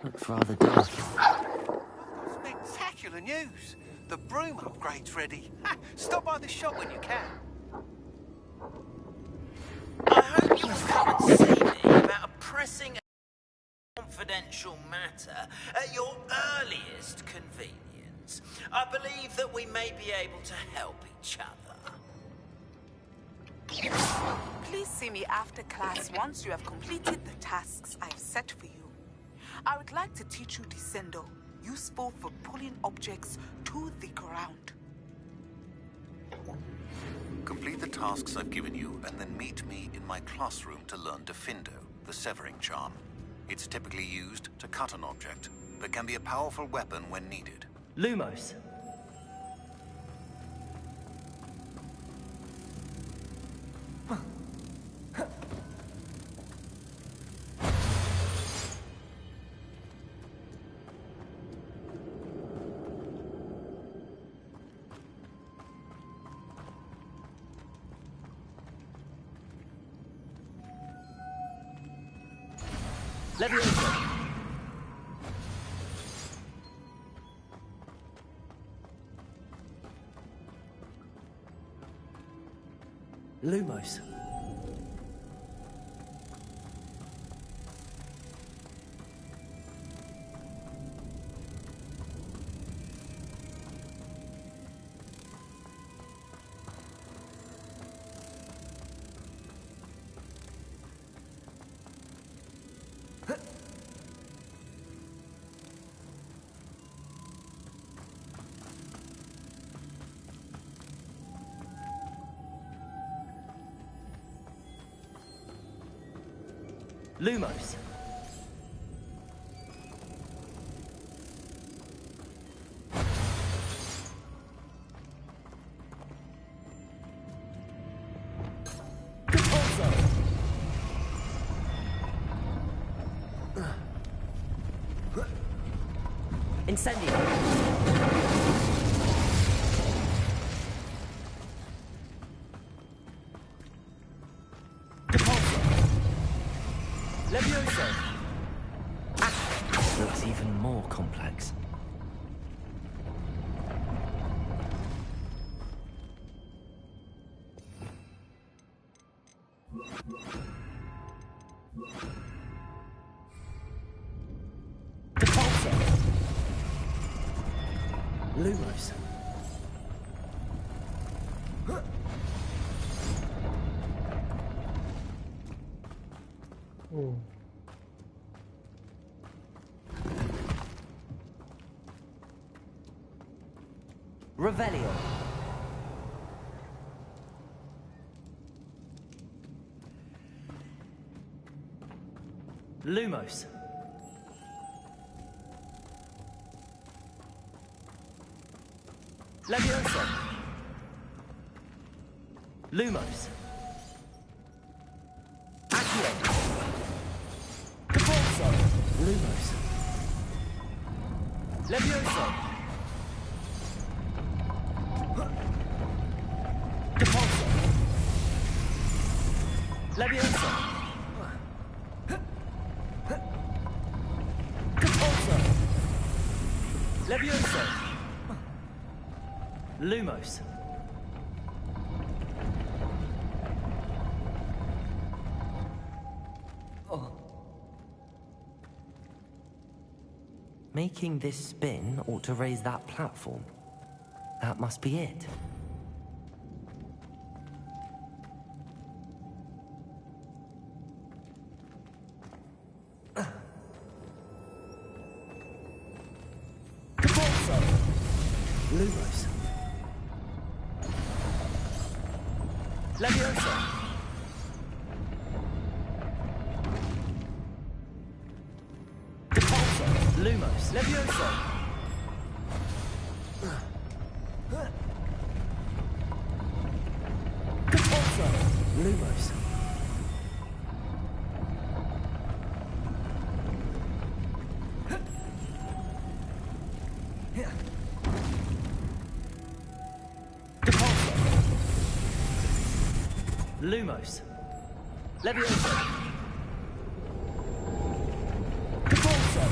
Looks rather dark. Spectacular news! The broom upgrade's ready. Ha! Stop by the shop when you can. I hope you will come and see me about a pressing and confidential matter at your earliest convenience. I believe that we may be able to help each other. Please see me after class once you have completed the tasks I've set for you. I would like to teach you Descendo, useful for pulling objects to the ground. Complete the tasks I've given you, and then meet me in my classroom to learn Defindo, the severing charm. It's typically used to cut an object, but can be a powerful weapon when needed. Lumos. Leviosa! Lumos. Lumos. Incendio. Leviosa! Looks even more complex. Repulsor! Lumos. Revelio. Lumos. Leviosa. Lumos. Accio. Repulsor. Lumos. Leviosa. Repulsor. Leviosa. Repulsor. Leviosa. Lumos. Making this spin ought to raise that platform. That must be it. Repulsor. Lumos. Leviosa. Repulsor. Lumos. Leviosa. Repulsor. Lumos. Repulsor. Lumos. Leviosa. Repulsor.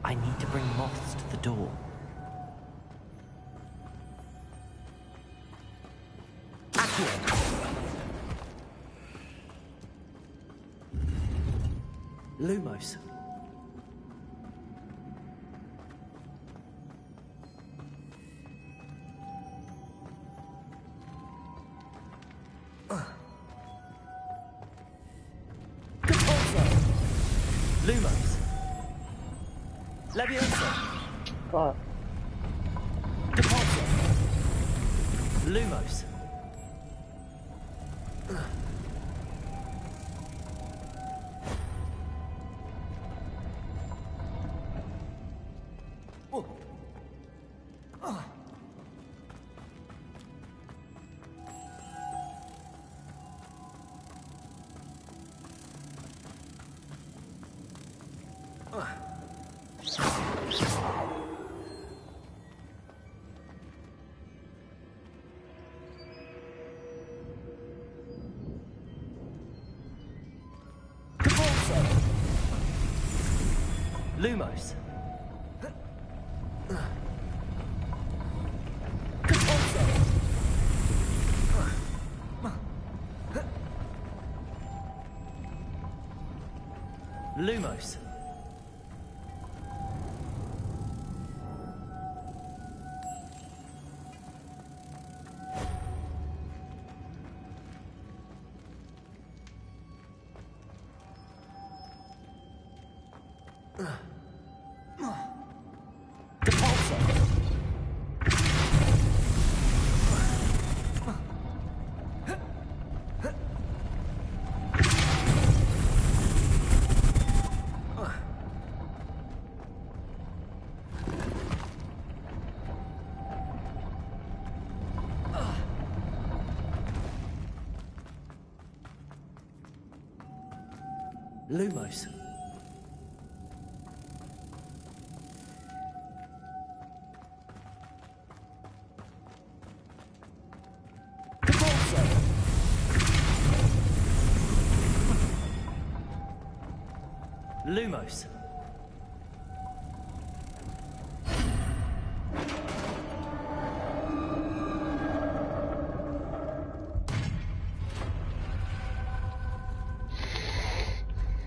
I need to bring moths to the door. Accio. Lumos. Repulsor. Lumos. Leviosa. Fuck. Repulsor. Lumos. Lumos. Lumos. Lumos. Lumos.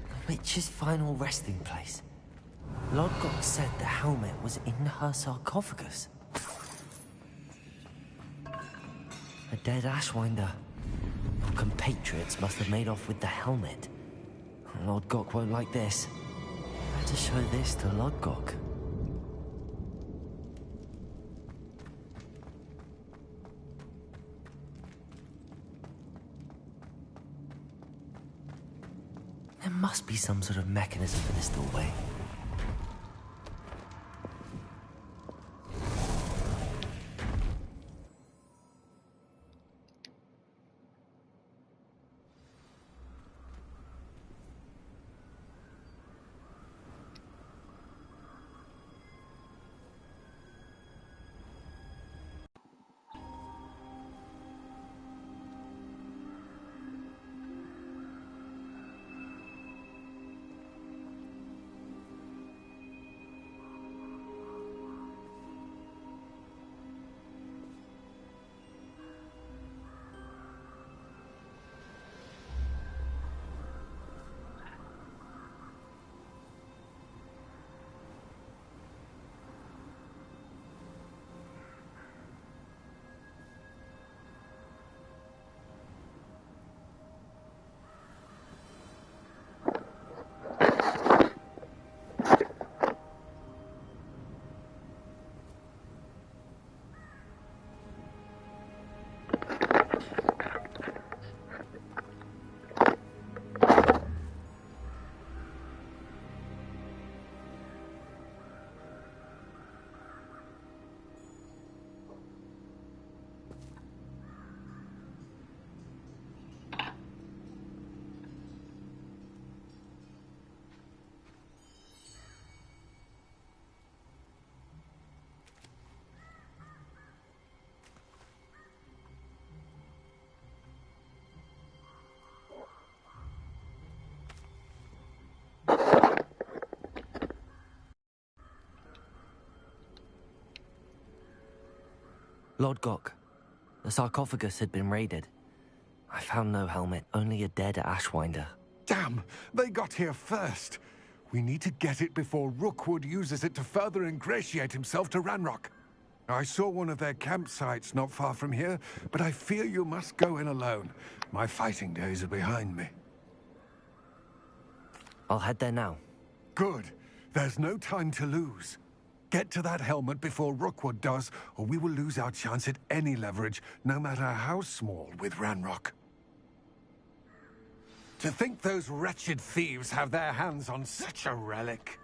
The witch's final resting place. Lodgok said the helmet was in her sarcophagus. A dead Ashwinder. Our compatriots must have made off with the helmet. Lodgok won't like this. Better show this to Lodgok. There must be some sort of mechanism for this doorway. Lodgok, the sarcophagus had been raided. I found no helmet, only a dead Ashwinder. Damn! They got here first! We need to get it before Rookwood uses it to further ingratiate himself to Ranrock. I saw one of their campsites not far from here, but I fear you must go in alone. My fighting days are behind me. I'll head there now. Good. There's no time to lose. Get to that helmet before Rookwood does, or we will lose our chance at any leverage, no matter how small, with Ranrock. To think those wretched thieves have their hands on such a relic.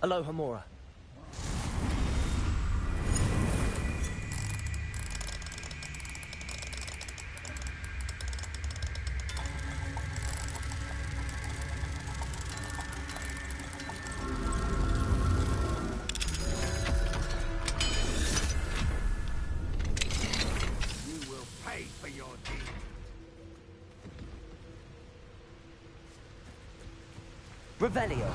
Aloha Mora. You will pay for your deed. Revelio.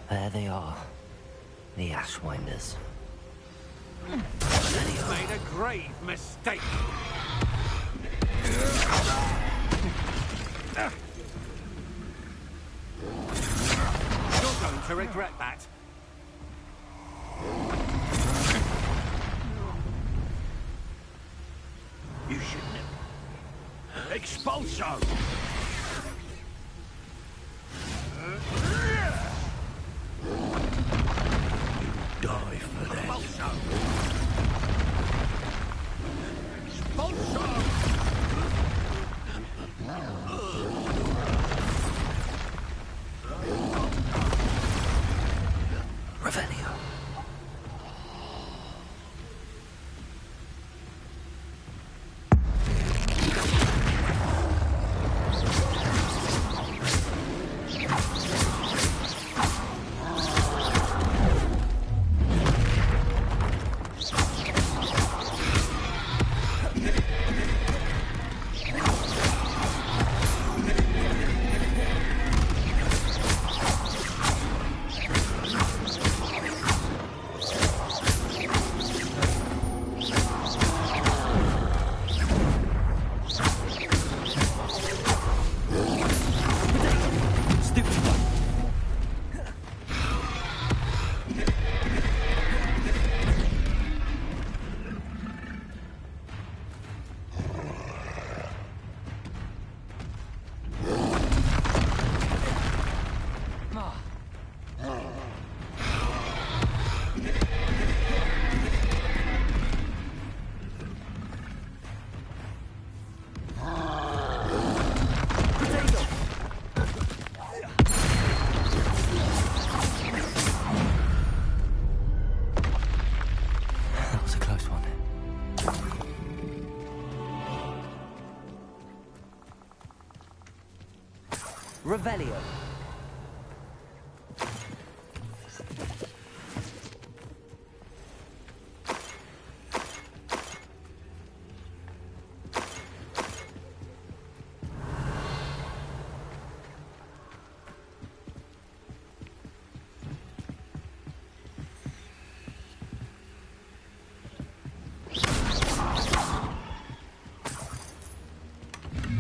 There they are. The Ashwinders. You made a grave mistake. You're going to regret that. You shouldn't have. Expulso! Die for this. Expulso! Revelio. That was a close one. Revelio.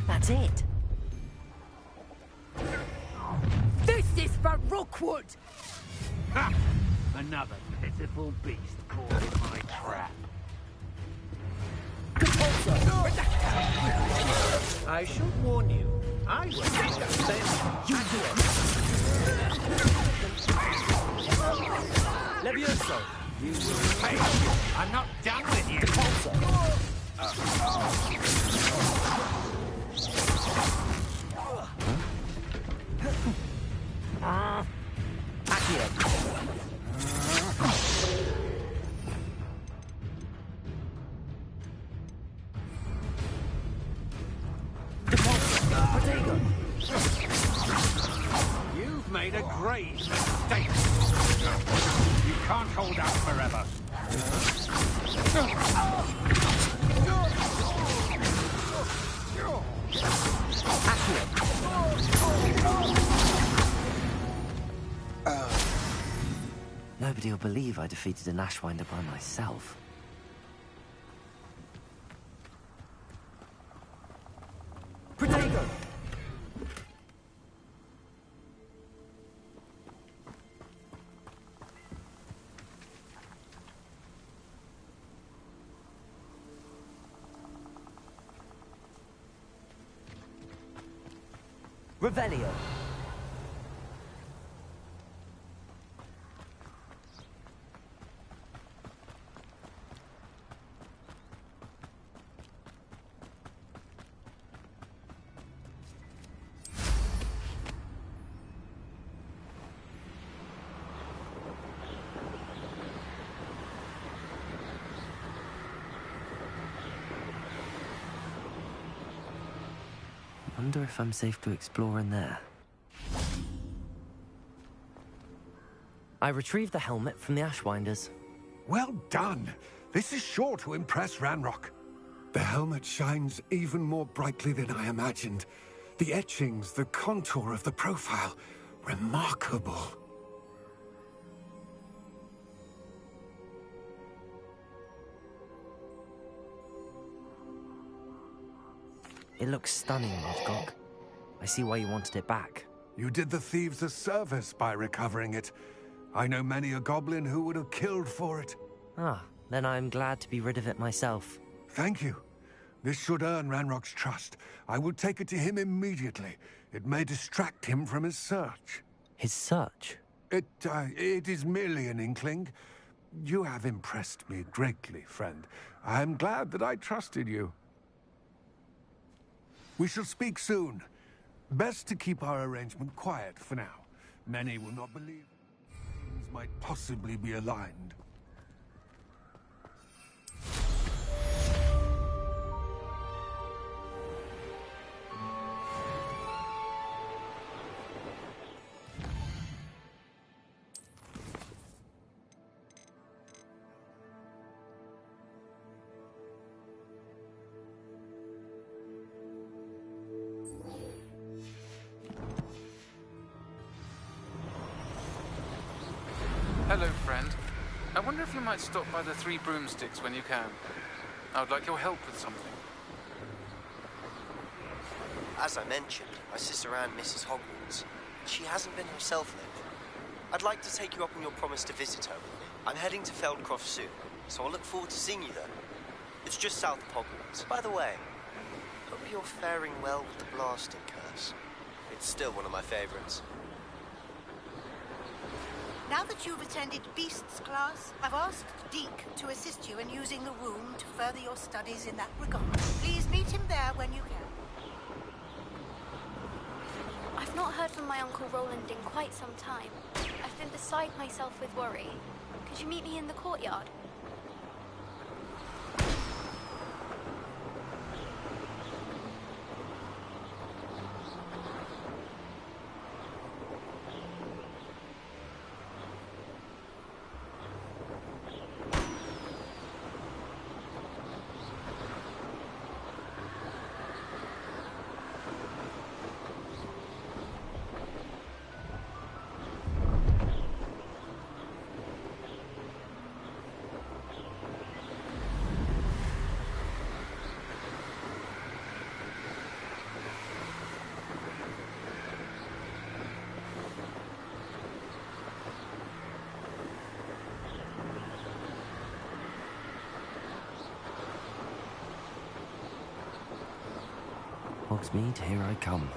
That's it. This is for Rookwood! Ha! Another pitiful beast caught in my trap. I should warn you, I will you do it. Levioso. You will pay. I'm not done with you. Accio. Protego. You've made a grave mistake. You can't hold out forever. Nobody will believe I defeated an Ashwinder by myself. Protego! Revelio. Wonder if I'm safe to explore in there. I retrieved the helmet from the Ashwinders. Well done. This is sure to impress Ranrock. The helmet shines even more brightly than I imagined. The etchings, the contour of the profile, remarkable. It looks stunning, Lodgok. I see why you wanted it back. You did the thieves a service by recovering it. I know many a goblin who would have killed for it. Ah, then I'm glad to be rid of it myself. Thank you. This should earn Ranrock's trust. I will take it to him immediately. It may distract him from his search. His search? It is merely an inkling. You have impressed me greatly, friend. I am glad that I trusted you. We shall speak soon. Best to keep our arrangement quiet for now. Many will not believe things might possibly be aligned. Hello, friend. I wonder if you might stop by the Three Broomsticks when you can. I would like your help with something. As I mentioned, my sister Anne misses Hogwarts. She hasn't been herself lately. I'd like to take you up on your promise to visit her. I'm heading to Feldcroft soon, so I'll look forward to seeing you there. It's just south of Hogwarts. By the way, hope you're faring well with the blasting curse. It's still one of my favorites. Now that you've attended Beasts class, I've asked Deke to assist you in using the room to further your studies in that regard. Please meet him there when you can. I've not heard from my Uncle Roland in quite some time. I've been beside myself with worry. Could you meet me in the courtyard? Hogsmeade, here I come.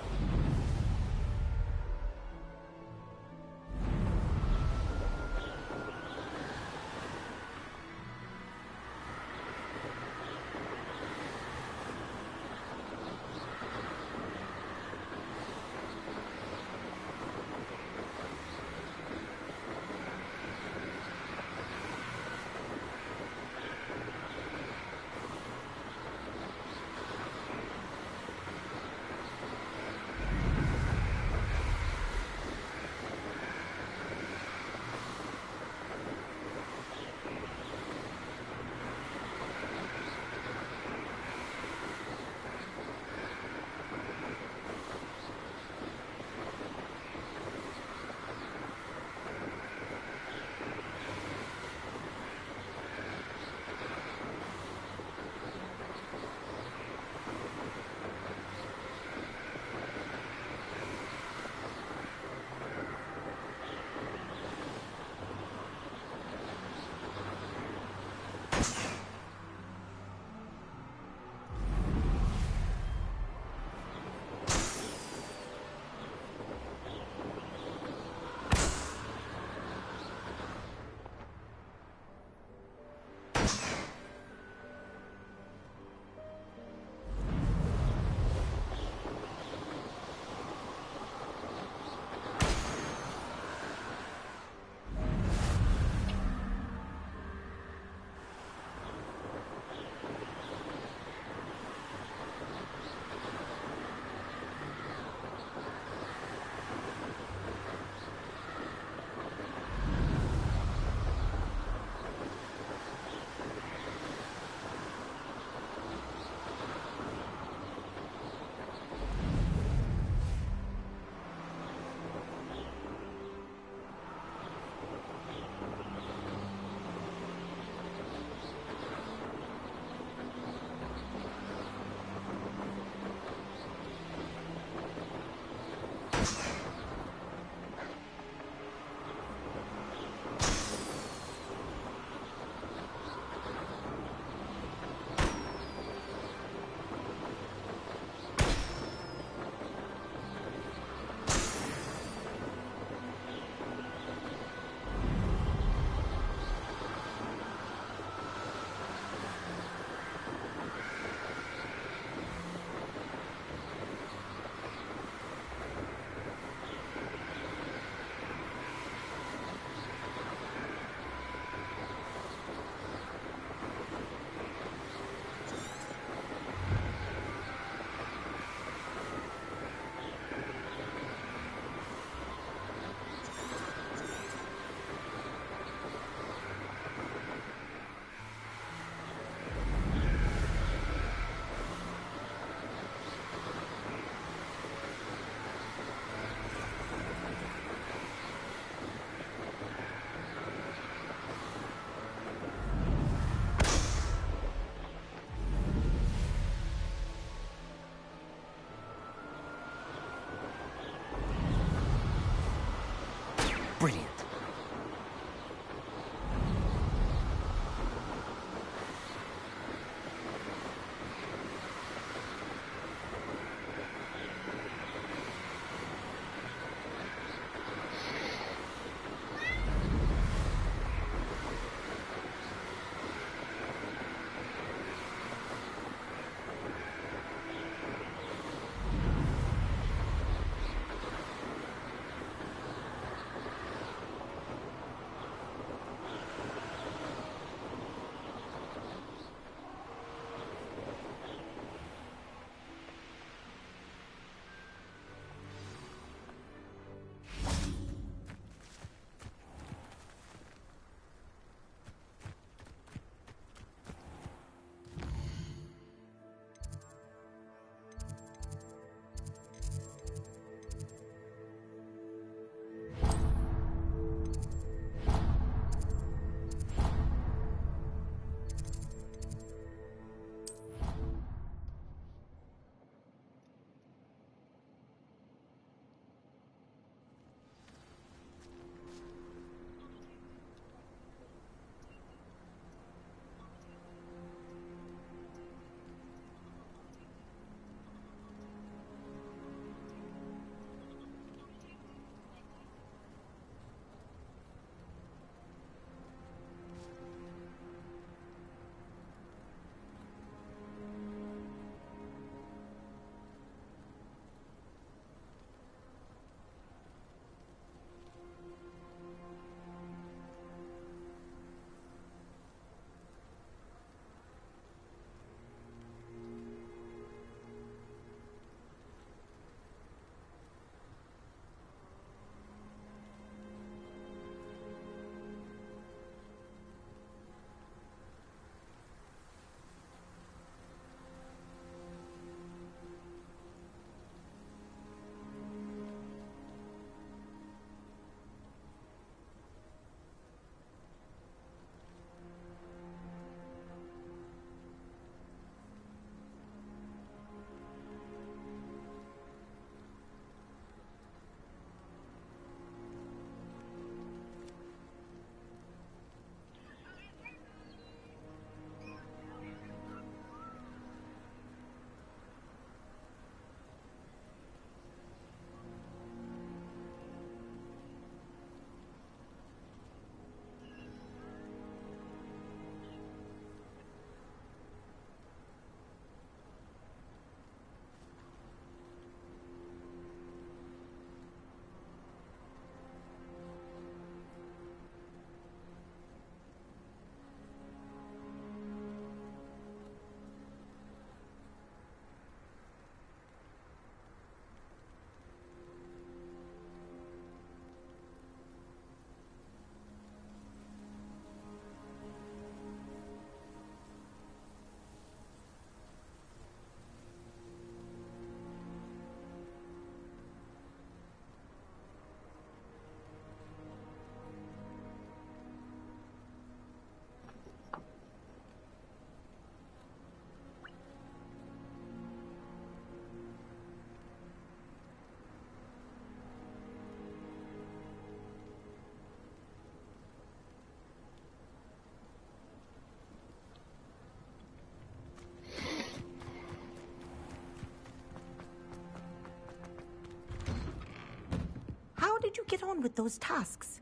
on with those tasks?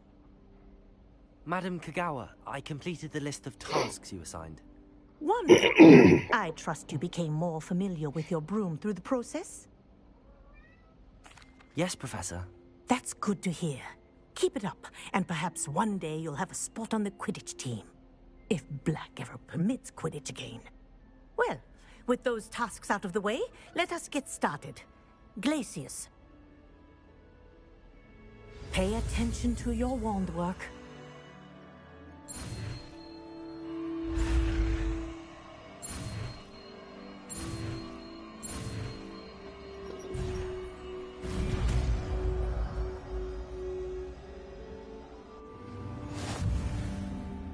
Madam Kagawa, I completed the list of tasks you assigned. Wonderful. I trust you became more familiar with your broom through the process? Yes, Professor. That's good to hear. Keep it up, and perhaps one day you'll have a spot on the Quidditch team. If Black ever permits Quidditch again. Well, with those tasks out of the way, let us get started. Glacius. Pay attention to your wand work.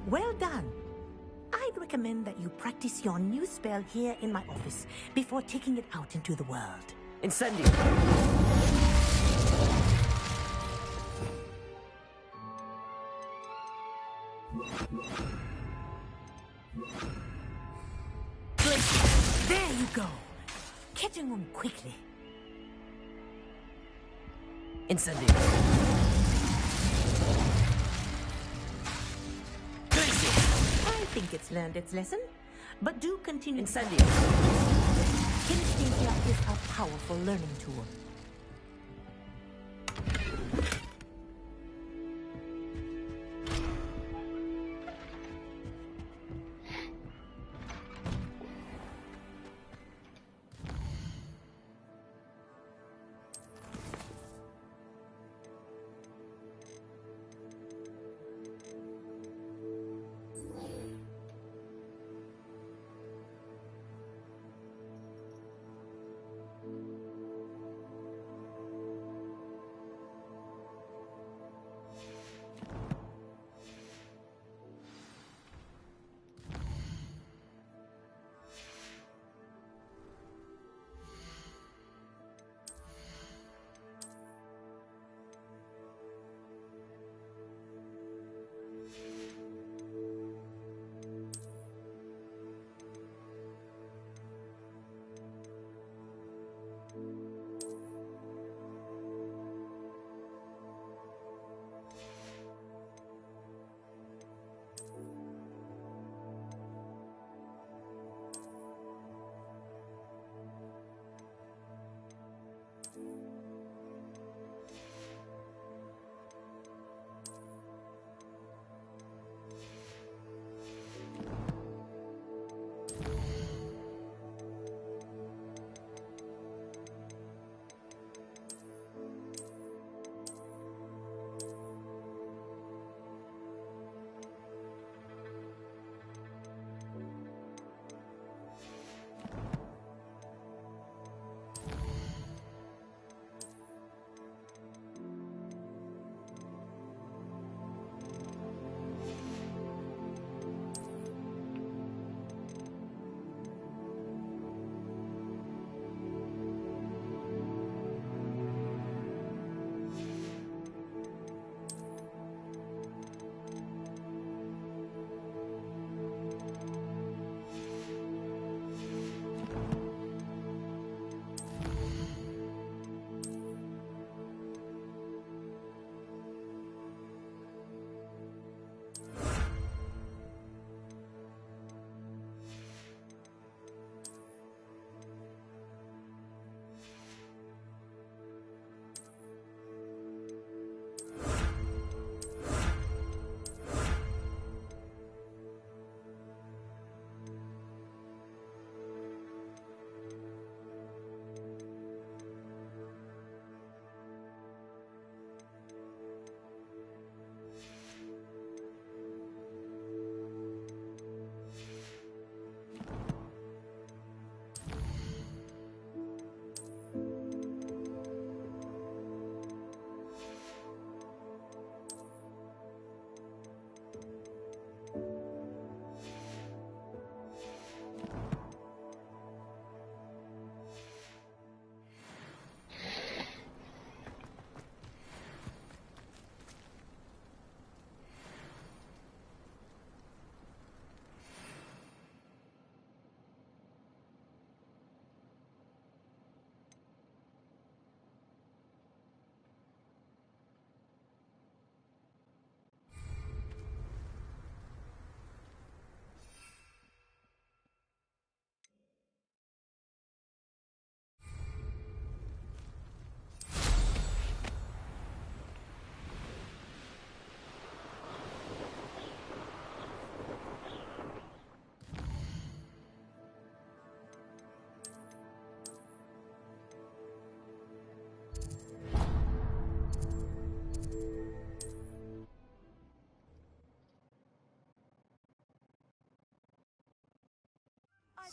Well done. I'd recommend that you practice your new spell here in my office before taking it out into the world. Incendio! There you go. Catching them quickly. Incendio! I think it's learned its lesson, but do continue. Incendio! Kinesthesia is a powerful learning tool.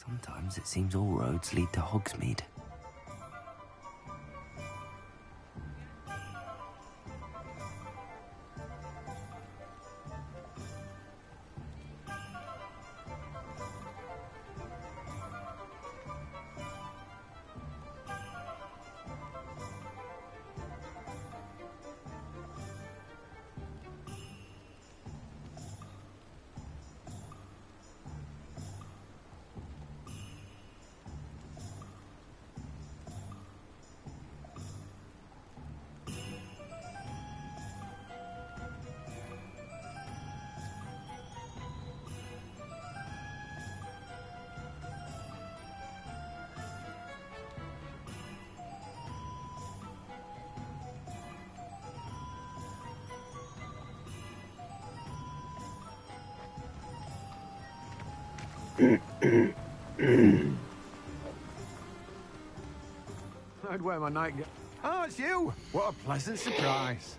Sometimes it seems all roads lead to Hogsmeade. I'd wear my nightgown. Oh, it's you! What a pleasant surprise.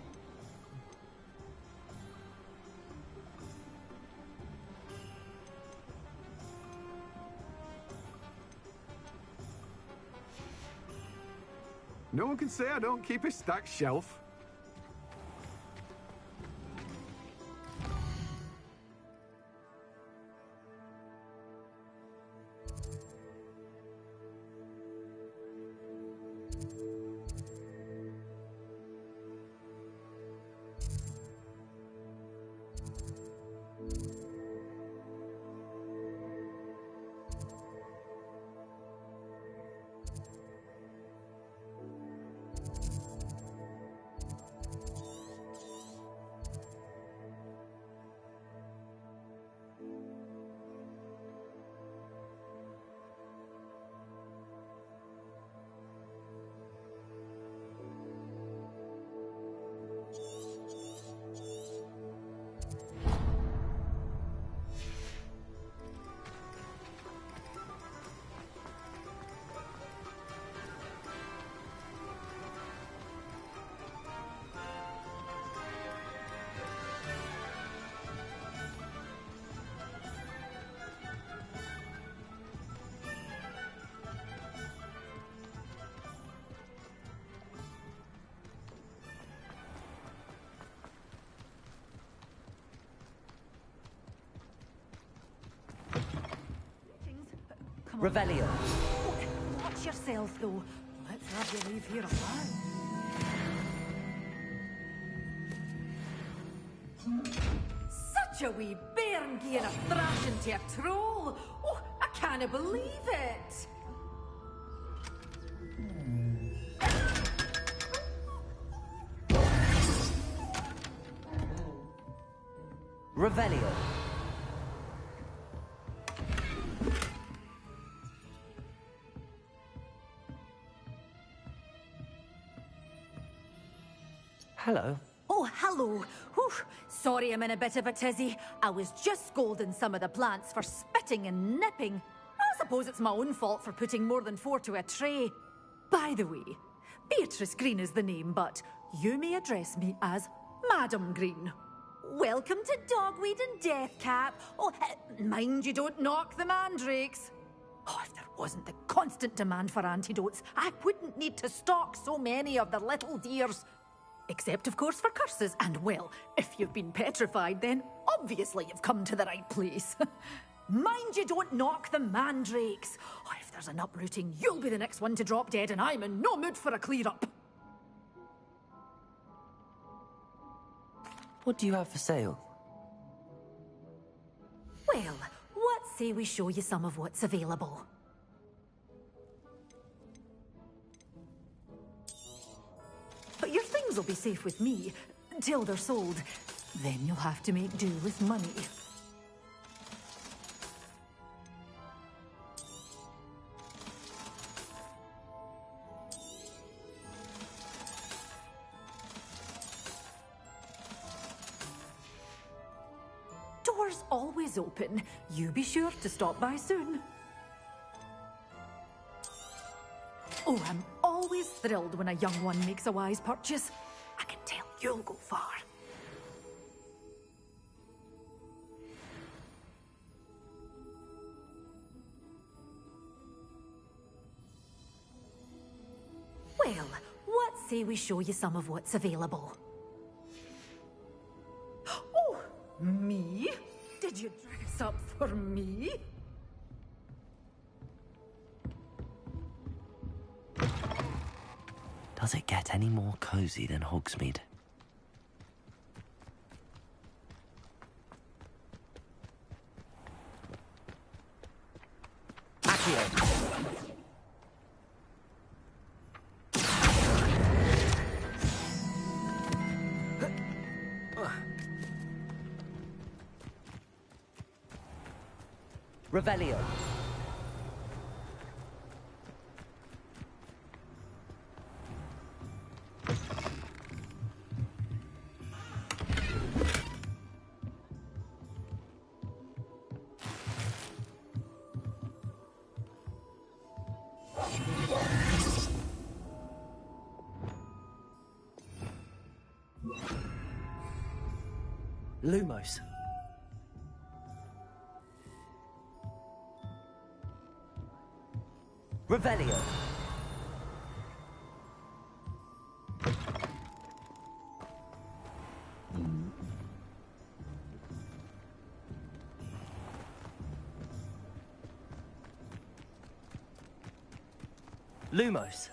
No one can say I don't keep a stacked shelf. Revelio. Watch yourself, though. Let's have you leave here alive. Such a wee bairn giving a thrashing to a troll! Oh, I can't believe it! Revelio. Hello. Oh, hello. Whew. Sorry I'm in a bit of a tizzy. I was just scolding some of the plants for spitting and nipping. I suppose it's my own fault for putting more than 4 to a tray. By the way, Beatrice Green is the name, but you may address me as Madam Green. Welcome to Dogweed and Deathcap. Oh, mind you don't knock the mandrakes. Oh, if there wasn't the constant demand for antidotes, I wouldn't need to stock so many of the little dears. Except, of course, for curses. And, well, if you've been petrified, then obviously you've come to the right place. Mind you don't knock the mandrakes. Oh, if there's an uprooting, you'll be the next one to drop dead, and I'm in no mood for a clear-up. What do you have for sale? Well, what say we show you some of what's available? But your things will be safe with me, till they're sold. Then you'll have to make do with money. Doors always open. You be sure to stop by soon. Oh, I'm always thrilled when a young one makes a wise purchase. I can tell you'll go far. Well, what say we show you some of what's available? Oh, me? Did you dress up for me? Does it get any more cozy than Hogsmeade? Revelio. Lumos. Revelio. Lumos.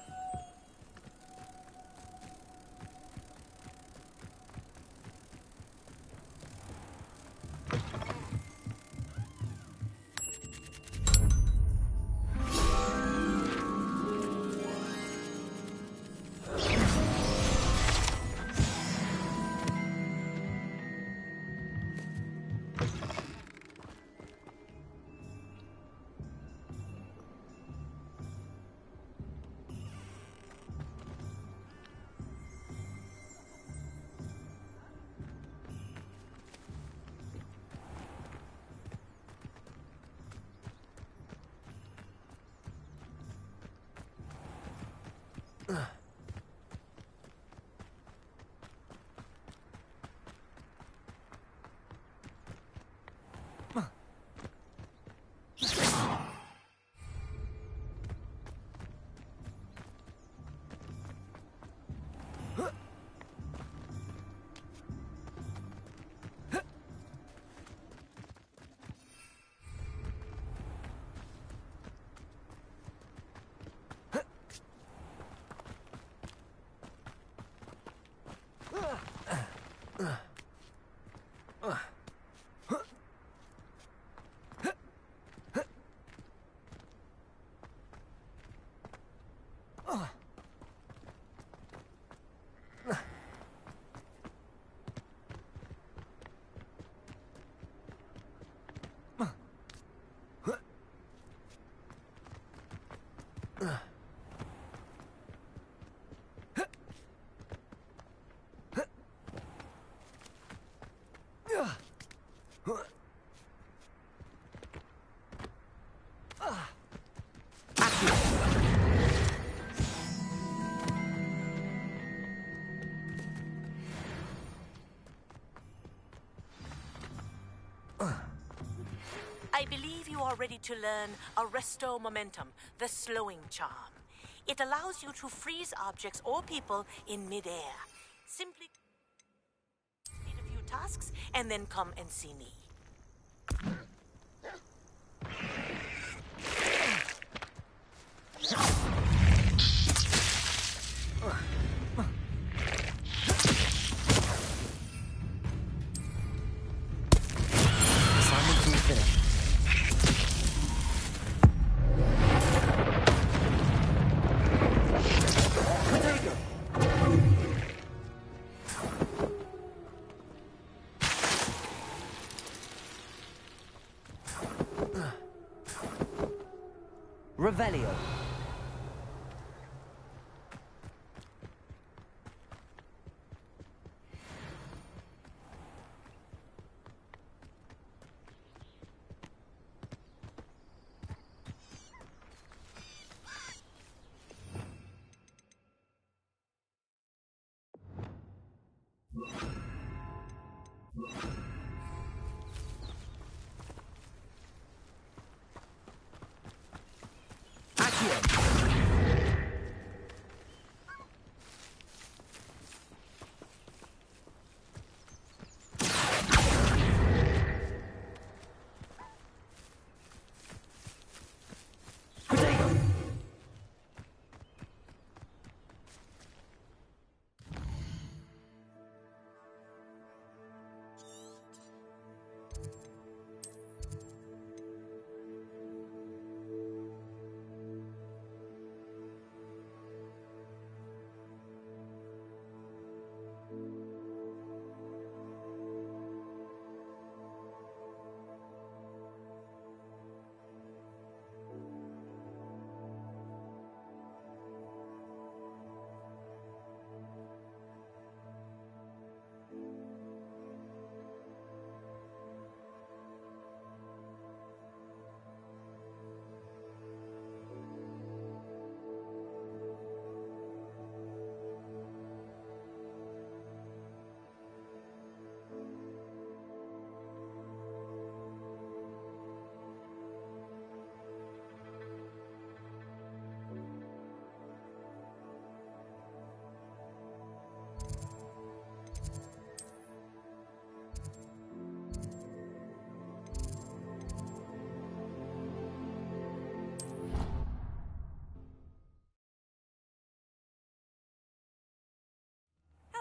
I believe you are ready to learn Arresto Momentum, the slowing charm. It allows you to freeze objects or people in midair. Simply complete a few tasks and then come and see me. Assignment to be finished. Revelio.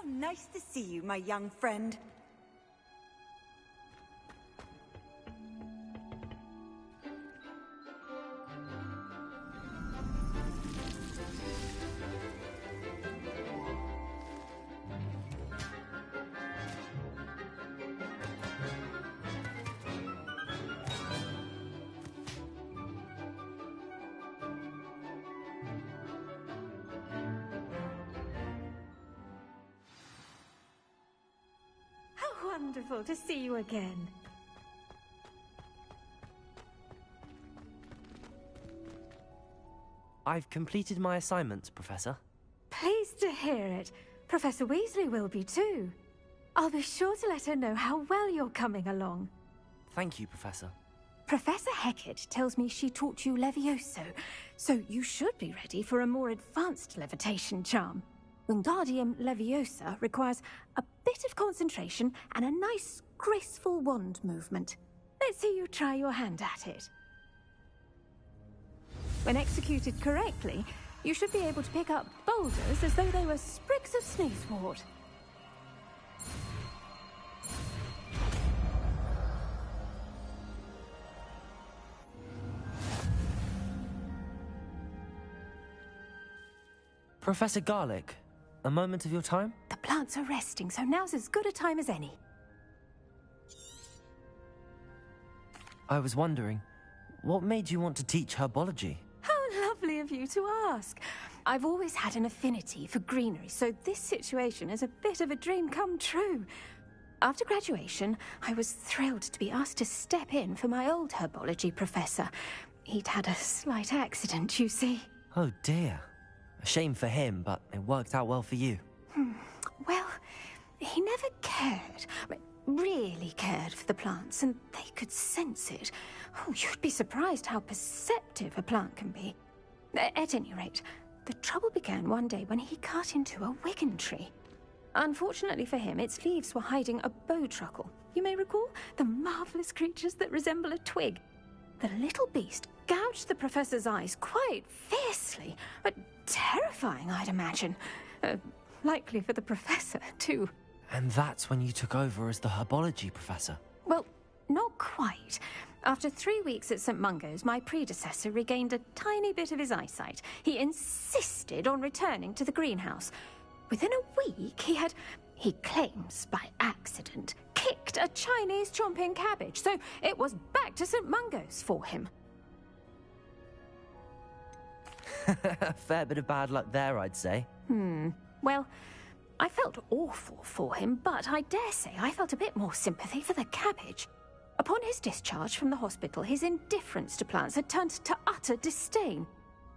nice to see you, my young friend. Wonderful to see you again. I've completed my assignments, Professor. Pleased to hear it. Professor Weasley will be too. I'll be sure to let her know how well you're coming along. Thank you, Professor. Professor Hecat tells me she taught you Levioso, so you should be ready for a more advanced levitation charm. Wingardium Leviosa requires a bit of concentration and a nice, graceful wand movement. Let's see you try your hand at it. When executed correctly, you should be able to pick up boulders as though they were sprigs of sneezewort. Professor Garlick, a moment of your time? The plants are resting, so now's as good a time as any. I was wondering, what made you want to teach herbology? How lovely of you to ask. I've always had an affinity for greenery, so this situation is a bit of a dream come true. After graduation, I was thrilled to be asked to step in for my old herbology professor. He'd had a slight accident, you see. Oh dear. A shame for him, but it worked out well for you. Well, he never cared, really cared for the plants, and they could sense it. Oh, you'd be surprised how perceptive a plant can be. At any rate, the trouble began one day when he cut into a wigan tree. Unfortunately for him, its leaves were hiding a bowtruckle. You may recall the marvelous creatures that resemble a twig. The little beast gouged the professor's eyes quite fiercely, but terrifying, I'd imagine. Likely for the professor, too. And that's when you took over as the herbology professor? Well, not quite. After 3 weeks at St. Mungo's, my predecessor regained a tiny bit of his eyesight. He insisted on returning to the greenhouse. Within a week, he claims by accident, kicked a Chinese chomping cabbage, so it was back to St. Mungo's for him. A fair bit of bad luck there, I'd say. Well, I felt awful for him, but I dare say I felt a bit more sympathy for the cabbage. Upon his discharge from the hospital, his indifference to plants had turned to utter disdain.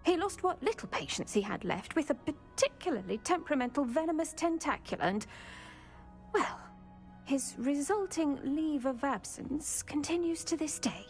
He lost what little patience he had left with a particularly temperamental venomous tentacula and, well, his resulting leave of absence continues to this day.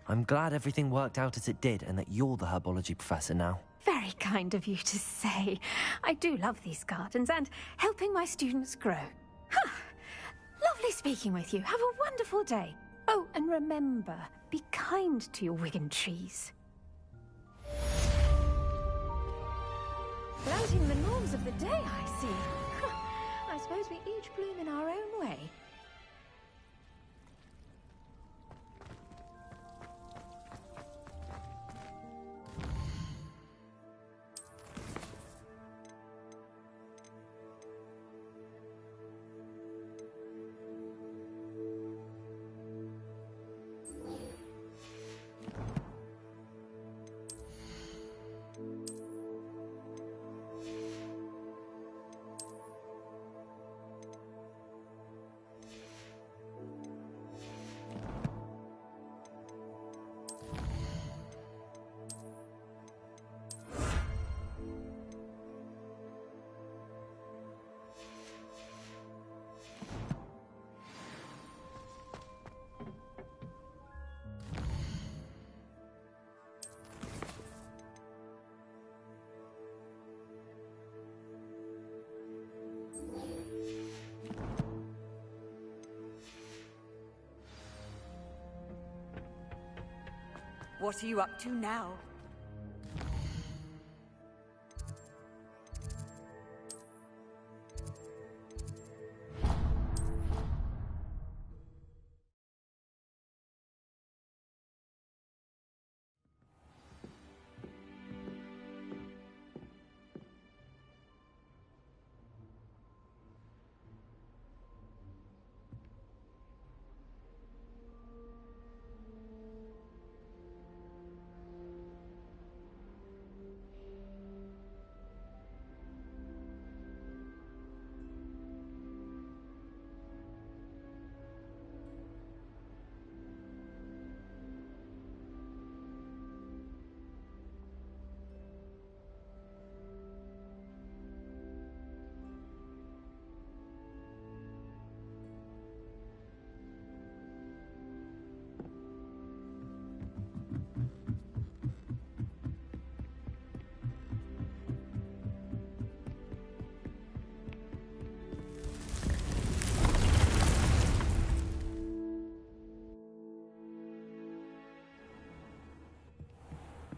I'm glad everything worked out as it did and that you're the herbology professor now. Very kind of you to say. I do love these gardens and helping my students grow. Lovely speaking with you. Have a wonderful day. Oh, and remember, be kind to your wigan trees. Flouting the norms of the day, I see. I suppose we each bloom in our own way. What are you up to now?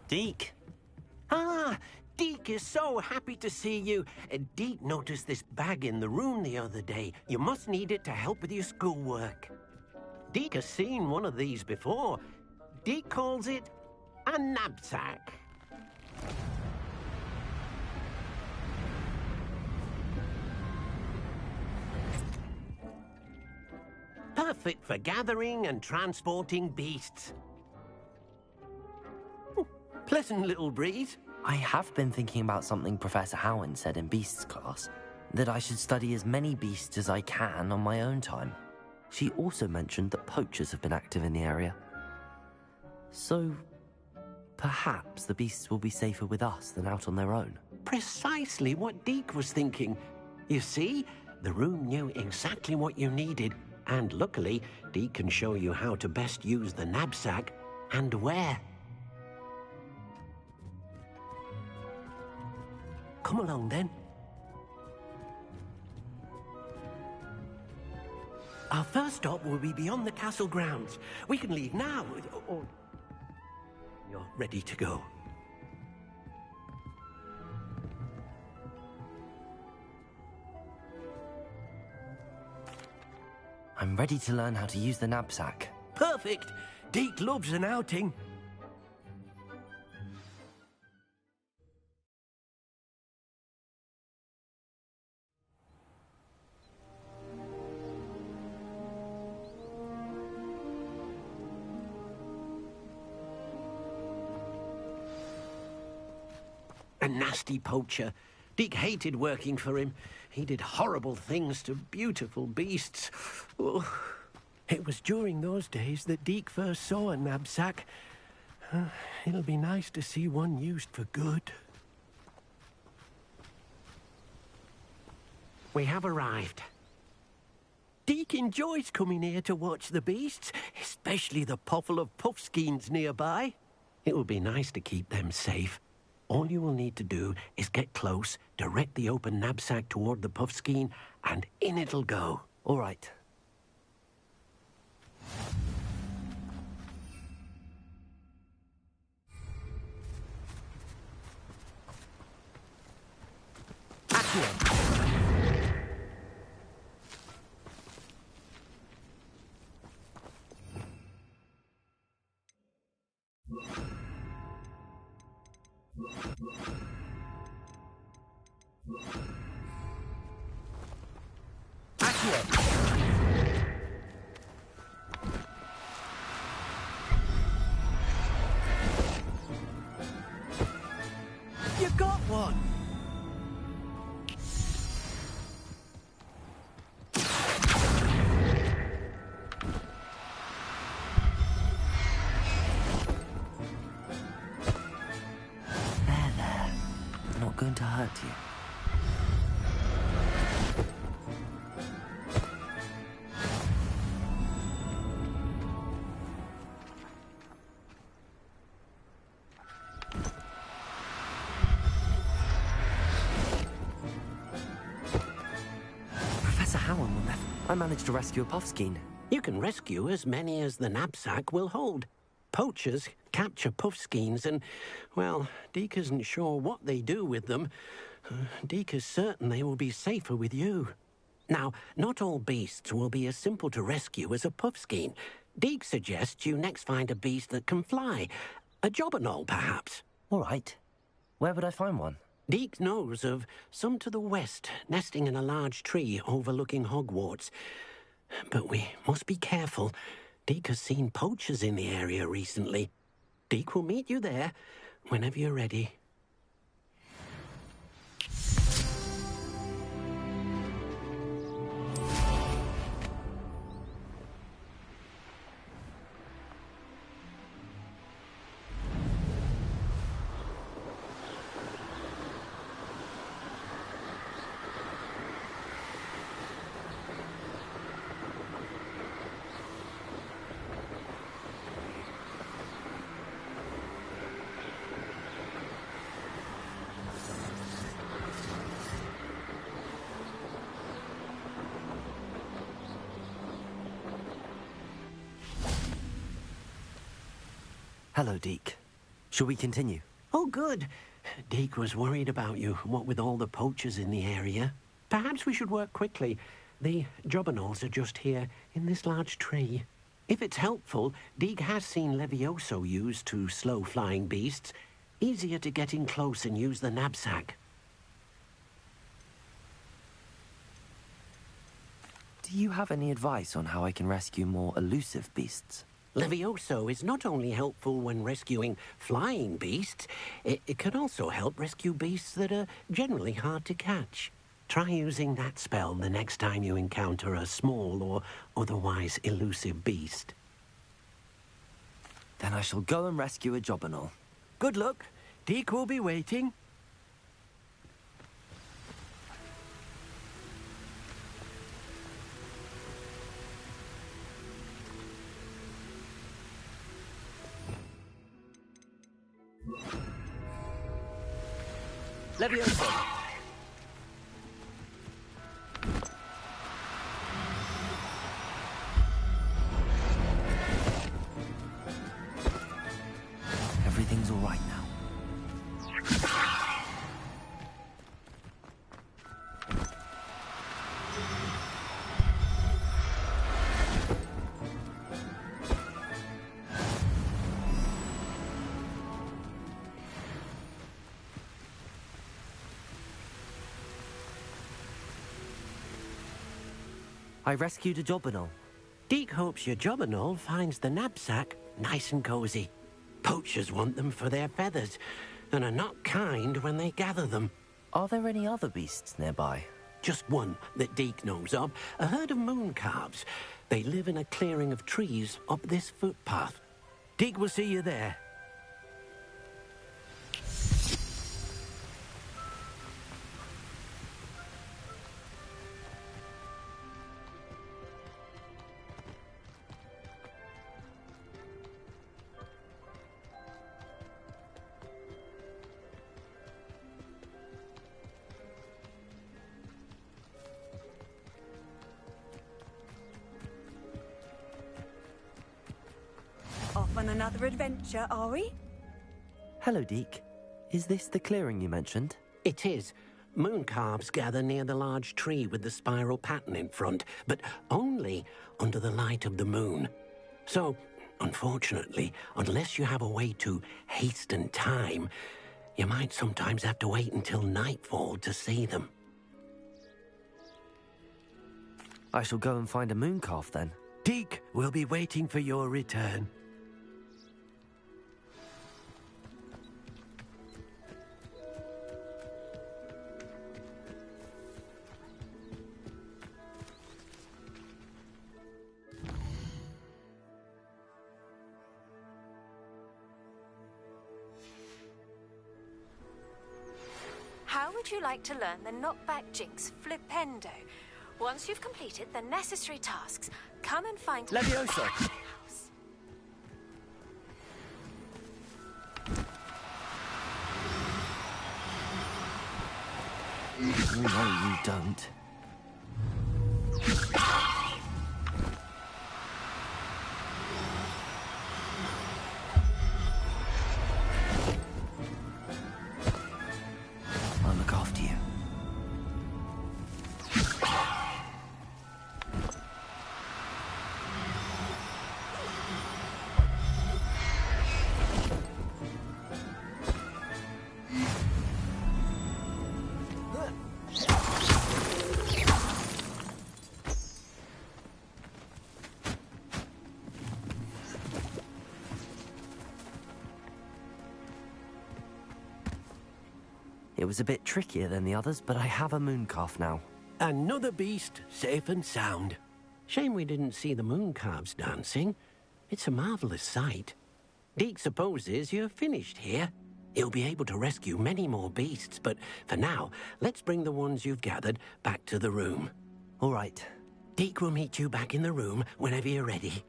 Deke. Ah, Deke is so happy to see you. Deke noticed this bag in the room the other day. You must need it to help with your schoolwork. Deke has seen one of these before. Deke calls it a knapsack. Perfect for gathering and transporting beasts. Pleasant little breeze. I have been thinking about something Professor Howard said in Beasts class, that I should study as many beasts as I can on my own time. She also mentioned that poachers have been active in the area. So, perhaps the beasts will be safer with us than out on their own. Precisely what Deke was thinking. You see, the room knew exactly what you needed, and luckily, Deke can show you how to best use the knapsack and where. Come along, then. Our first stop will be beyond the castle grounds. We can leave now, or you're ready to go. I'm ready to learn how to use the knapsack. Perfect! Deke loves an outing. A nasty poacher. Deke hated working for him. He did horrible things to beautiful beasts. Oh. It was during those days that Deke first saw a knapsack. It'll be nice to see one used for good. We have arrived. Deke enjoys coming here to watch the beasts, especially the potful of puffskeins nearby. It will be nice to keep them safe. All you will need to do is get close, direct the open knapsack toward the puffskein, and in it'll go. All right. You got one! There. Not going to hurt you. Professor Howard will never... I managed to rescue a puffskein. You can rescue as many as the knapsack will hold. Poachers capture puffskeins and, well, Deke isn't sure what they do with them. Deke is certain they will be safer with you. Now, not all beasts will be as simple to rescue as a puffskein. Deke suggests you next find a beast that can fly. A jobberknoll, perhaps. All right. Where would I find one? Deke knows of some to the west, nesting in a large tree overlooking Hogwarts. But we must be careful. Deke has seen poachers in the area recently. Deke will meet you there whenever you're ready. Hello, Deke. Shall we continue? Oh, good. Deke was worried about you, what with all the poachers in the area. Perhaps we should work quickly. The jobberknolls are just here, in this large tree. If it's helpful, Deke has seen Levioso used to slow flying beasts. Easier to get in close and use the knapsack. Do you have any advice on how I can rescue more elusive beasts? Levioso is not only helpful when rescuing flying beasts, it can also help rescue beasts that are generally hard to catch. Try using that spell the next time you encounter a small or otherwise elusive beast. Then I shall go and rescue a jobberknoll. Good luck. Deke will be waiting. Levioso! Everything's all right now. I rescued a jobberknoll. Deke hopes your jobberknoll finds the knapsack nice and cozy. Poachers want them for their feathers, and are not kind when they gather them. Are there any other beasts nearby? Just one that Deke knows of, a herd of moon calves. They live in a clearing of trees up this footpath. Deke will see you there. Off on another adventure, are we? Hello, Deke. Is this the clearing you mentioned? It is. Moon calves gather near the large tree with the spiral pattern in front, but only under the light of the moon. So, unfortunately, unless you have a way to hasten time, you might sometimes have to wait until nightfall to see them. I shall go and find a moon calf then. Deke will be waiting for your return. How would you like to learn the knockback jinx flipendo? Once you've completed the necessary tasks, come and find Levioso! No, you don't. It was a bit trickier than the others, but I have a moon calf now. Another beast, safe and sound. Shame we didn't see the moon calves dancing. It's a marvelous sight. Deke supposes you're finished here. He'll be able to rescue many more beasts, but for now, let's bring the ones you've gathered back to the room. All right. Deke will meet you back in the room whenever you're ready.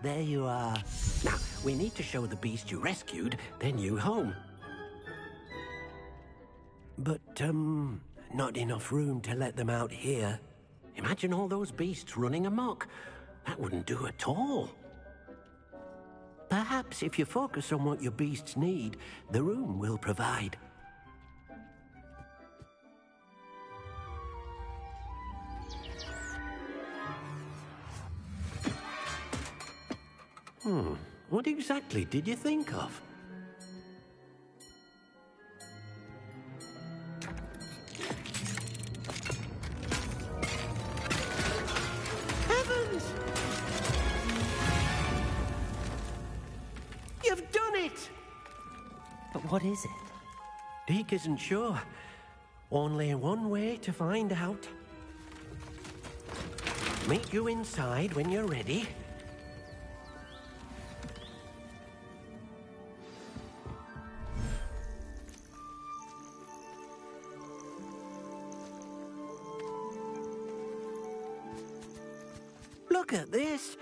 There you are. Now, we need to show the beast you rescued their new home. But, not enough room to let them out here. Imagine all those beasts running amok. That wouldn't do at all. Perhaps if you focus on what your beasts need, the room will provide. What exactly did you think of? Heavens! You've done it! But what is it? Deke isn't sure. Only one way to find out. Meet you inside when you're ready. Look at this.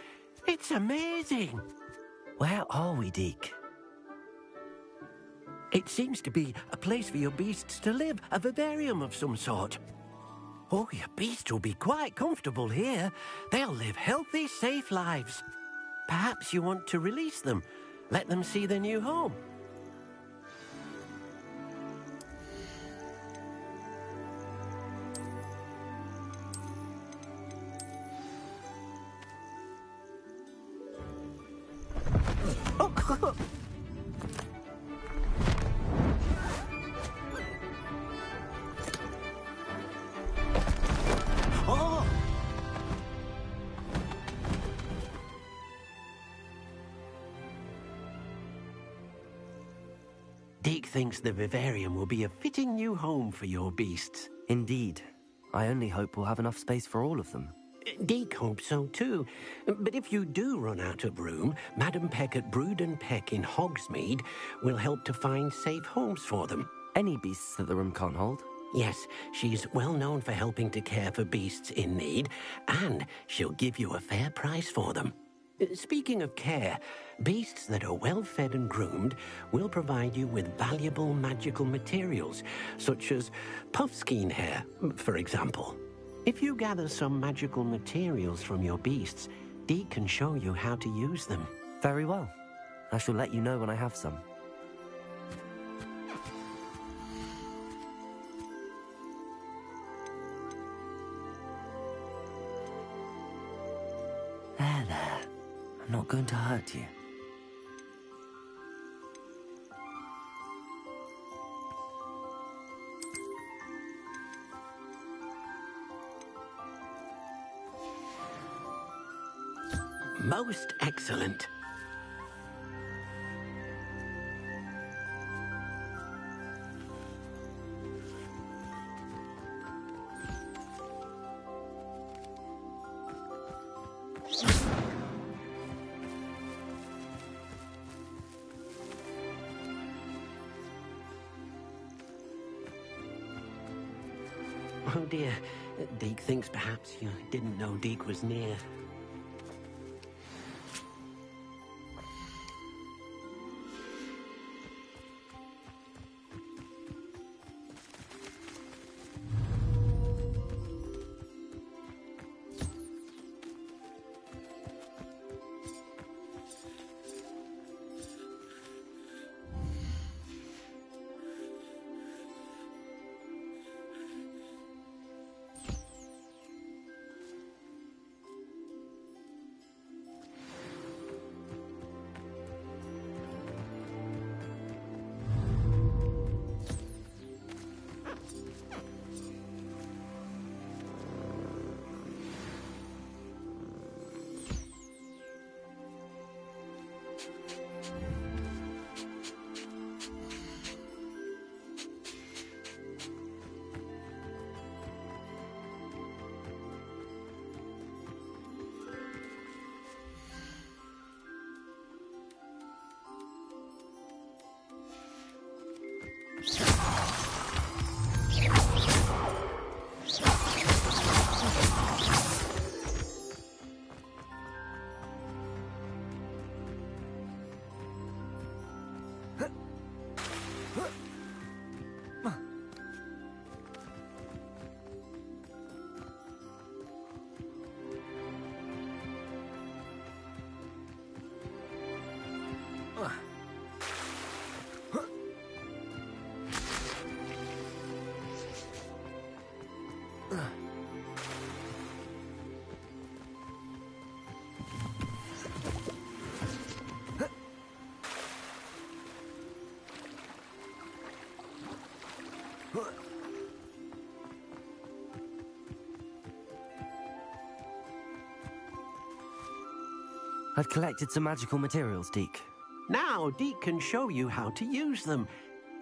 It's amazing. Where are we, Deke? It seems to be a place for your beasts to live, a vivarium of some sort. Oh, your beasts will be quite comfortable here. They'll live healthy, safe lives. Perhaps you want to release them, let them see their new home. Deke thinks the vivarium will be a fitting new home for your beasts. Indeed. I only hope we'll have enough space for all of them. Deke hopes so too. But if you do run out of room, Madam Peck at Brood and Peck in Hogsmeade will help to find safe homes for them. Any beasts that the room can't hold? Yes, she's well known for helping to care for beasts in need, and she'll give you a fair price for them. Speaking of care, beasts that are well fed and groomed will provide you with valuable magical materials, such as puffskein hair, for example. If you gather some magical materials from your beasts, Deke can show you how to use them. Very well. I shall let you know when I have some. There. I'm not going to hurt you. Most excellent. Oh dear, Deke thinks perhaps you didn't know Deke was near. I've collected some magical materials, Deke. Now, Deke can show you how to use them.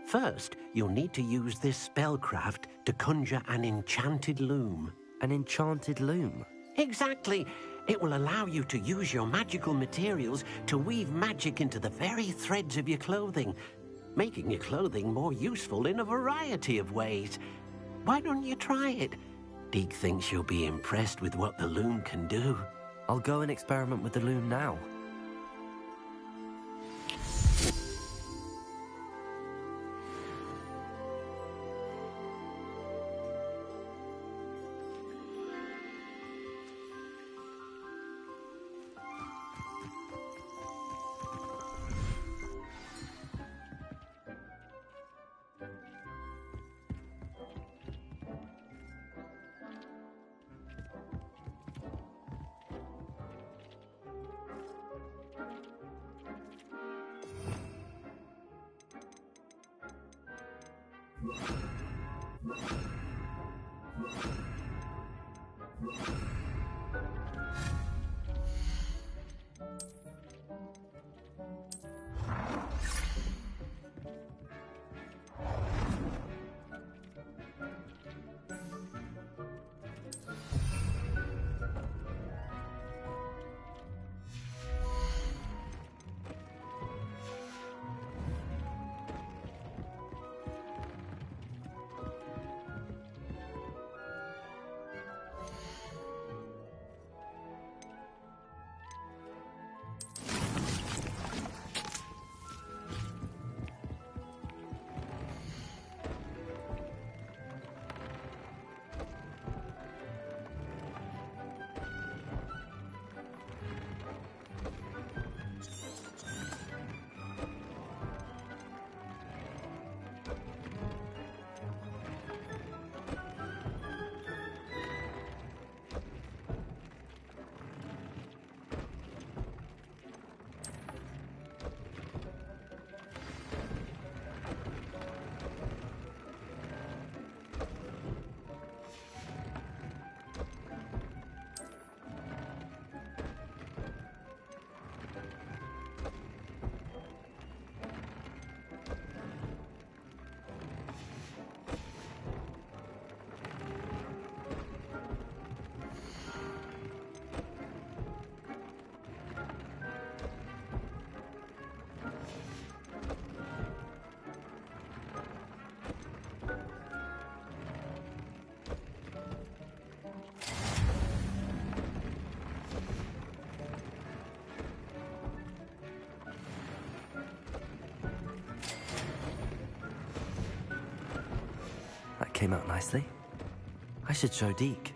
First, you'll need to use this spellcraft to conjure an enchanted loom. An enchanted loom? Exactly. It will allow you to use your magical materials to weave magic into the very threads of your clothing, making your clothing more useful in a variety of ways. Why don't you try it? Deke thinks you'll be impressed with what the loom can do. I'll go and experiment with the loom now. That came out nicely. I should show Deke.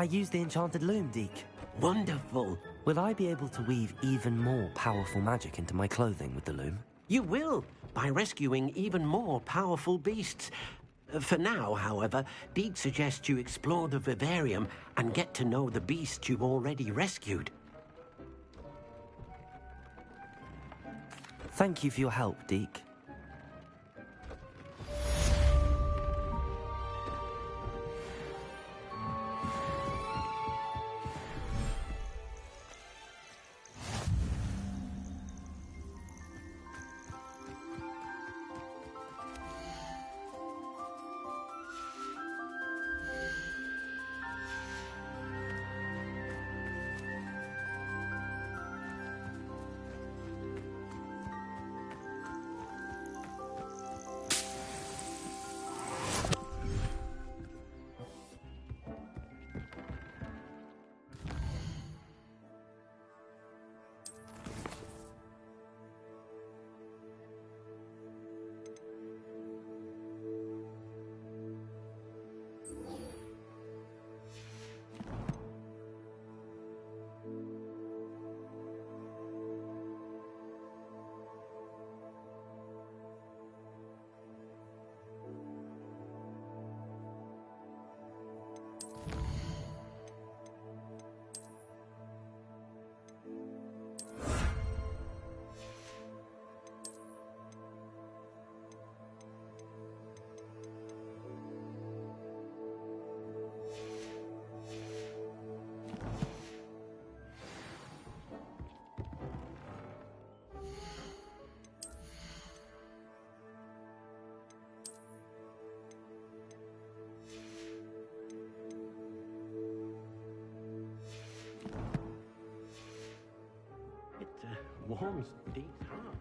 I used the enchanted loom, Deke. Wonderful. Will I be able to weave even more powerful magic into my clothing with the loom? You will, by rescuing even more powerful beasts. For now, however, Deke suggests you explore the vivarium and get to know the beasts you've already rescued. Thank you for your help, Deke. Warms Deke's heart.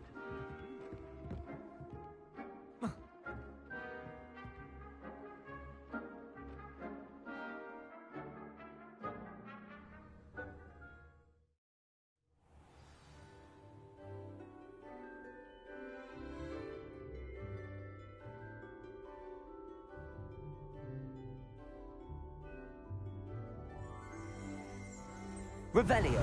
Revelio.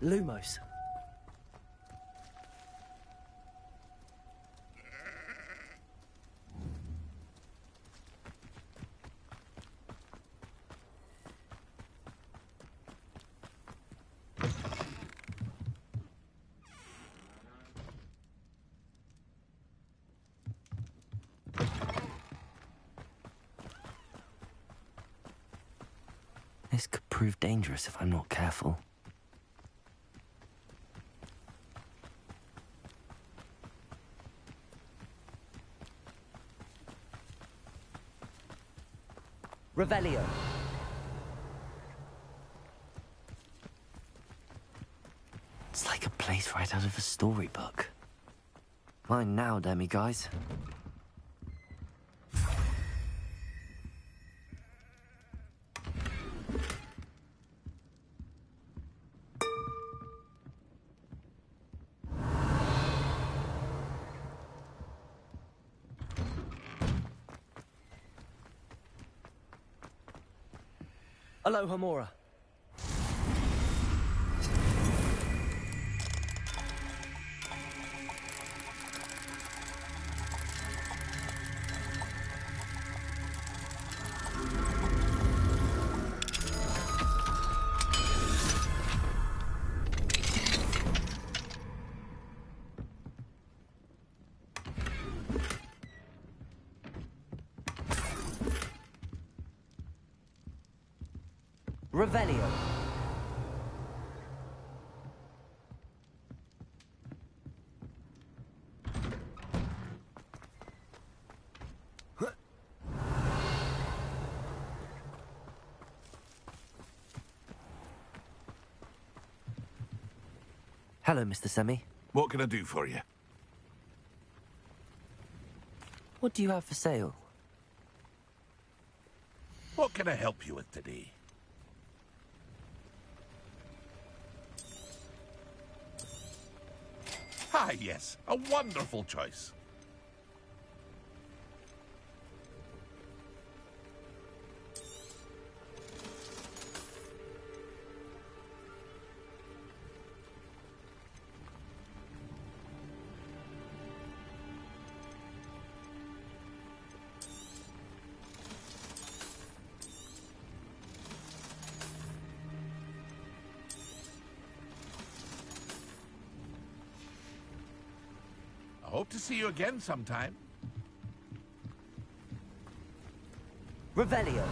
Lumos. This could prove dangerous if I'm not careful. Revelio. It's like a place right out of a storybook. Mine now, demiguise. Aloha Mora. Revelio. Hello, Mr. Semi. What can I do for you? What do you have for sale? What can I help you with today? Ah, yes. A wonderful choice. I hope to see you again sometime. Revelio.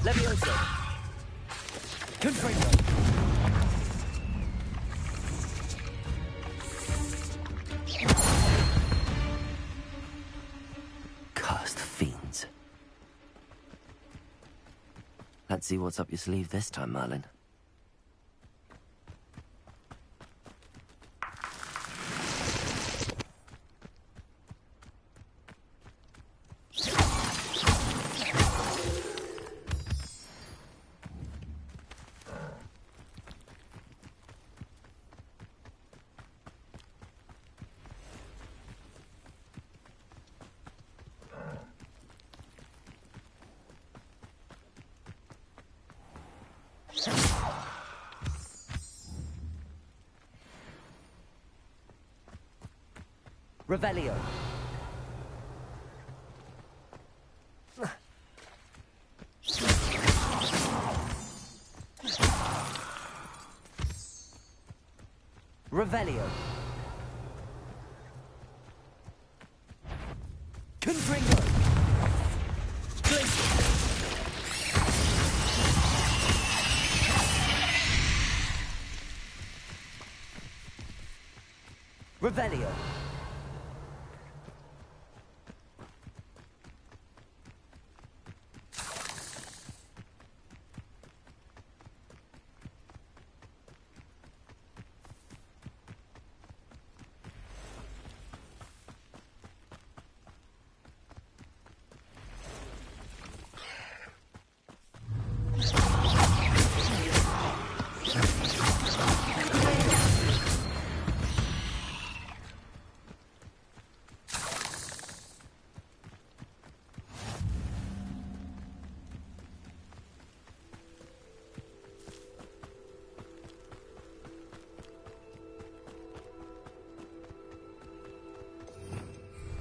Levioso. Confringo. Cursed fiends. Let's see what's up your sleeve this time, Merlin. Revelio. Revelio. Confringo. Revelio.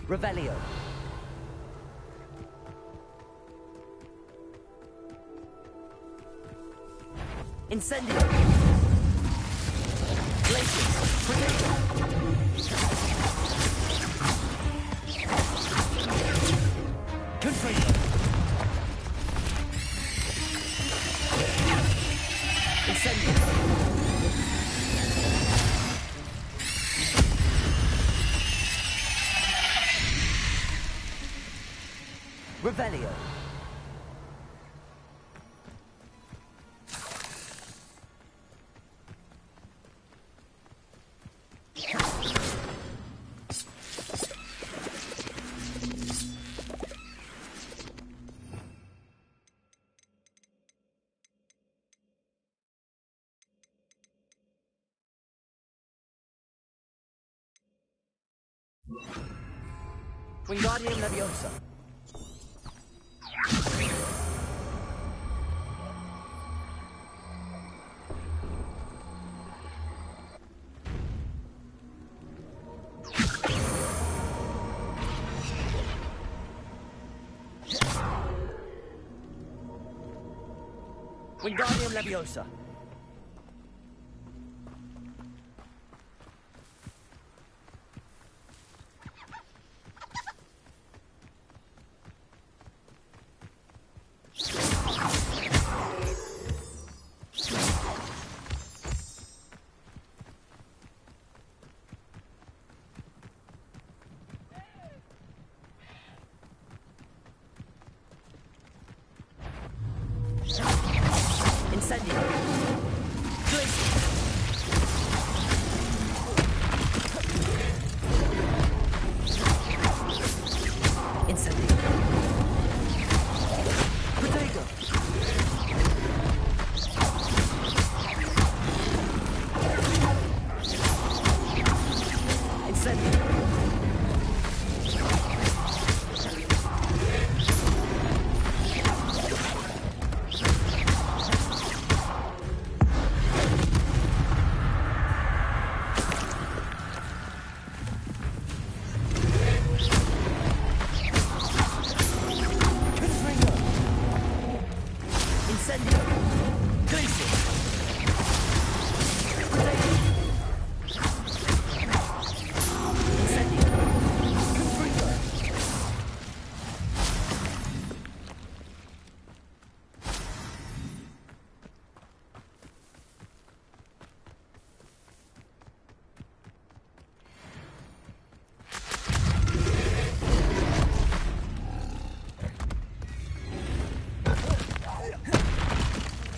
Revelio. Incendio. Glacius. Confringo. Incendio. Revelio. Wingardium Leviosa. Wingardium Leviosa. Incendio. Incendio. Protego. Incendio.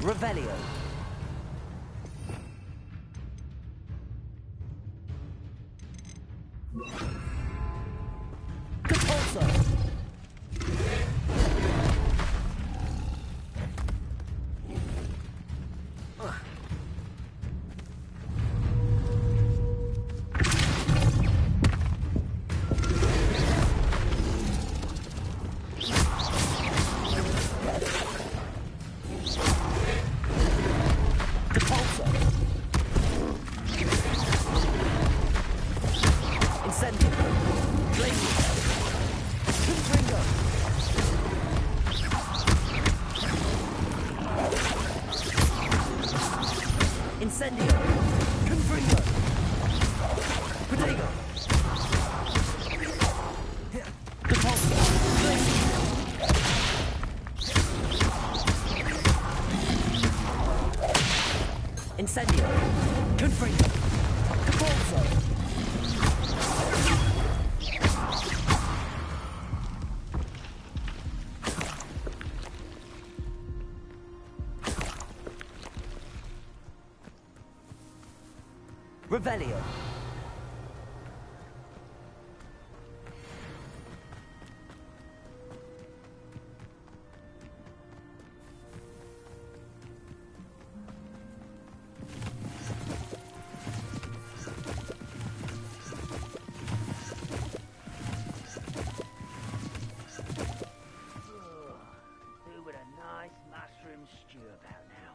Revelio. Compulso. Incendio. Confringo. Protego. Compulso. Incendio. Confringo. Compulso. Revelio. Who would a nice mushroom stew about now?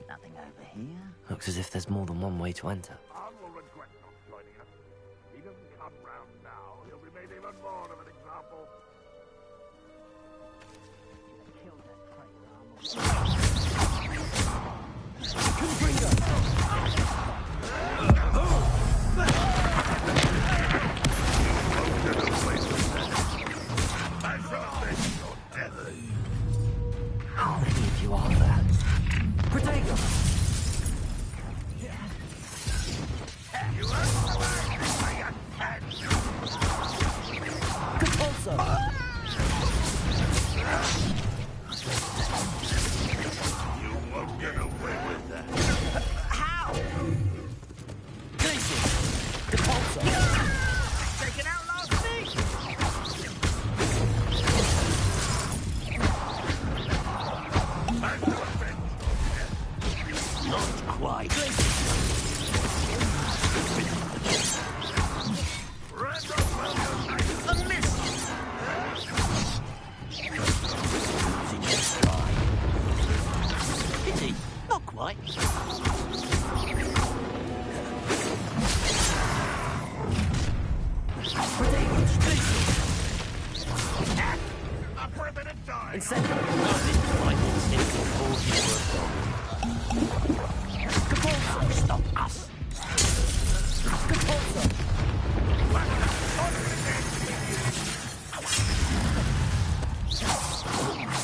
Nothing over here. Looks as if there's more than one way to enter. Arn will regret not joining us. If he doesn't come round now, he'll be made even more of an example. How many of you are there? Protego. better than dying. Instead of rifles into 40 worth gold. Capulso, stop us! Capulso!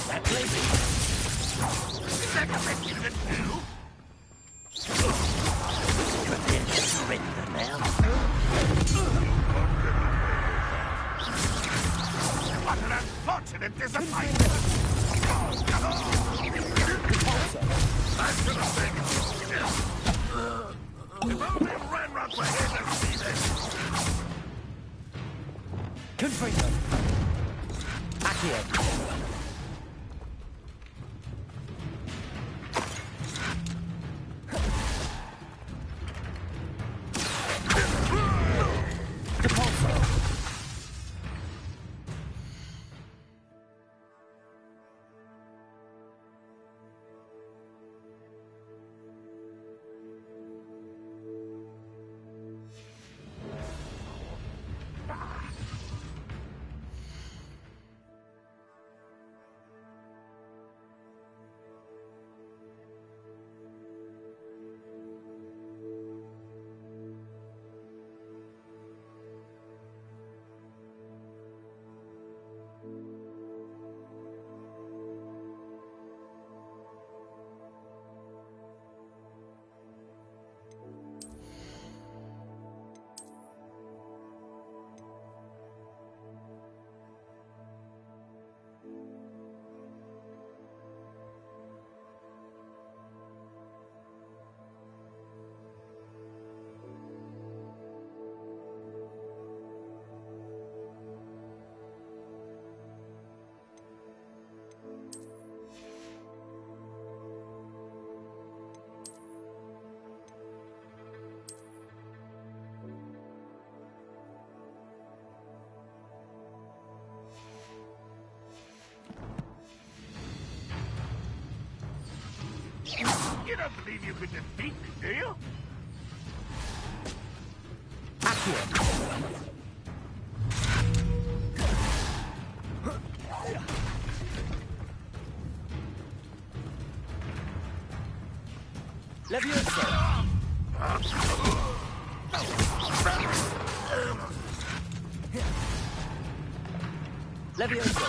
That place. Second you can do. Prepare to surrender now. What an unfortunate disappointment! I should have said. If only Ranrock were here to see this. Confringo. Accio. You don't believe you could defeat me, do you? Levioso. Levioso.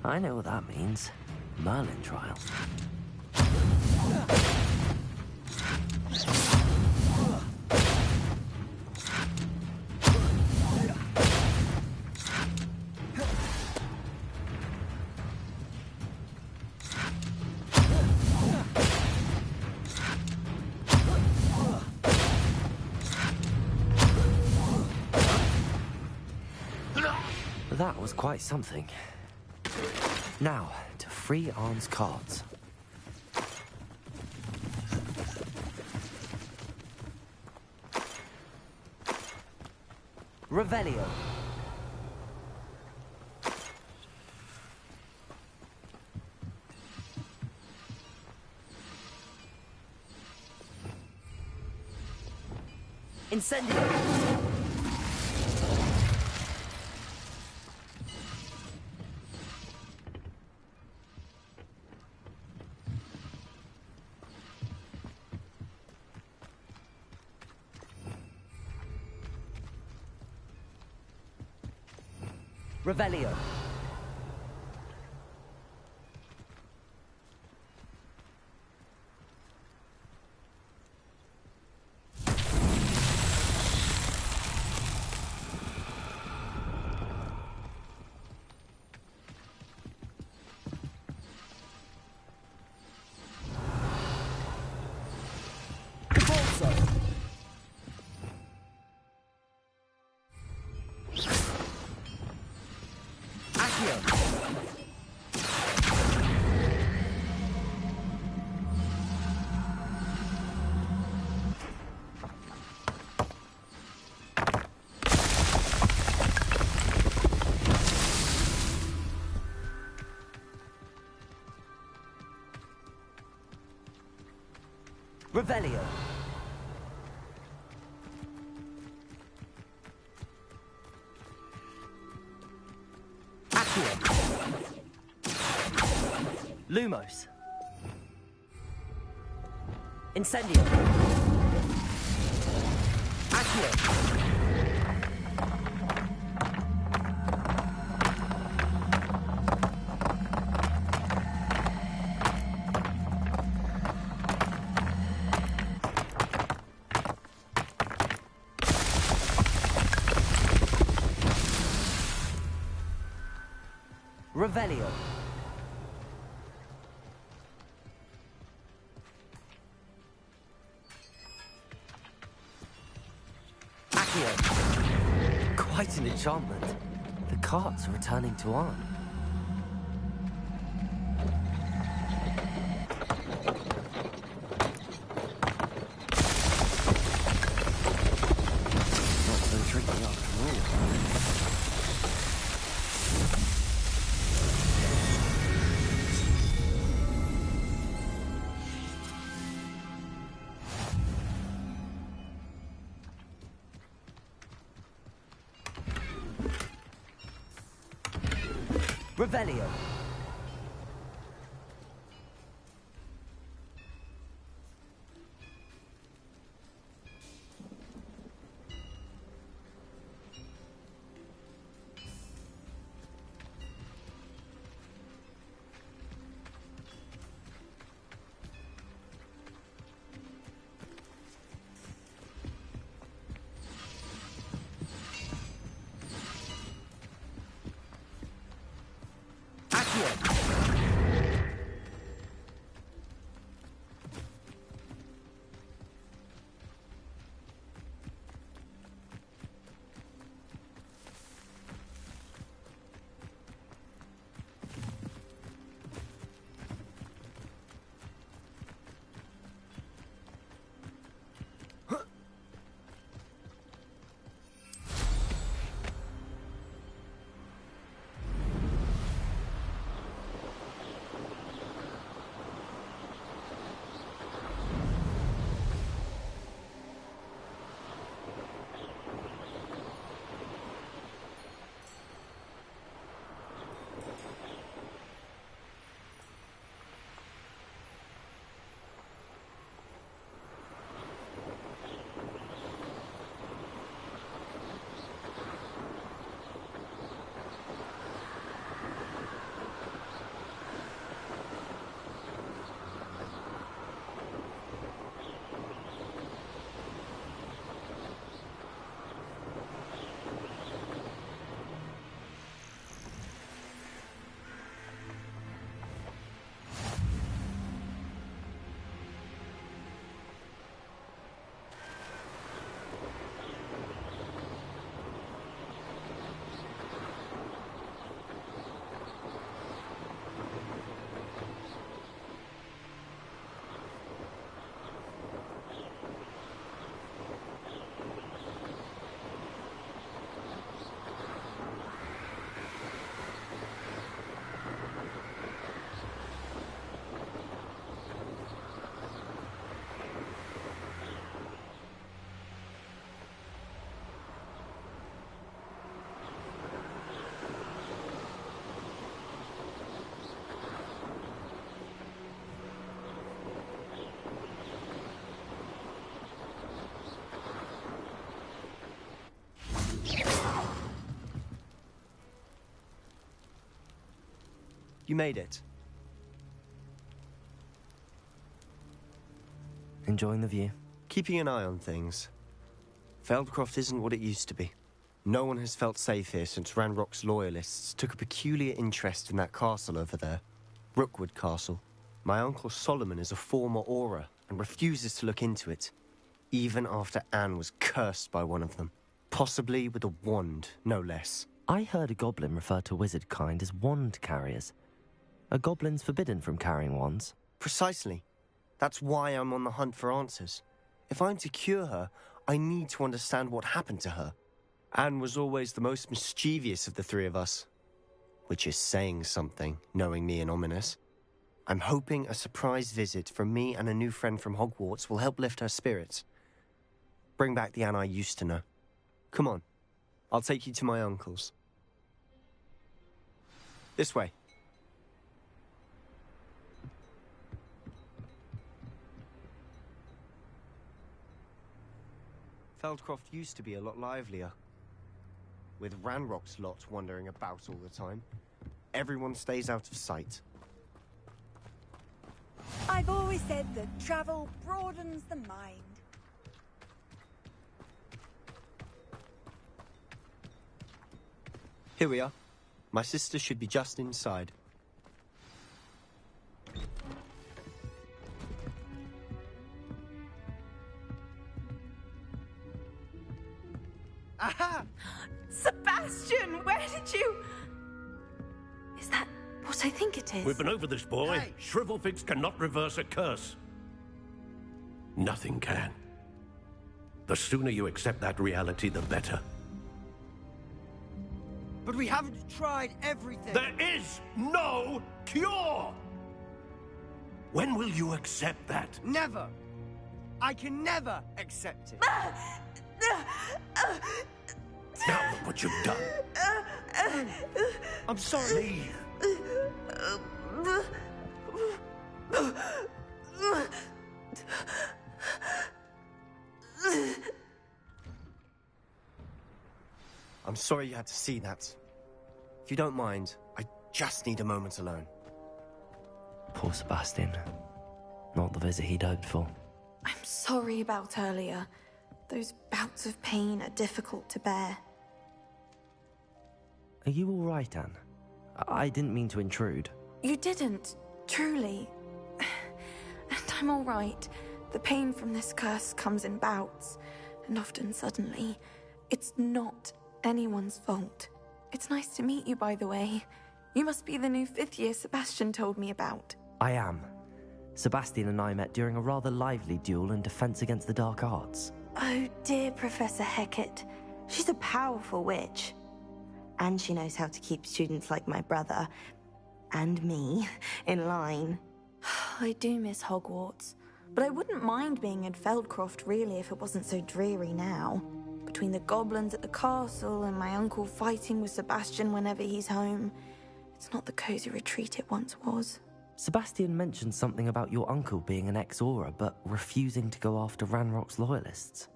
I know what that means. Merlin trial. That was quite something. Now, to free Arn's cards. Revelio. Incendio! Revelio. Revelio. Accio. Lumos. Incendio. Accio. Revelio. Accio. Quite an enchantment. The carts are returning to Arn. Not so tricky after all. Revelio. You made it. Enjoying the view? Keeping an eye on things. Feldcroft isn't what it used to be. No one has felt safe here since Ranrock's loyalists took a peculiar interest in that castle over there. Rookwood Castle. My uncle Solomon is a former Auror and refuses to look into it, even after Anne was cursed by one of them. Possibly with a wand, no less. I heard a goblin refer to wizard kind as wand carriers. Are goblins forbidden from carrying wands? Precisely. That's why I'm on the hunt for answers. If I'm to cure her, I need to understand what happened to her. Anne was always the most mischievous of the three of us. Which is saying something, knowing me and ominous. I'm hoping a surprise visit from me and a new friend from Hogwarts will help lift her spirits. Bring back the Anne I used to know. Come on, I'll take you to my uncle's. This way. Feldcroft used to be a lot livelier. With Ranrock's lot wandering about all the time. Everyone stays out of sight. I've always said that travel broadens the mind. Here we are. My sister should be just inside. Aha! Sebastian, where did you... Is that what I think it is? We've been over this, boy. Hey. Shrivelfix cannot reverse a curse. Nothing can. The sooner you accept that reality, the better. But we haven't tried everything. There is no cure! When will you accept that? Never. I can never accept it. Now look what you've done. I'm sorry. I'm sorry you had to see that. If you don't mind, I just need a moment alone. Poor Sebastian. Not the visit he'd hoped for. I'm sorry about earlier. Those bouts of pain are difficult to bear. Are you all right, Anne? I didn't mean to intrude. You didn't, truly. And I'm all right. The pain from this curse comes in bouts, and often suddenly. It's not anyone's fault. It's nice to meet you, by the way. You must be the new 5th year Sebastian told me about. I am. Sebastian and I met during a rather lively duel in Defense Against the Dark Arts. Oh dear, Professor Hecat. She's a powerful witch. And she knows how to keep students like my brother, and me, in line. I do miss Hogwarts, but I wouldn't mind being in Feldcroft, really, if it wasn't so dreary now. Between the goblins at the castle and my uncle fighting with Sebastian whenever he's home, it's not the cozy retreat it once was. Sebastian mentioned something about your uncle being an ex-Auror, but refusing to go after Ranrock's loyalists.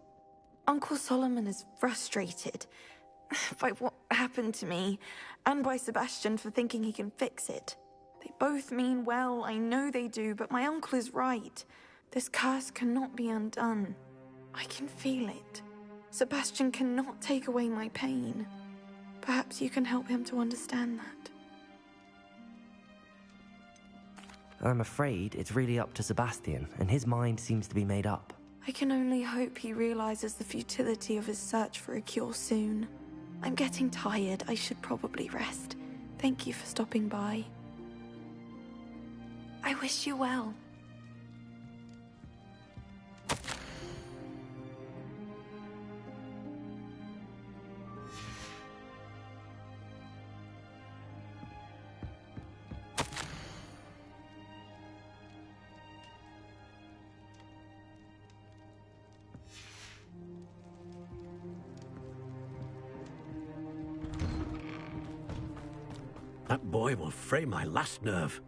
Uncle Solomon is frustrated by what happened to me, and by Sebastian for thinking he can fix it. They both mean well, I know they do, but my uncle is right. This curse cannot be undone. I can feel it. Sebastian cannot take away my pain. Perhaps you can help him to understand that. I'm afraid it's really up to Sebastian, and his mind seems to be made up. I can only hope he realizes the futility of his search for a cure soon. I'm getting tired. I should probably rest. Thank you for stopping by. I wish you well. That boy will fray my last nerve.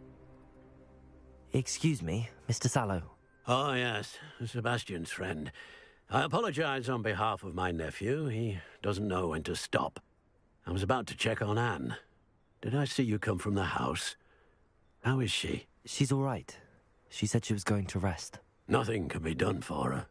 Excuse me, Mr. Sallow. Oh, yes, Sebastian's friend. I apologize on behalf of my nephew. He doesn't know when to stop. I was about to check on Anne. Did I see you come from the house? How is she? She's all right. She said she was going to rest. Nothing can be done for her.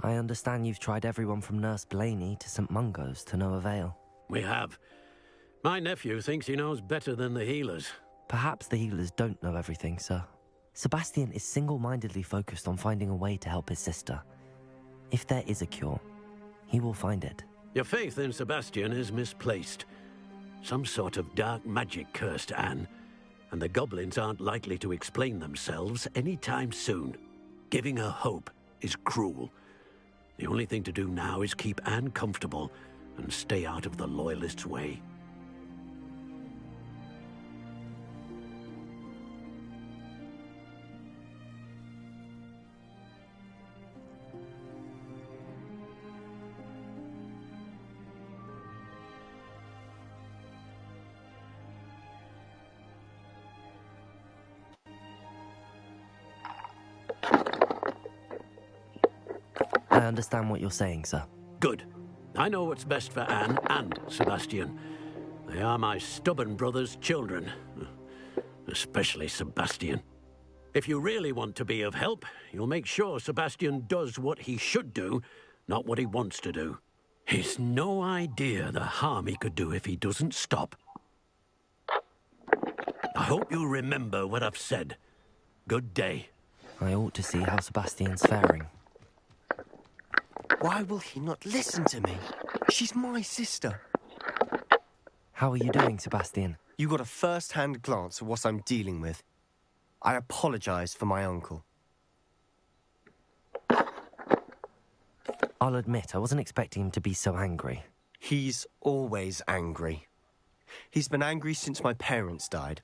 I understand you've tried everyone from Nurse Blaney to St. Mungo's to no avail. We have. My nephew thinks he knows better than the healers. Perhaps the healers don't know everything, sir. Sebastian is single-mindedly focused on finding a way to help his sister. If there is a cure, he will find it. Your faith in Sebastian is misplaced. Some sort of dark magic cursed Anne, and the goblins aren't likely to explain themselves anytime soon. Giving her hope is cruel. The only thing to do now is keep Anne comfortable and stay out of the Loyalists' way. I understand what you're saying, sir. Good. I know what's best for Anne and Sebastian. They are my stubborn brother's children. Especially Sebastian. If you really want to be of help, you'll make sure Sebastian does what he should do, not what he wants to do. He's no idea the harm he could do if he doesn't stop. I hope you'll remember what I've said. Good day. I ought to see how Sebastian's faring. Why will he not listen to me? She's my sister. How are you doing, Sebastian? You got a first-hand glance at what I'm dealing with. I apologize for my uncle. I'll admit, I wasn't expecting him to be so angry. He's always angry. He's been angry since my parents died.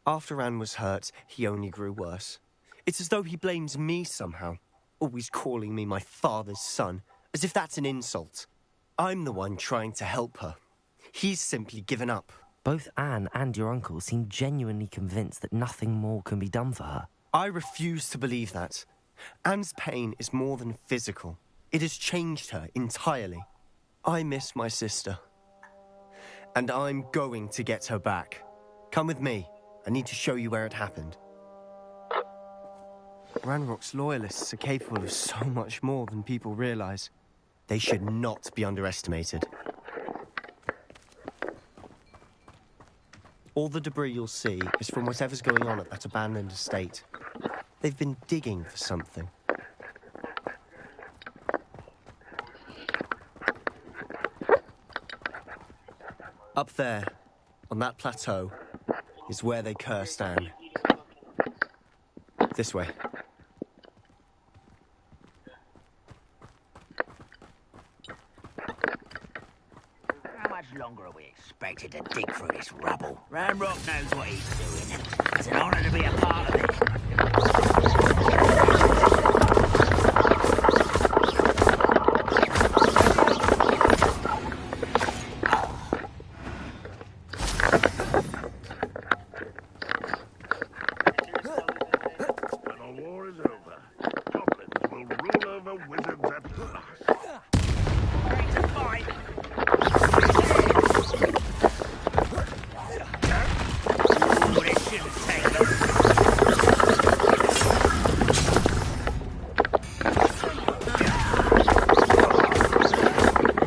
After Anne was hurt, he only grew worse. It's as though he blames me somehow, always calling me my father's son, as if that's an insult. I'm the one trying to help her. He's simply given up. Both Anne and your uncle seem genuinely convinced that nothing more can be done for her. I refuse to believe that. Anne's pain is more than physical. It has changed her entirely. I miss my sister. And I'm going to get her back. Come with me. I need to show you where it happened. Ranrock's loyalists are capable of so much more than people realize. They should not be underestimated. All the debris you'll see is from whatever's going on at that abandoned estate. They've been digging for something. Up there, on that plateau, is where they cursed Anne. This way. How much longer are we expected to dig through this rubble? Ramrock knows what he's doing. It's an honor to be a part of it. When the war is over, goblins will rule over wizards at last. Ready to fight? Ooh, this shouldn't take long.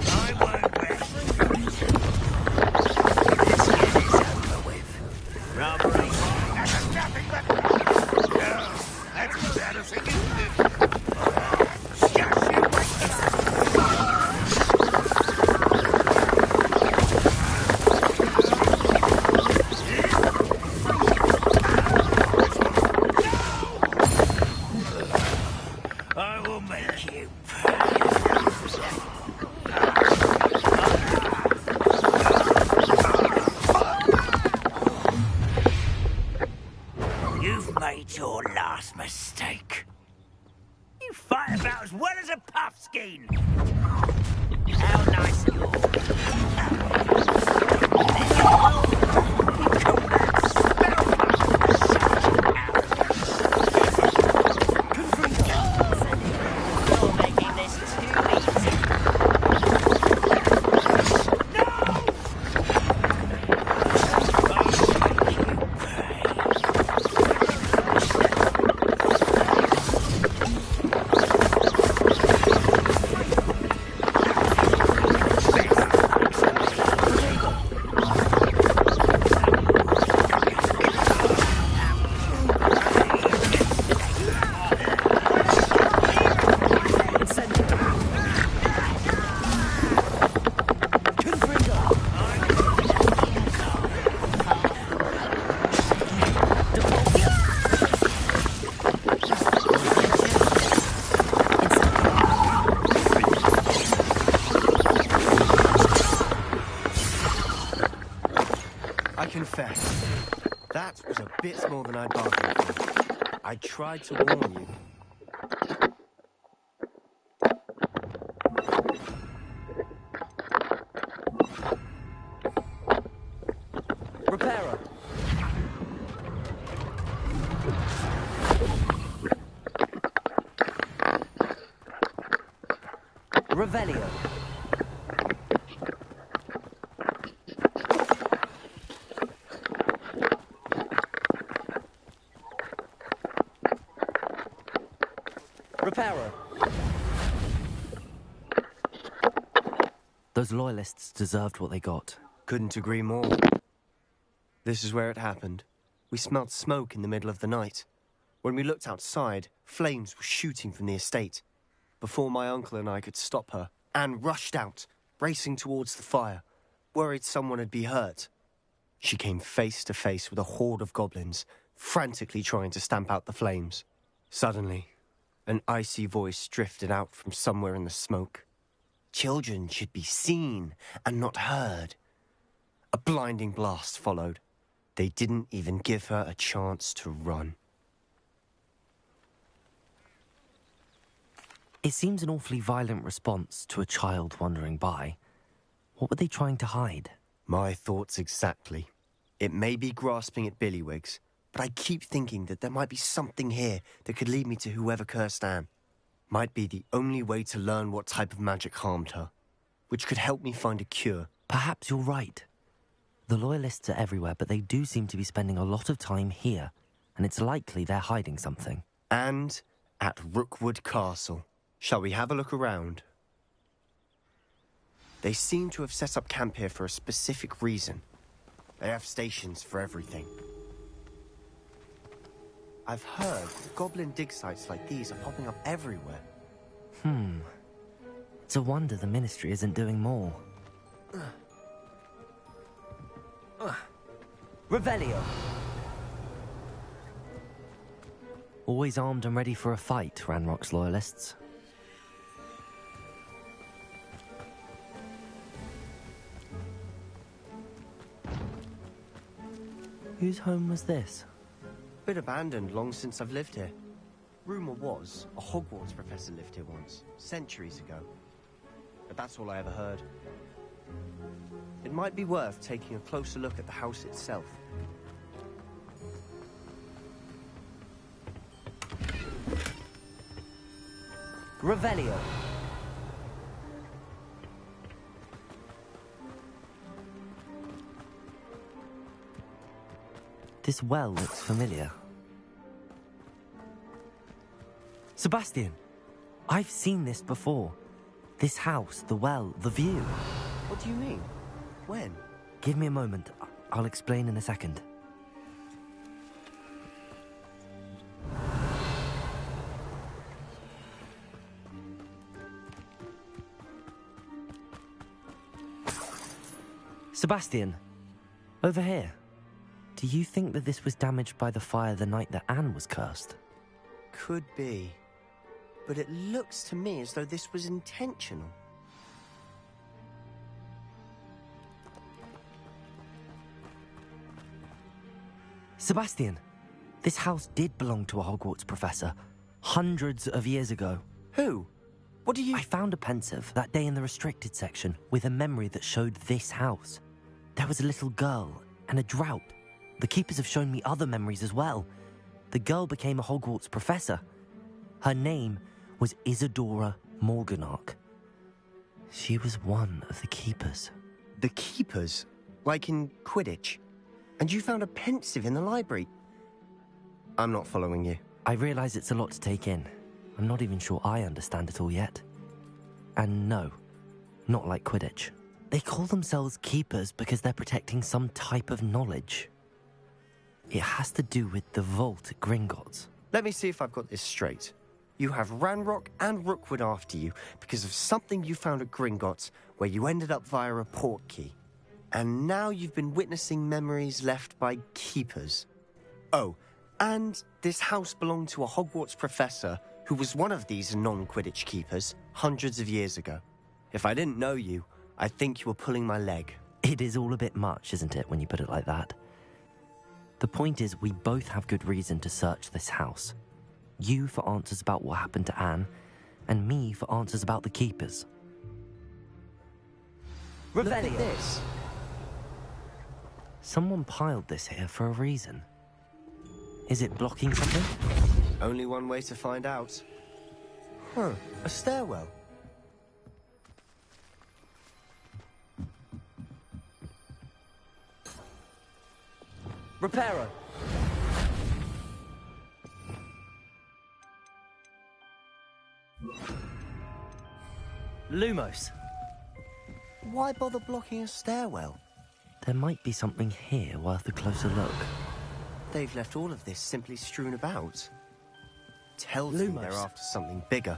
I won't rest. Let's get this over with. Robbery. That's nothing but... No, that's embarrassing, isn't it? Shush you, I will make you You've made your last mistake. You fight about as well as a puffskein. How nice of you. You're making this too easy. I confess, that was a bit more than I bargained for. I tried to warn you. Repairer! Revelio! Repairer! Those loyalists deserved what they got. Couldn't agree more. This is where it happened. We smelled smoke in the middle of the night. When we looked outside, flames were shooting from the estate. Before my uncle and I could stop her, Anne rushed out, racing towards the fire, worried someone had been hurt. She came face to face with a horde of goblins, frantically trying to stamp out the flames. Suddenly, an icy voice drifted out from somewhere in the smoke. Children should be seen and not heard. A blinding blast followed. They didn't even give her a chance to run. It seems an awfully violent response to a child wandering by. What were they trying to hide? My thoughts exactly. It may be grasping at billywhigs, but I keep thinking that there might be something here that could lead me to whoever cursed Anne. Might be the only way to learn what type of magic harmed her, which could help me find a cure. Perhaps you're right. The loyalists are everywhere, but they do seem to be spending a lot of time here, and it's likely they're hiding something. And at Rookwood Castle. Shall we have a look around? They seem to have set up camp here for a specific reason. They have stations for everything. I've heard that goblin dig sites like these are popping up everywhere. It's a wonder the Ministry isn't doing more. Revelio! Always armed and ready for a fight, Ranrock's loyalists. Whose home was this? Been abandoned long since I've lived here. Rumour was, a Hogwarts professor lived here once, centuries ago. But that's all I ever heard. It might be worth taking a closer look at the house itself. Revelio. This well looks familiar. Sebastian, I've seen this before. This house, the well, the view. What do you mean? When? Give me a moment. I'll explain in a second. Sebastian, over here. Do you think that this was damaged by the fire the night that Anne was cursed? Could be. But it looks to me as though this was intentional. Sebastian, this house did belong to a Hogwarts professor, hundreds of years ago. Who? What do you... I found a pensive that day in the restricted section with a memory that showed this house. There was a little girl and a drought. The keepers have shown me other memories as well. The girl became a Hogwarts professor. Her name was Isadora Morganach. She was one of the keepers. The keepers? Like in Quidditch? And you found a pensive in the library? I'm not following you. I realize it's a lot to take in. I'm not even sure I understand it all yet. And no, not like Quidditch. They call themselves keepers because they're protecting some type of knowledge. It has to do with the vault at Gringotts. Let me see if I've got this straight. You have Ranrock and Rookwood after you because of something you found at Gringotts where you ended up via a portkey. And now you've been witnessing memories left by keepers. Oh, and this house belonged to a Hogwarts professor who was one of these non-Quidditch keepers hundreds of years ago. If I didn't know you, I'd think you were pulling my leg. It is all a bit much, isn't it, when you put it like that? The point is, we both have good reason to search this house. You for answers about what happened to Anne, and me for answers about the keepers. Look at this. Someone piled this here for a reason. Is it blocking something? Only one way to find out. Huh, a stairwell. Reparo. Lumos. Why bother blocking a stairwell? There might be something here worth a closer look. They've left all of this simply strewn about. Tells me they're after something bigger.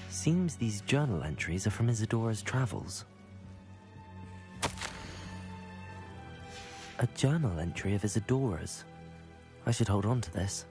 Seems these journal entries are from Isadora's travels. A journal entry of Isadora's. I should hold on to this.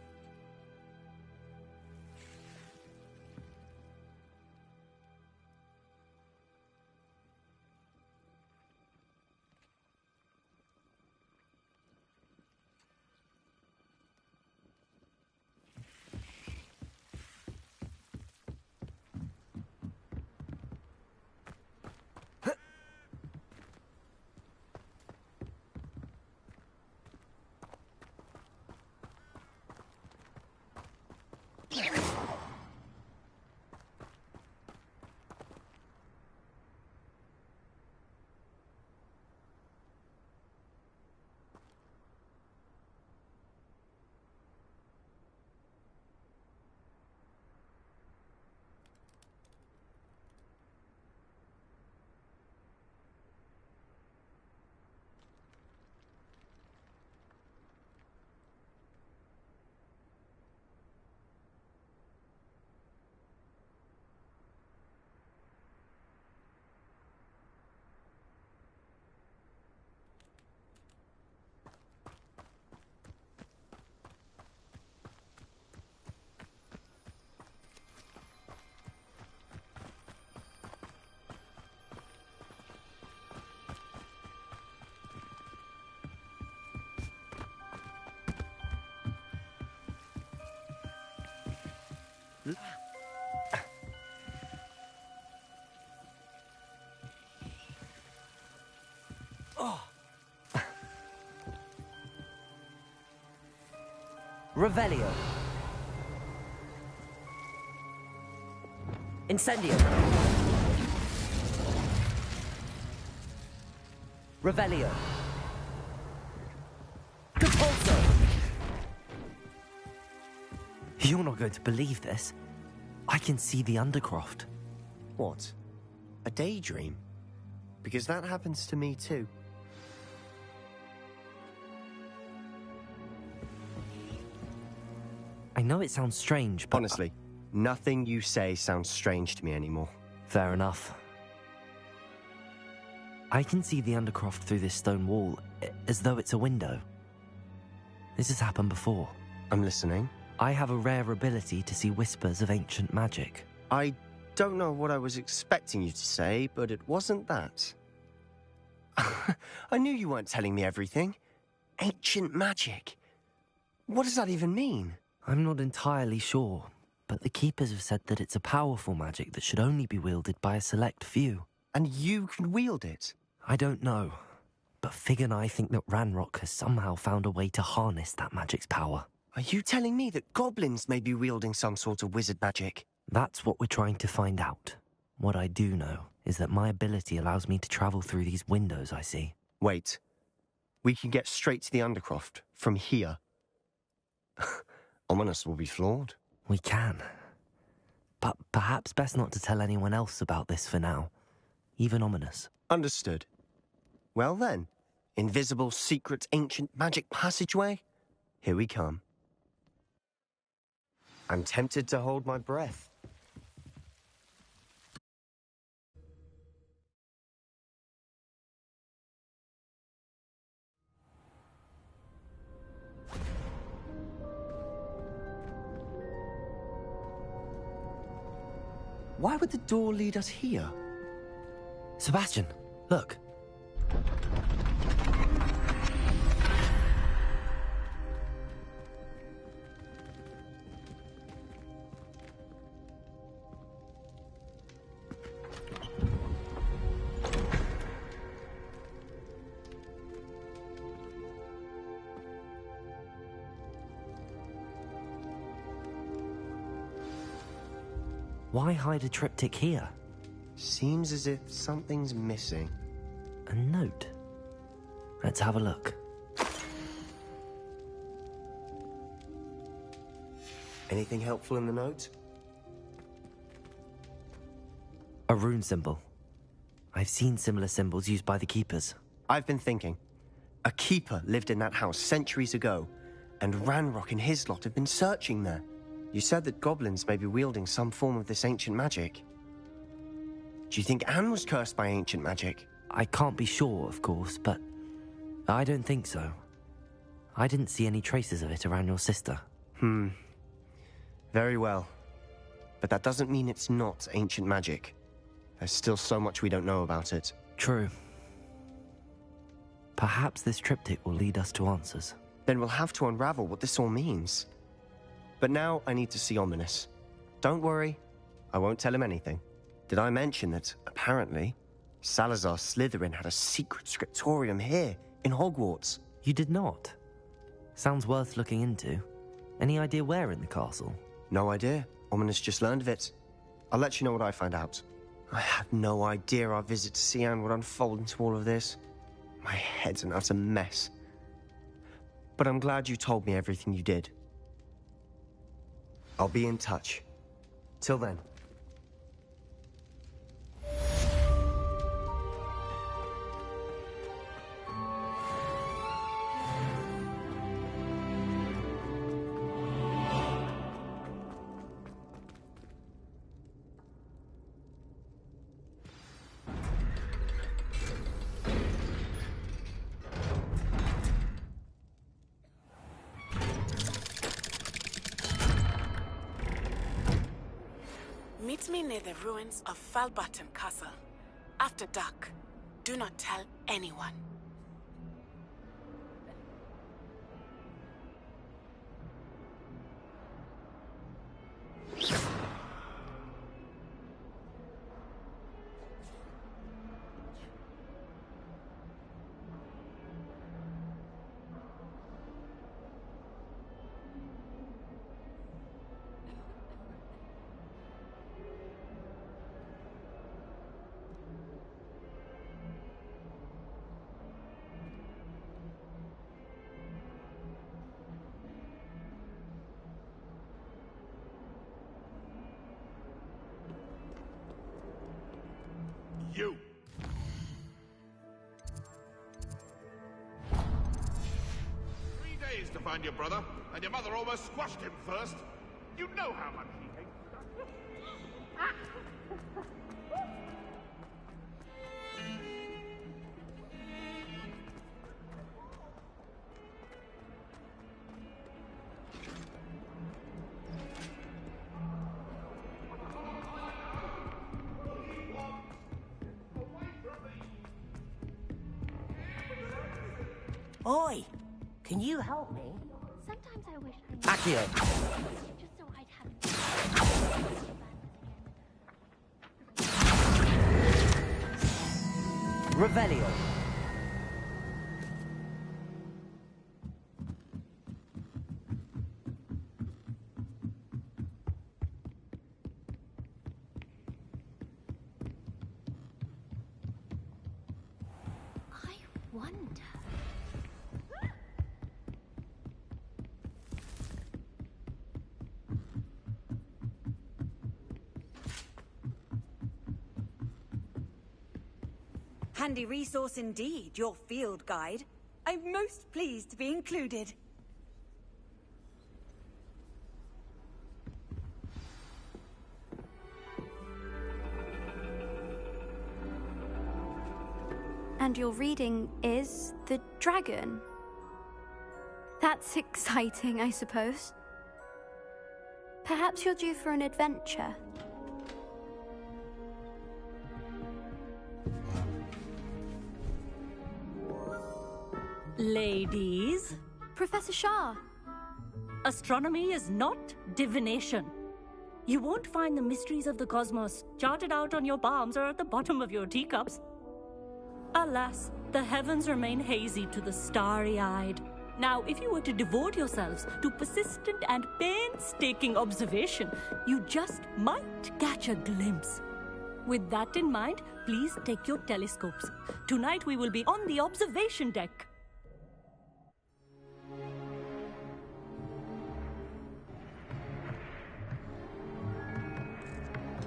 Revelio. Incendio. Revelio. Compulso. You're not going to believe this. I can see the Undercroft. What? A daydream? Because that happens to me too. I know it sounds strange, but... Honestly, nothing you say sounds strange to me anymore. Fair enough. I can see the Undercroft through this stone wall, as though it's a window. This has happened before. I'm listening. I have a rare ability to see whispers of ancient magic. I don't know what I was expecting you to say, but it wasn't that. I knew you weren't telling me everything. Ancient magic. What does that even mean? I'm not entirely sure, but the Keepers have said that it's a powerful magic that should only be wielded by a select few. And you can wield it? I don't know, but Fig and I think that Ranrock has somehow found a way to harness that magic's power. Are you telling me that goblins may be wielding some sort of wizard magic? That's what we're trying to find out. What I do know is that my ability allows me to travel through these windows I see. Wait. We can get straight to the Undercroft from here. Ominous will be floored. We can. But perhaps best not to tell anyone else about this for now. Even Ominous. Understood. Well then, invisible, secret, ancient magic passageway? Here we come. I'm tempted to hold my breath. Why would the door lead us here? Sebastian, look. Why hide a triptych here? Seems as if something's missing. A note. Let's have a look. Anything helpful in the note? A rune symbol. I've seen similar symbols used by the Keepers. I've been thinking. A Keeper lived in that house centuries ago, and Ranrock and his lot have been searching there. You said that goblins may be wielding some form of this ancient magic. Do you think Anne was cursed by ancient magic? I can't be sure, of course, but I don't think so. I didn't see any traces of it around your sister. Very well. But that doesn't mean it's not ancient magic. There's still so much we don't know about it. True. Perhaps this triptych will lead us to answers. Then we'll have to unravel what this all means. But now I need to see Ominous. Don't worry, I won't tell him anything. Did I mention that, apparently, Salazar Slytherin had a secret scriptorium here, in Hogwarts? You did not? Sounds worth looking into. Any idea where in the castle? No idea. Ominous just learned of it. I'll let you know what I find out. I had no idea our visit to Cian would unfold into all of this. My head's an utter mess. But I'm glad you told me everything you did. I'll be in touch. Till then. Meet me near the ruins of Falbarton Castle. After dark. Do not tell anyone. you. 3 days to find your brother, and your mother almost squashed him first. You know how much he hates us. Oi! Can you help me? Sometimes I wish Accio. just so I'd have. Revelio. I wonder. Handy resource indeed, your field guide. I'm most pleased to be included. And your reading is the dragon. That's exciting, I suppose. Perhaps you're due for an adventure. Ladies, Professor Shah. astronomy is not divination. You won't find the mysteries of the cosmos charted out on your palms or at the bottom of your teacups. Alas, the heavens remain hazy to the starry-eyed. Now, if you were to devote yourselves to persistent and painstaking observation, you just might catch a glimpse. With that in mind, please take your telescopes. Tonight we will be on the observation deck.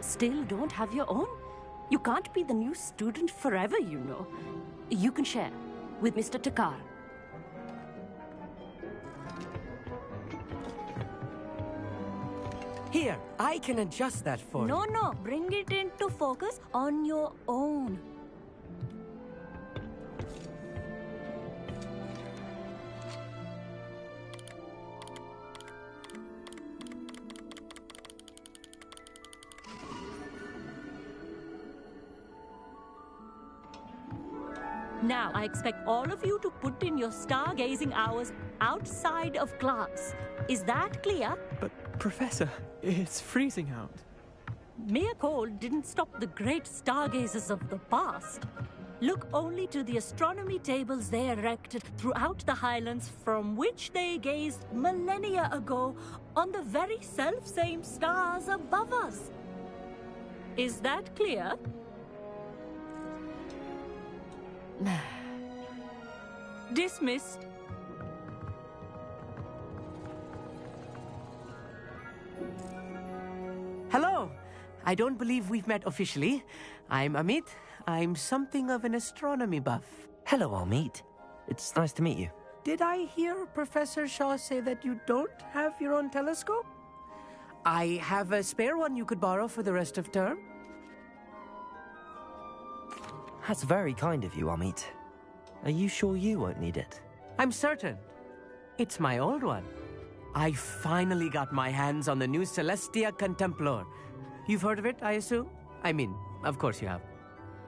Still don't have your own? You can't be the new student forever, you know. You can share with Mr. Takar. Here, I can adjust that for you. No, bring it into focus on your own. Now, I expect all of you to put in your stargazing hours outside of class. Is that clear? But, Professor, it's freezing out. Mere cold didn't stop the great stargazers of the past. Look only to the astronomy tables they erected throughout the highlands from which they gazed millennia ago on the very self-same stars above us. Is that clear? Dismissed. Hello. I don't believe we've met officially. I'm Amit. I'm something of an astronomy buff. Hello, Amit. It's nice to meet you. Did I hear Professor Shaw say that you don't have your own telescope? I have a spare one you could borrow for the rest of term. That's very kind of you, Amit. Are you sure you won't need it? I'm certain. It's my old one. I finally got my hands on the new Celestia Contemplar. You've heard of it, I assume? I mean, of course you have.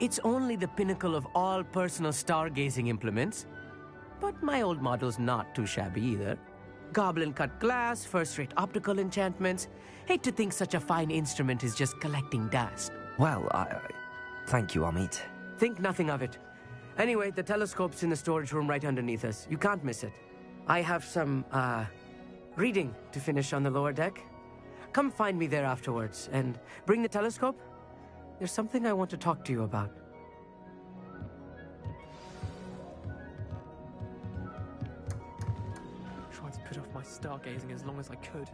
It's only the pinnacle of all personal stargazing implements. But my old model's not too shabby either. Goblin-cut glass, first-rate optical enchantments. Hate to think such a fine instrument is just collecting dust. Well, thank you, Amit. Think nothing of it. Anyway, the telescope's in the storage room right underneath us. You can't miss it. I have some, reading to finish on the lower deck. Come find me there afterwards, and bring the telescope. There's something I want to talk to you about. Tried to put off my stargazing as long as I could.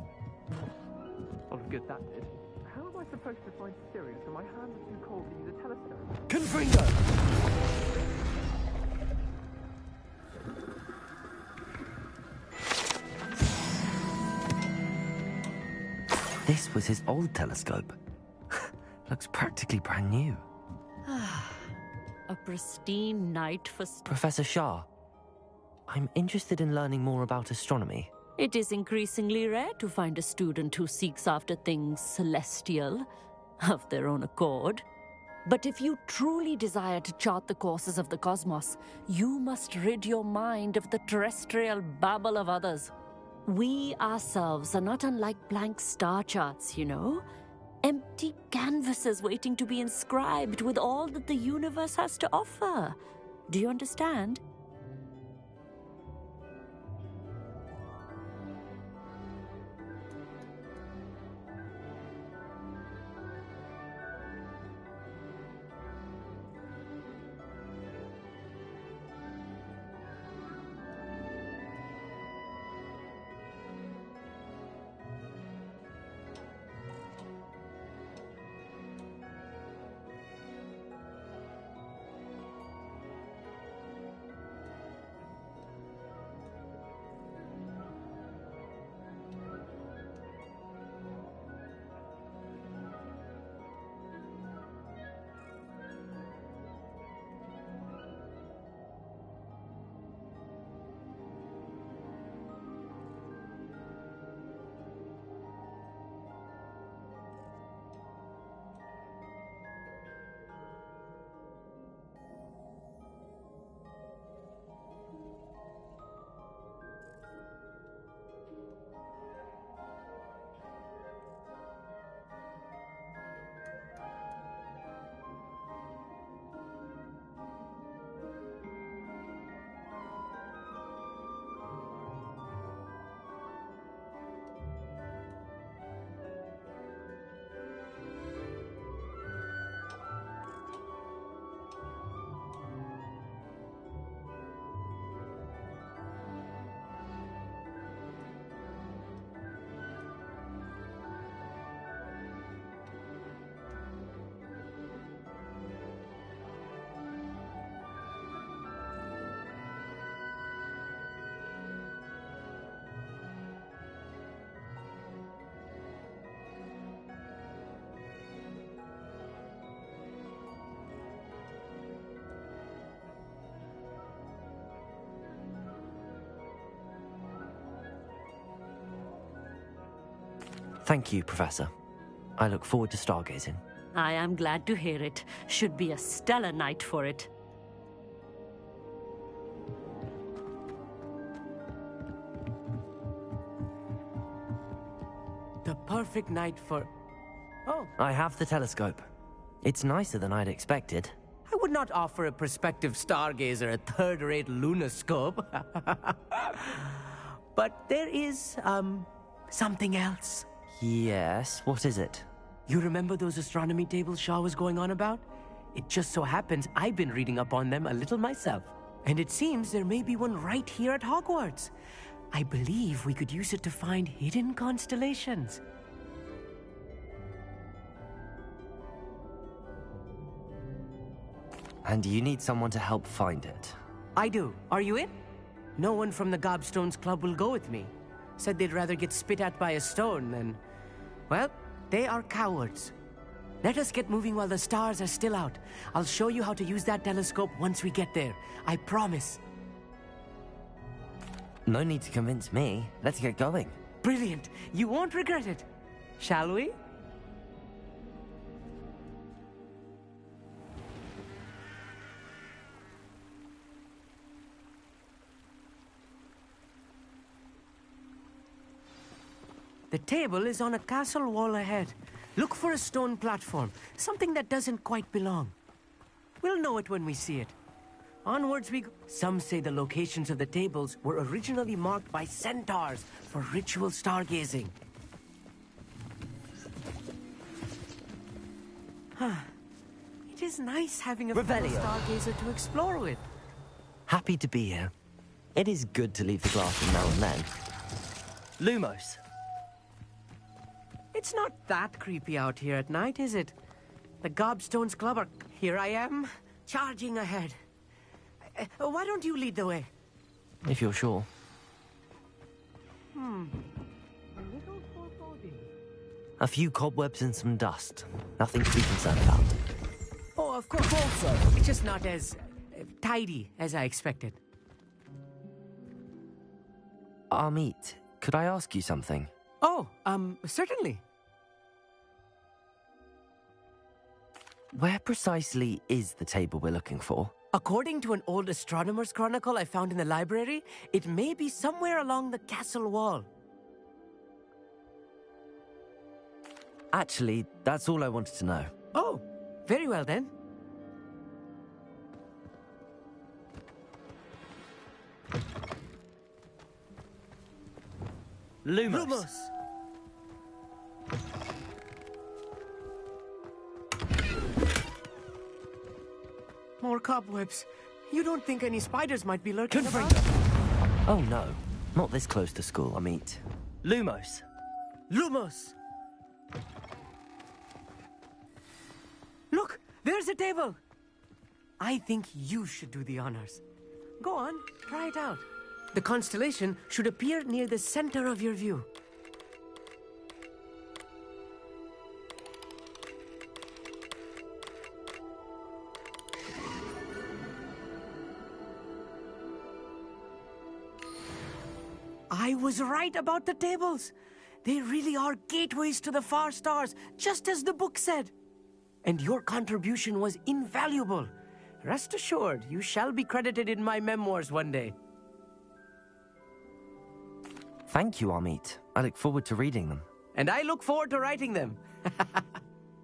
A lot of good that did. How am I supposed to find Sirius when my hands are too cold to use a telescope? Confringo! This was his old telescope. Looks practically brand new. A pristine night for... Professor Shah, I'm interested in learning more about astronomy. It is increasingly rare to find a student who seeks after things celestial, of their own accord. But if you truly desire to chart the courses of the cosmos, you must rid your mind of the terrestrial babble of others. We ourselves are not unlike blank star charts, you know? Empty canvases waiting to be inscribed with all that the universe has to offer. Do you understand? Thank you, Professor. I look forward to stargazing. I am glad to hear it. Should be a stellar night for it. The perfect night for... Oh. I have the telescope. It's nicer than I'd expected. I would not offer a prospective stargazer a third-rate lunoscope. But there is, something else. Yes, what is it? You remember those astronomy tables Shaw was going on about? It just so happens I've been reading up on them a little myself. And it seems there may be one right here at Hogwarts. I believe we could use it to find hidden constellations. And you need someone to help find it. I do. Are you in? No one from the Gobstones Club will go with me. Said they'd rather get spit at by a stone than... Well, they are cowards. Let us get moving while the stars are still out. I'll show you how to use that telescope once we get there. I promise. No need to convince me. Let's get going. Brilliant. You won't regret it. Shall we? The table is on a castle wall ahead. Look for a stone platform, something that doesn't quite belong. We'll know it when we see it. Onwards we go. Some say the locations of the tables were originally marked by centaurs for ritual stargazing. It is nice having a fellow stargazer to explore with. Happy to be here. It is good to leave the classroom now and then. Lumos. It's not that creepy out here at night, is it? The Gobstones Club are... Here I am, charging ahead. Why don't you lead the way? If you're sure. A little foreboding. A few cobwebs and some dust. Nothing to be concerned about. Oh, of course. Also, it's just not as tidy as I expected. Amit, could I ask you something? Oh, certainly. Where precisely is the table we're looking for? According to an old astronomer's chronicle I found in the library, it may be somewhere along the castle wall. Actually, that's all I wanted to know. Oh, very well then. Lumos. More cobwebs. You don't think any spiders might be lurking Couldn't bring about? them. Oh no, not this close to school, Amit. Lumos. Lumos! Look, there's a table. I think you should do the honors. Go on, try it out. The constellation should appear near the center of your view. I was right about the tables. They really are gateways to the far stars, just as the book said. And your contribution was invaluable. Rest assured, you shall be credited in my memoirs one day. Thank you, Amit. I look forward to reading them. And I look forward to writing them.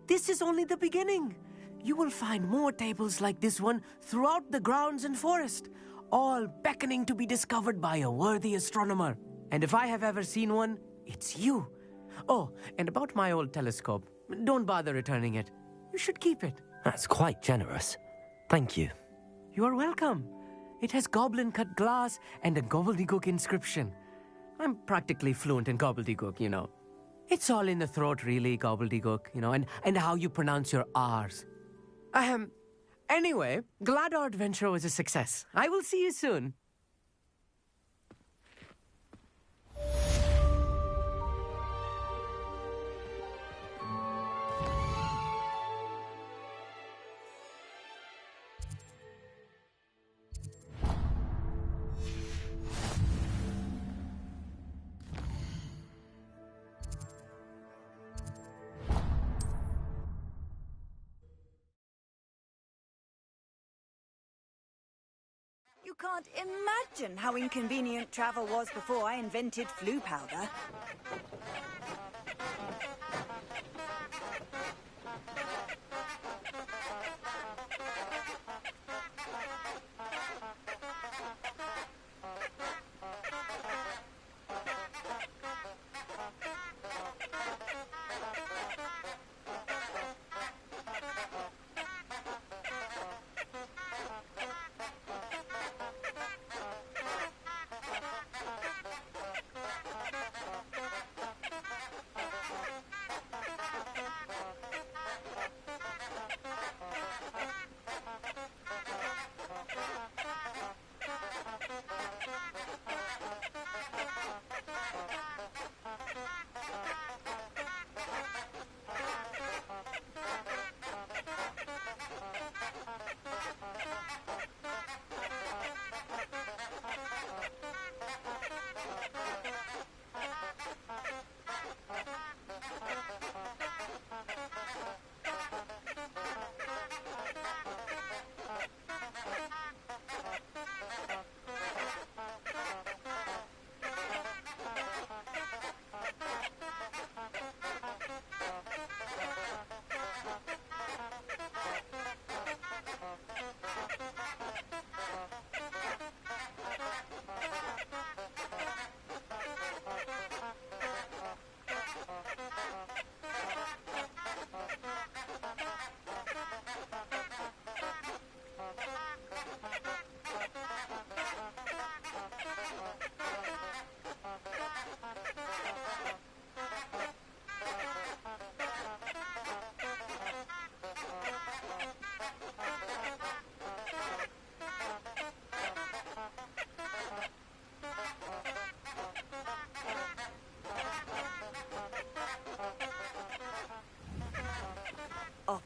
This is only the beginning. You will find more tables like this one throughout the grounds and forest, all beckoning to be discovered by a worthy astronomer. And if I have ever seen one, it's you. Oh, and about my old telescope, don't bother returning it. You should keep it. That's quite generous. Thank you. You are welcome. It has goblin-cut glass and a gobbledygook inscription. I'm practically fluent in gobbledygook, you know. It's all in the throat, really, gobbledygook, you know, and how you pronounce your R's. Anyway, glad our adventure was a success. I will see you soon. You can't imagine how inconvenient travel was before I invented flu powder.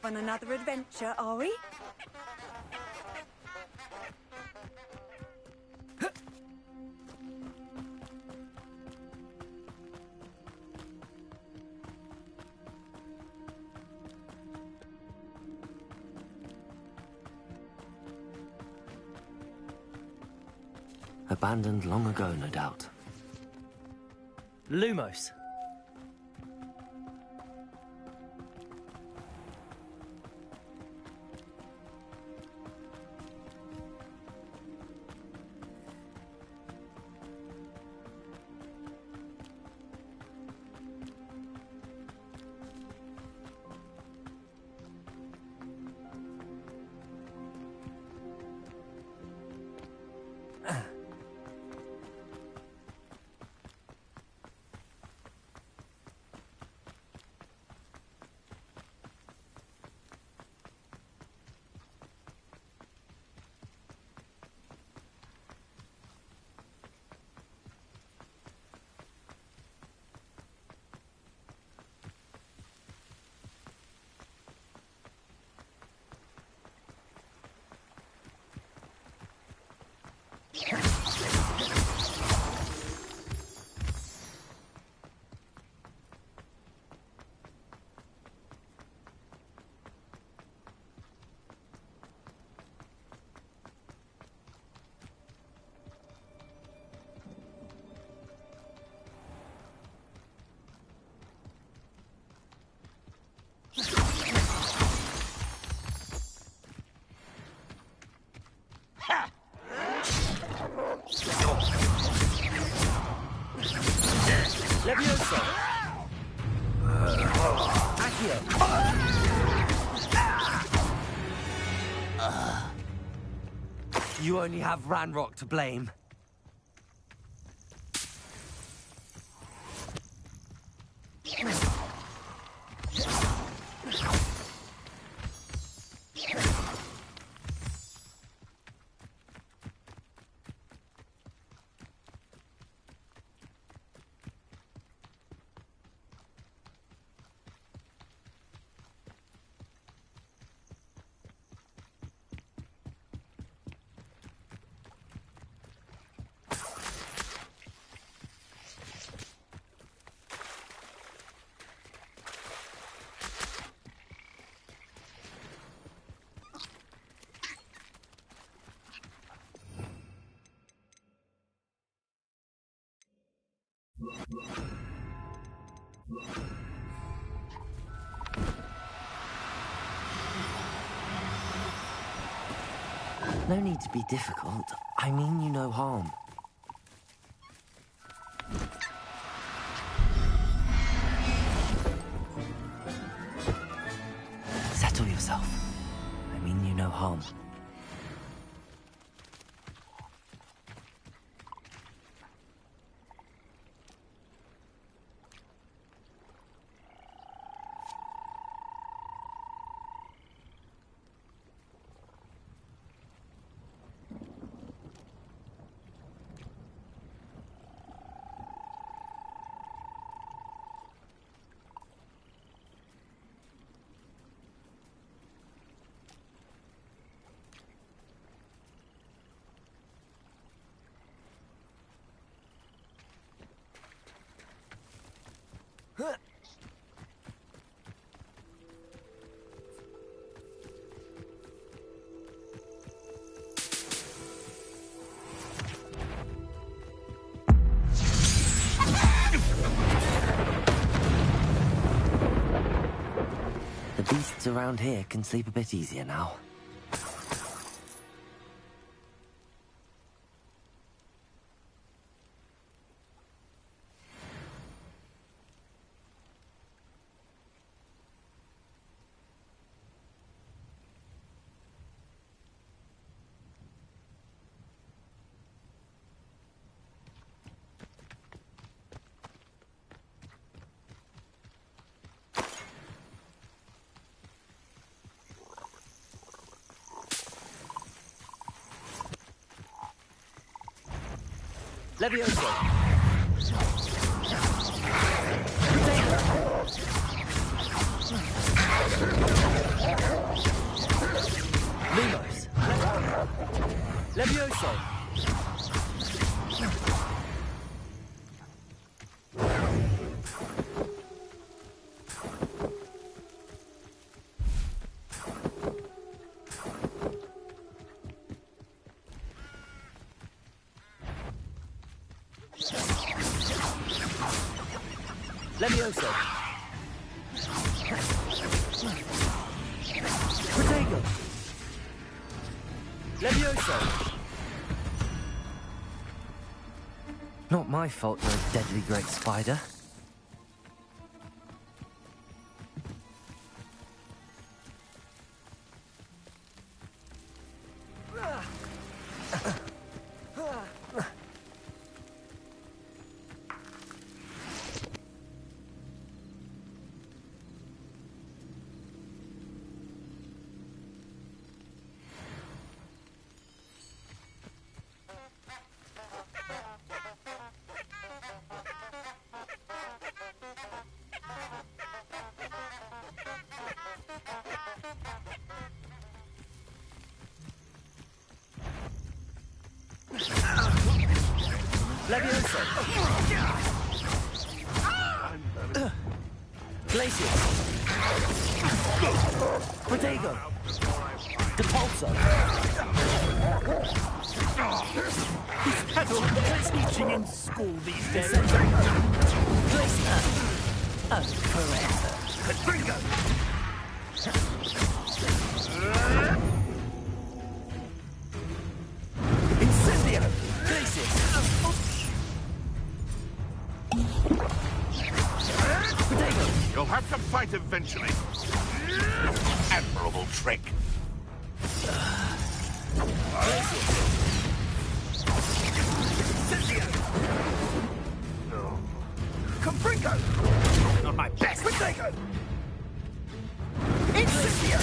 on another adventure, are we? Abandoned long ago, no doubt. Lumos. Levioso! Accio! You only have Ranrock to blame. No need to be difficult. I mean you no harm. Settle yourself. I mean you no harm. The beasts around here can sleep a bit easier now. Levioso! Lumos. Levioso. Levioso. Protego. Levioso. Not my fault you're a deadly great spider. Levioso. Glacius. Protego. Depulso. Is that all they're teaching in school these days? Glacius. Correct. Bingo! Incendio. Glacius. You'll have to fight eventually. Admirable trick. Compringo! Not my best. Protego! Incendio!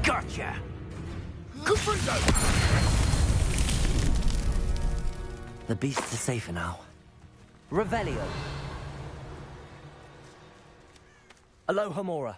Gotcha! Compringo! The beasts are safer now. Revelio. Alohomora.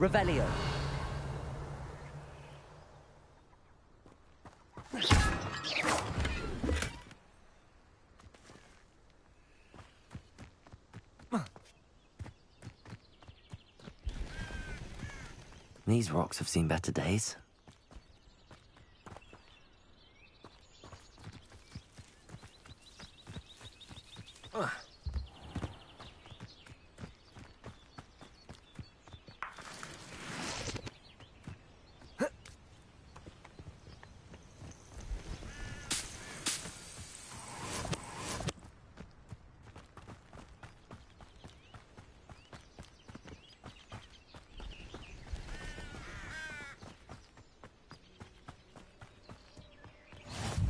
Revelio. These rocks have seen better days.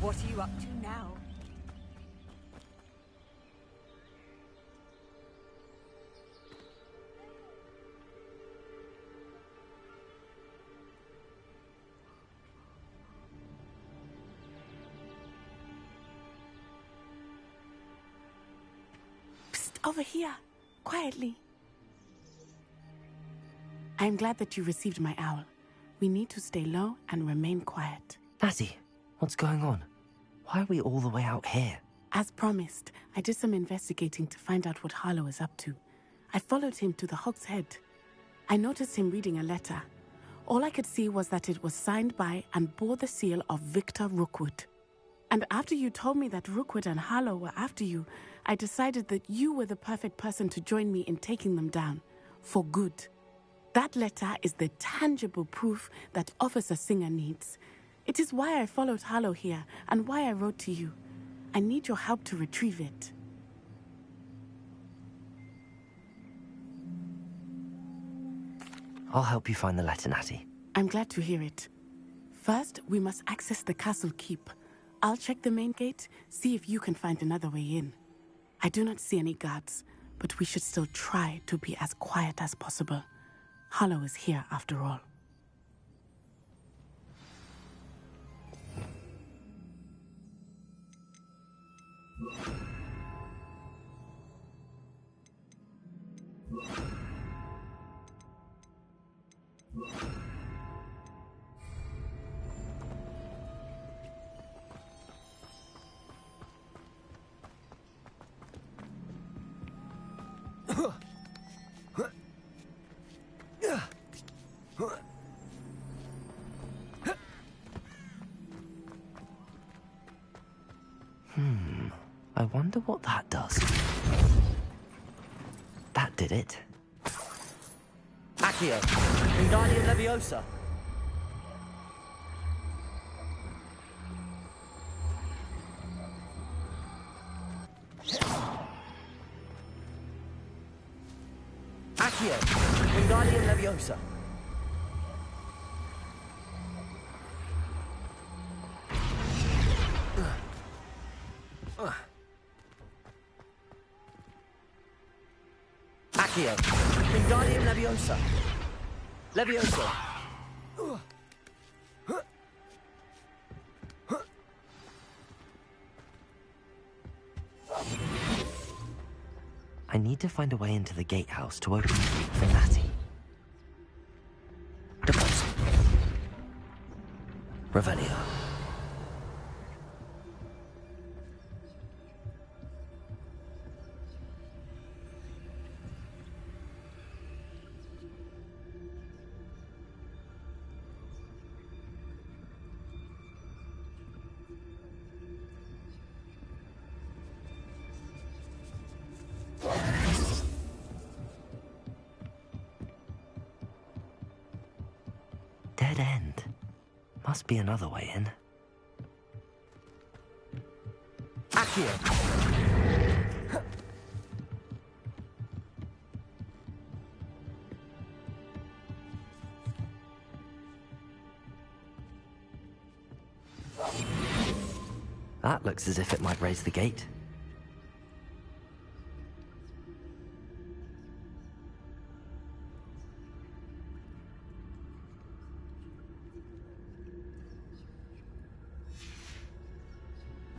What are you up to now? Psst, over here. Quietly. I am glad that you received my owl. We need to stay low and remain quiet. Nazzy, what's going on? Why are we all the way out here? As promised, I did some investigating to find out what Harlow is up to. I followed him to the Hog's Head. I noticed him reading a letter. All I could see was that it was signed by and bore the seal of Victor Rookwood. And after you told me that Rookwood and Harlow were after you, I decided that you were the perfect person to join me in taking them down. For good. That letter is the tangible proof that Officer Singer needs. It is why I followed Harlow here and why I wrote to you. I need your help to retrieve it. I'll help you find the letter, Natty. I'm glad to hear it. First, we must access the castle keep. I'll check the main gate, see if you can find another way in. I do not see any guards, but we should still try to be as quiet as possible. Harlow is here after all. I wonder what that does. That did it. Accio, Wingardium Leviosa. Accio, Wingardium Leviosa. Accio, Wingardium Leviosa. Leviosa. I need to find a way into the gatehouse to open the gate for Natty. Deposit. Revelio. Dead end. Must be another way in. Accio. That looks as if it might raise the gate.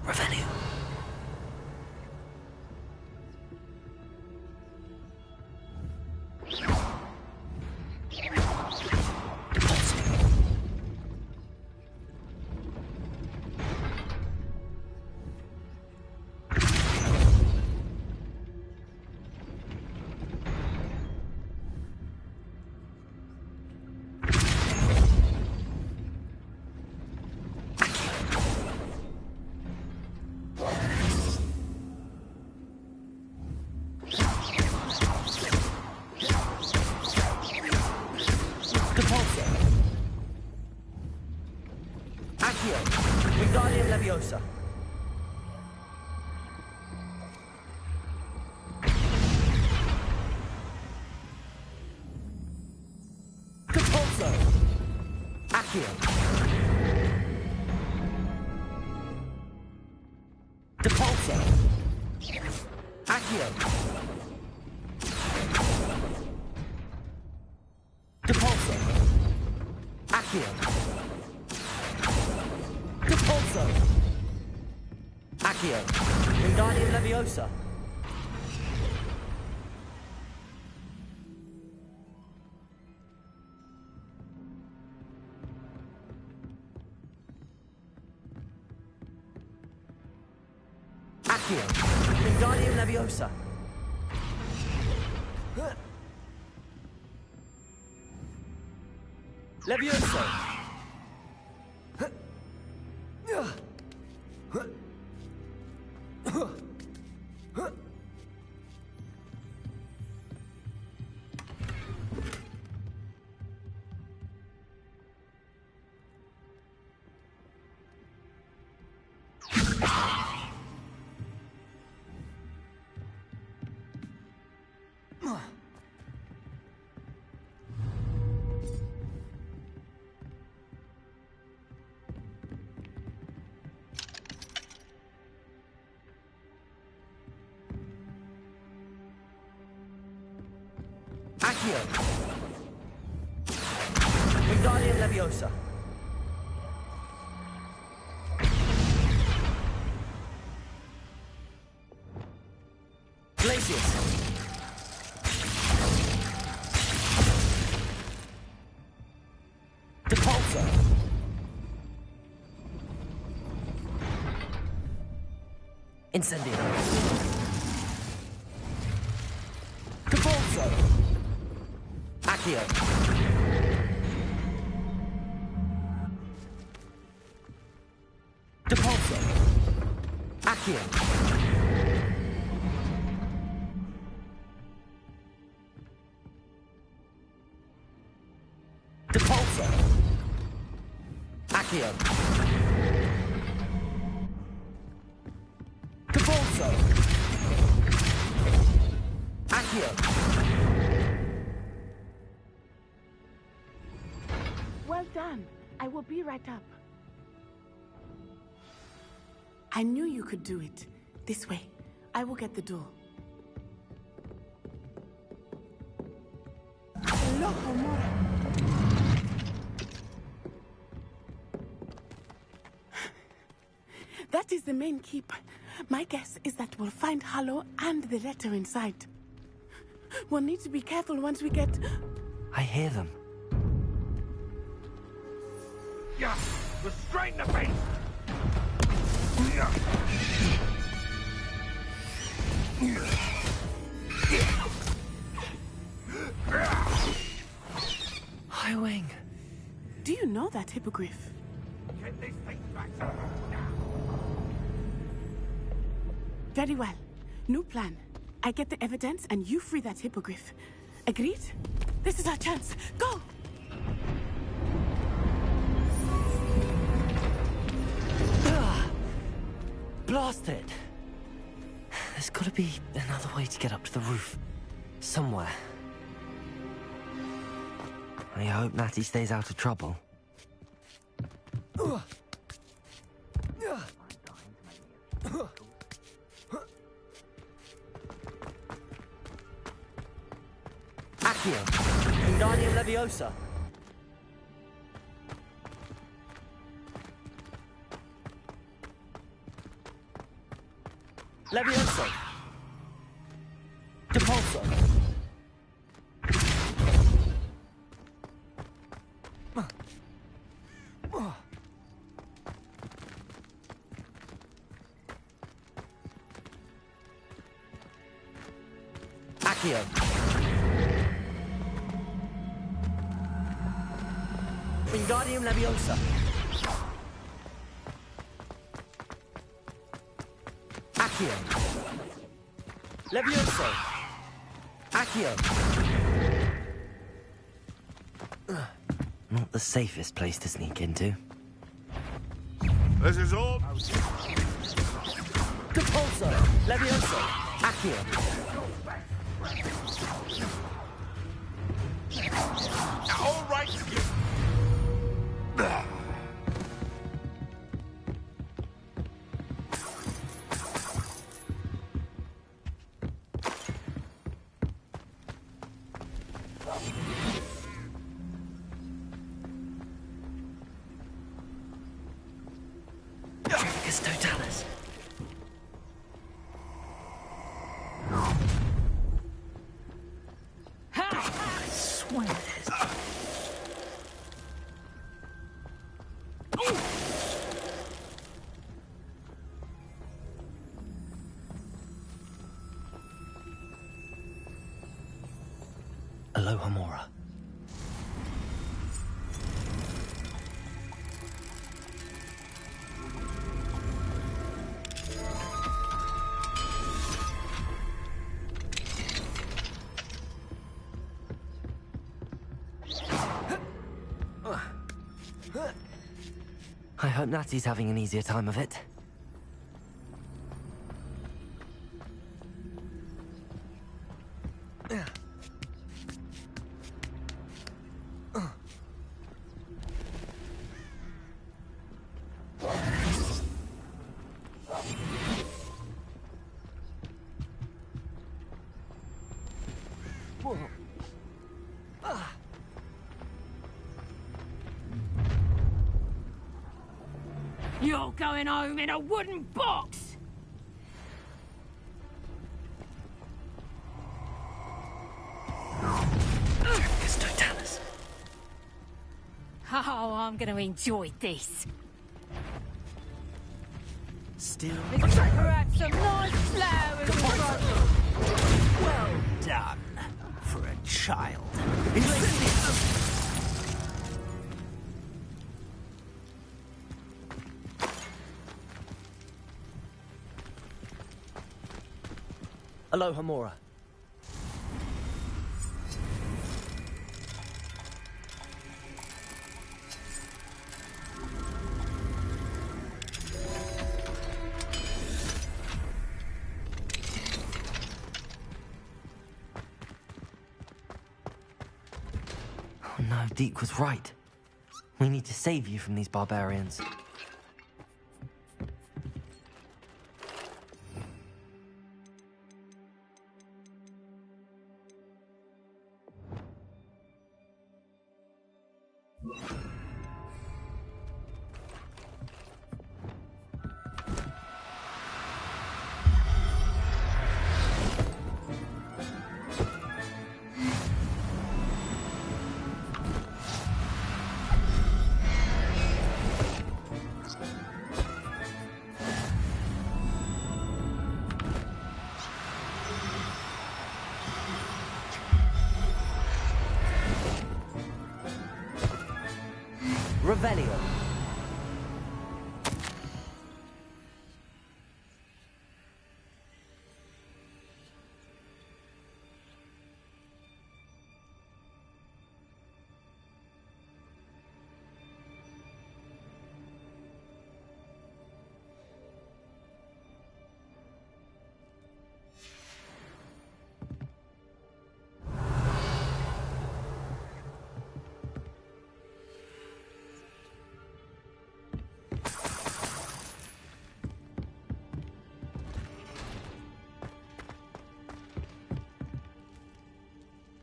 Revelio. Accio, Wingardium Leviosa. Compulso. Accio. Depulso. Accio. Depulso. Accio. Depulso. Accio. Wingardium Leviosa. Accio. Accio. Wingardium Leviosa. Levioso. Accio. Wingardium Leviosa. Glacius. Depulso. Incendio. Depulso. Accio. Depulso. Accio. Depulso. Accio. Depulso. Accio. Well done. I will be right up. I knew you could do it. This way. I will get the door. That is the main keep. My guess is that we'll find Hallow and the letter inside. We'll need to be careful once we get... I hear them. Yeah, restrain the beast! Highwing. Do you know that hippogriff? Get this thing back now! Very well. New plan. I get the evidence and you free that hippogriff. Agreed? This is our chance. Go! Blasted! There's gotta be another way to get up to the roof. Somewhere. I hope Natty stays out of trouble. Accio. Wingardium Leviosa. Levioso. Depulso. Accio. Wingardium Leviosa. Accio. Levioso. Accio. Not the safest place to sneak into. This is all. Depulso. Levioso. Accio. All right. Tricus Totalis. I swear it is. Aloha Mora. I hope Natty's having an easier time of it. You're going home in a wooden box! It's Totalis. Oh, I'm gonna enjoy this. Still. Perhaps some nice flowers in front. Well done for a child. Aloha Mora. Oh no, Deke was right. We need to save you from these barbarians. Revelio.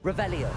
Revelio.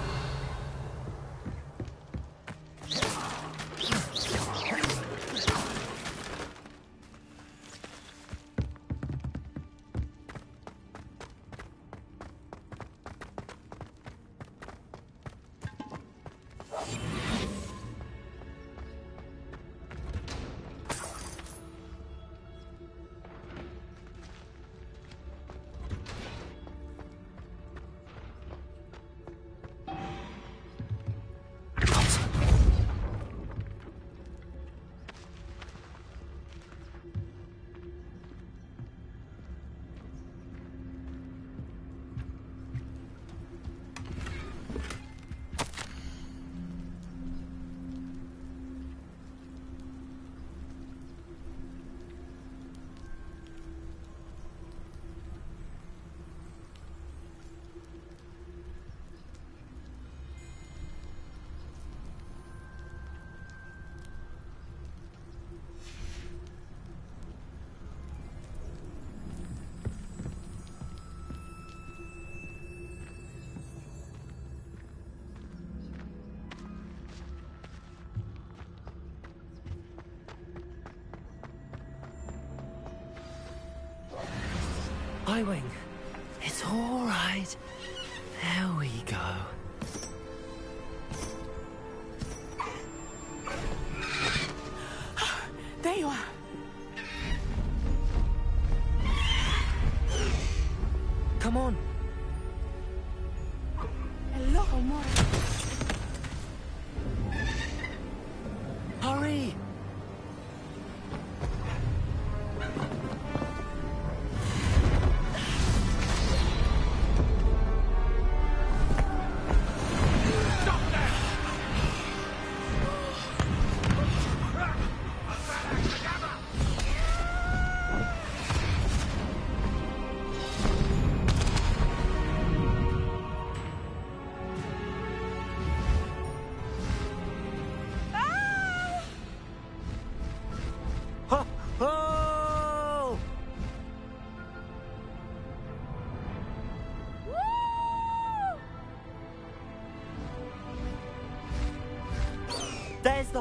Highwing. It's all right. There we go. There you are. Come on. Hello, Mora.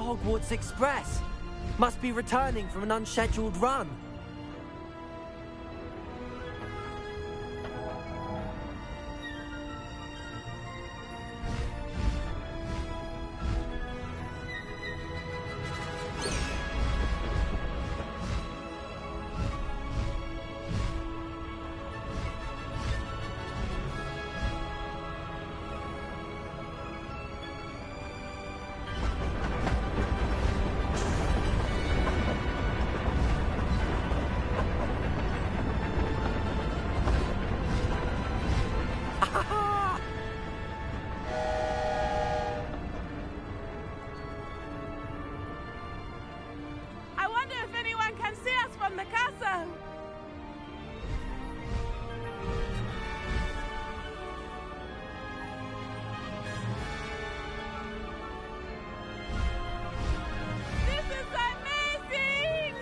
Hogwarts Express. Must be returning from an unscheduled run. I wonder if anyone can see us from the castle. This is amazing!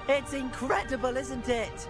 It's incredible, isn't it?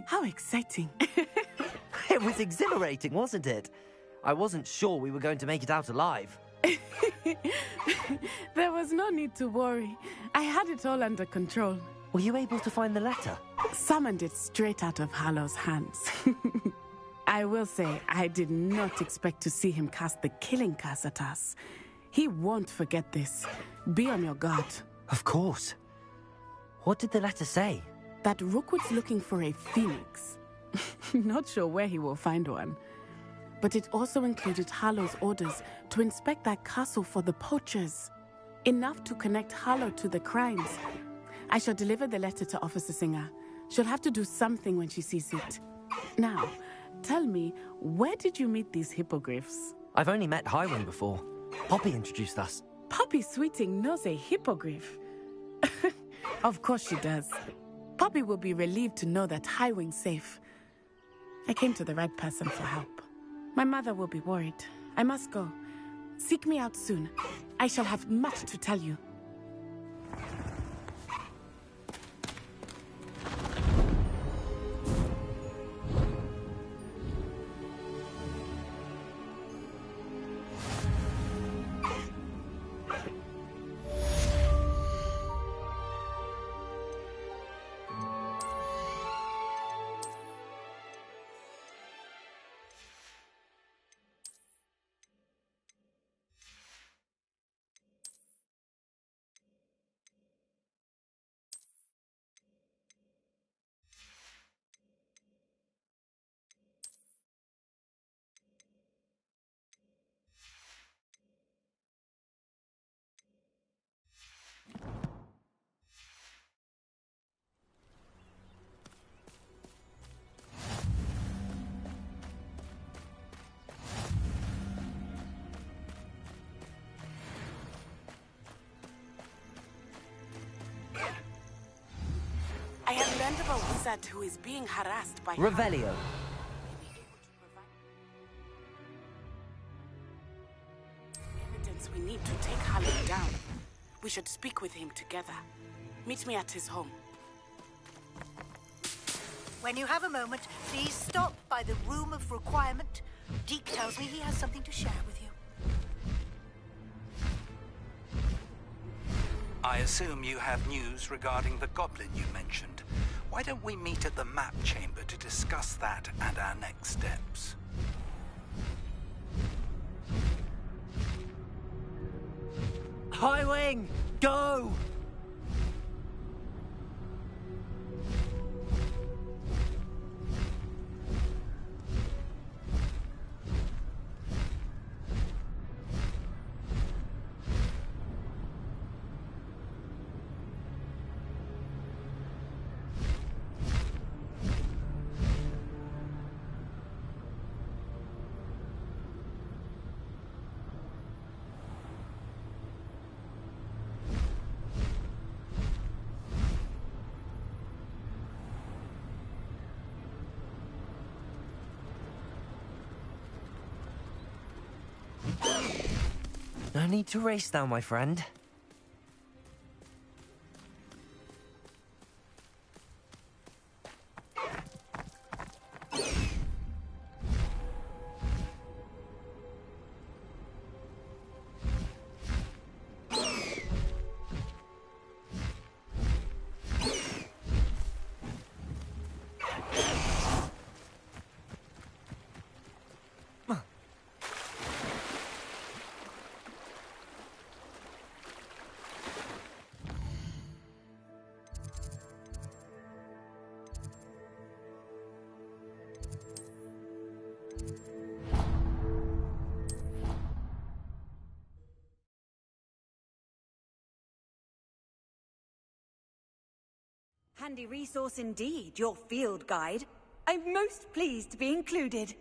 How exciting. It was exhilarating, wasn't it? I wasn't sure we were going to make it out alive. There was no need to worry. I had it all under control. Were you able to find the letter? Summoned it straight out of Hallow's hands. I will say, I did not expect to see him cast the killing curse at us. He won't forget this. Be on your guard. Of course. What did the letter say? That Rookwood's looking for a phoenix. Not sure where he will find one. But it also included Harlow's orders to inspect that castle for the poachers. Enough to connect Harlow to the crimes. I shall deliver the letter to Officer Singer. She'll have to do something when she sees it. Now, tell me, where did you meet these hippogriffs? I've only met Highwing before. Poppy introduced us. Poppy Sweeting knows a hippogriff. Of course she does. Poppy will be relieved to know that Highwing's safe. I came to the right person for help. My mother will be worried. I must go. Seek me out soon. I shall have much to tell you. I have learned of a wizard who is being harassed by... Revelio. Evidence we need to take Harlow down. We should speak with him together. Meet me at his home. When you have a moment, please stop by the Room of Requirement. Deke tells me he has something to share with you. I assume you have news regarding the goblin you mentioned. Why don't we meet at the map chamber to discuss that and our next steps? Highwing, go! No need to race now, my friend. Handy resource indeed, your field guide. I'm most pleased to be included.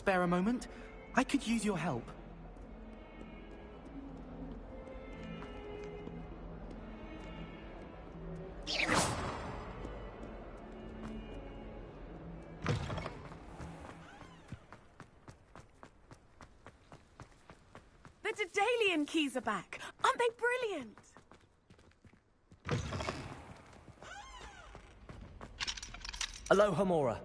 spare a moment? I could use your help. The Daedalian keys are back. Aren't they brilliant? Aloha, Mora.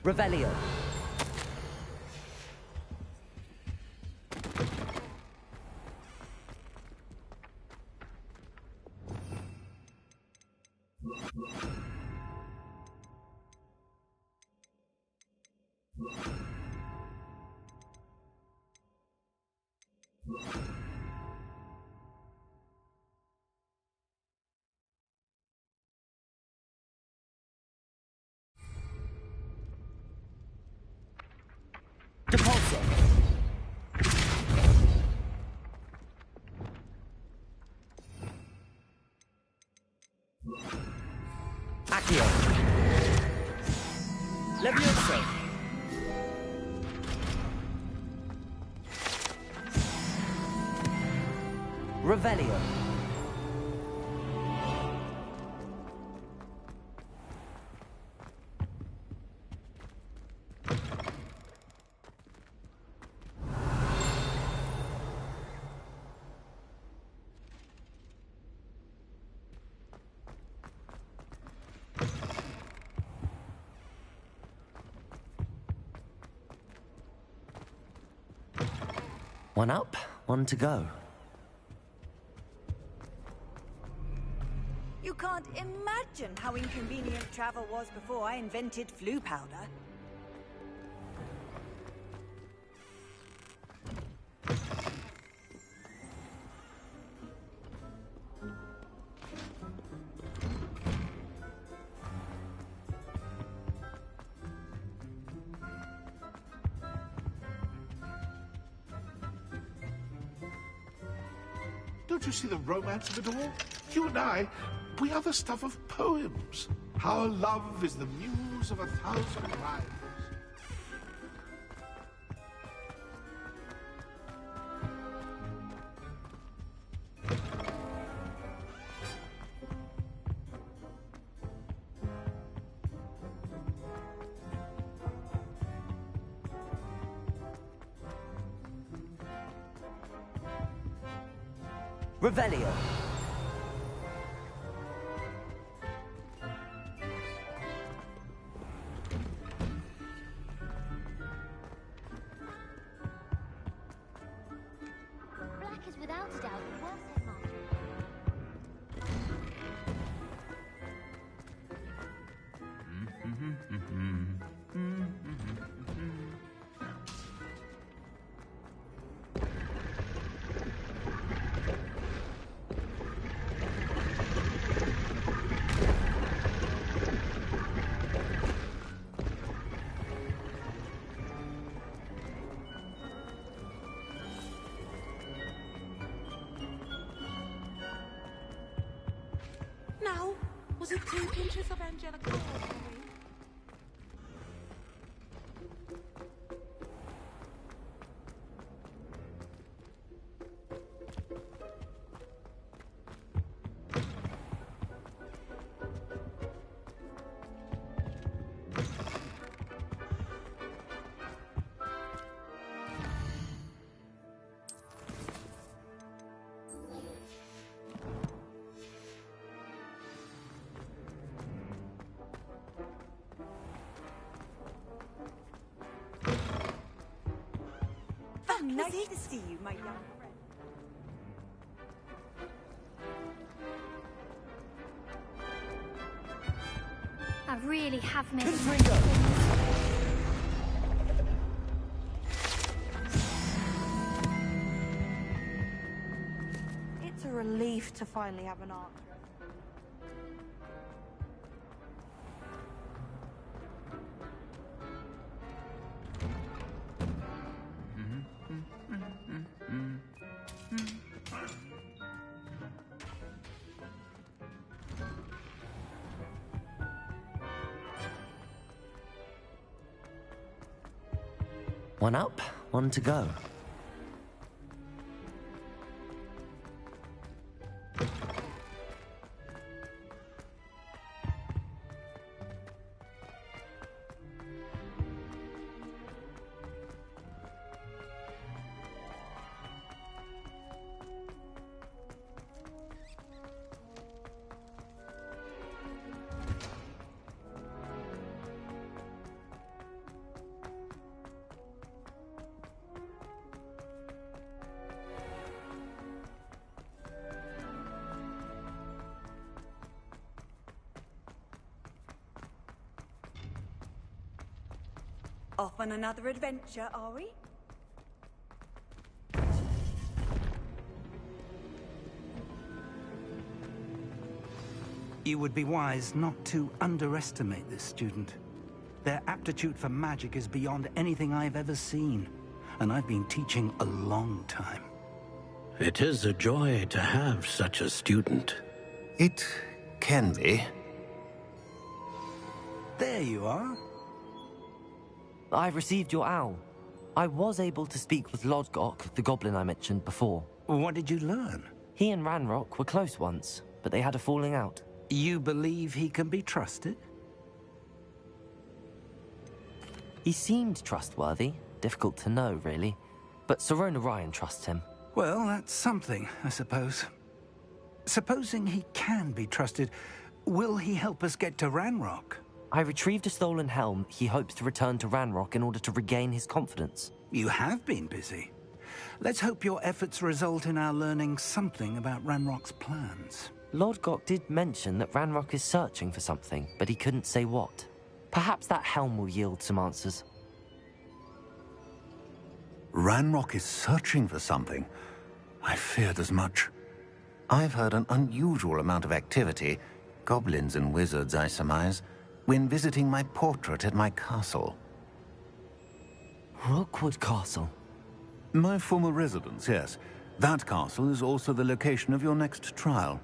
Revelio. Depulso. Accio. Levioso. Revelio. One up, one to go. You can't imagine how inconvenient travel was before I invented flu powder. Don't you see the romance of it all? You and I, we are the stuff of poems. Our love is the muse of 1,000 rhymes. Revelio. Black is without a doubt the worst headmaster. Now, was it 2 pinches of angelic oil, Marie? Nice to see you, my young friend. I really have made It's a relief to finally have an answer. One up, one to go. Off on another adventure, are we? You would be wise not to underestimate this student. Their aptitude for magic is beyond anything I've ever seen, and I've been teaching a long time. It is a joy to have such a student. It can be. There you are. I've received your owl. I was able to speak with Lodgok, the goblin I mentioned before. What did you learn? He and Ranrock were close once, but they had a falling out. You believe he can be trusted? He seemed trustworthy. Difficult to know, really. But Sirona Ryan trusts him. Well, that's something, I suppose. Supposing he can be trusted, will he help us get to Ranrock? I retrieved a stolen helm he hopes to return to Ranrock in order to regain his confidence. You have been busy. Let's hope your efforts result in our learning something about Ranrock's plans. Lodgok did mention that Ranrock is searching for something, but he couldn't say what. Perhaps that helm will yield some answers. Ranrock is searching for something. I feared as much. I've heard an unusual amount of activity, goblins and wizards, I surmise, when visiting my portrait at my castle. Rookwood Castle? My former residence, yes. That castle is also the location of your next trial.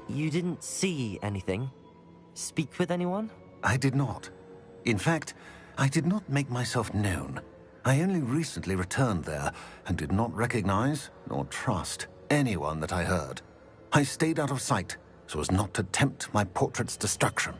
You didn't see anything? Speak with anyone? I did not. In fact, I did not make myself known. I only recently returned there and did not recognize nor trust anyone that I heard. I stayed out of sight so as not to tempt my portrait's destruction.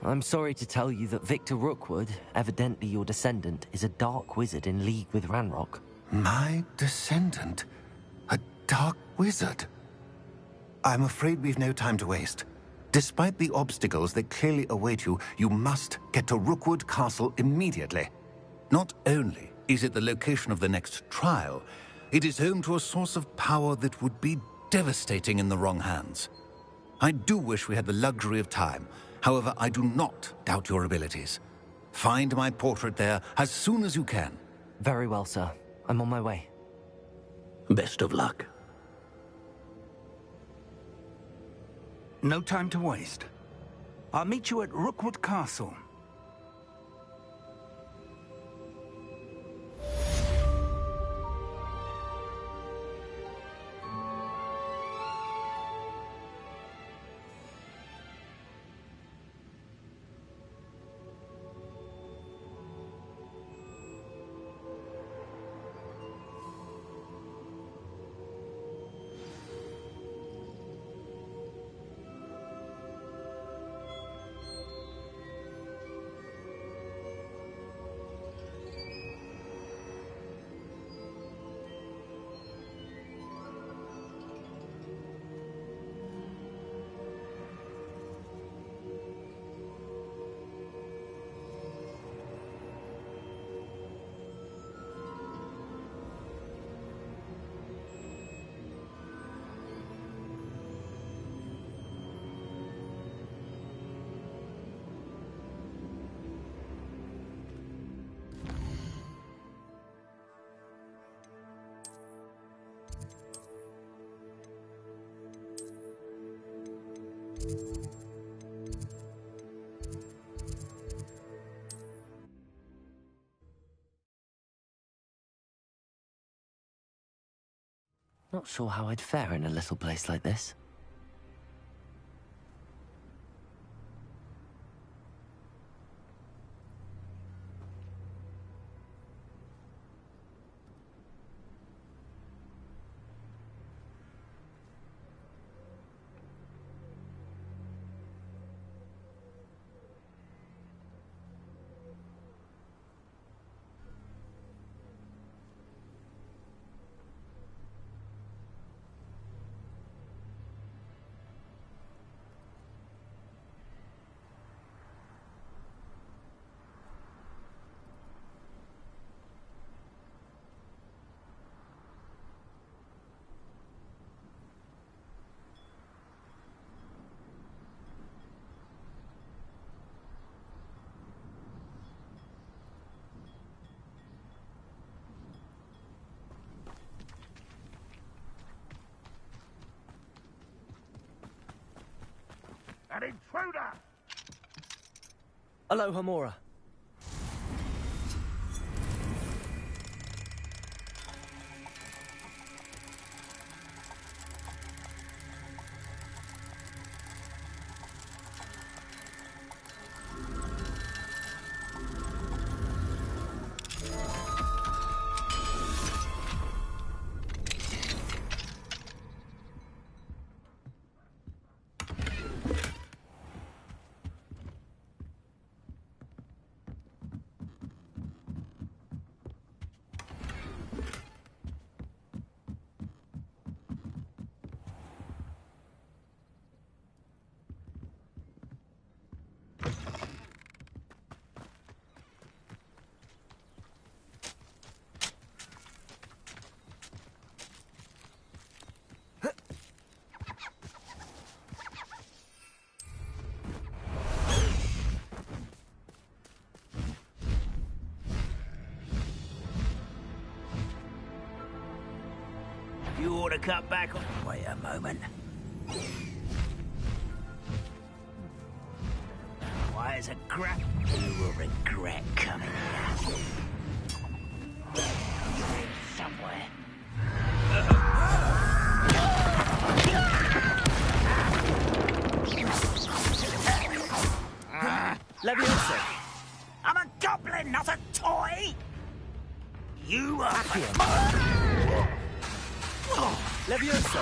I'm sorry to tell you that Victor Rookwood, evidently your descendant, is a dark wizard in league with Ranrock. My descendant? A dark wizard? I'm afraid we've no time to waste. Despite the obstacles that clearly await you, you must get to Rookwood Castle immediately. Not only is it the location of the next trial, it is home to a source of power that would be devastating in the wrong hands. I do wish we had the luxury of time. However, I do not doubt your abilities. Find my portrait there as soon as you can. Very well, sir. I'm on my way. Best of luck. No time to waste. I'll meet you at Rookwood Castle. Not sure how I'd fare in a little place like this. An intruder! Aloha, Mora. You ought to cut back on... Wait a moment. Why is a crap? You will regret coming here. Somewhere. Leviosa. I'm a goblin, not a toy! You are... Levioso.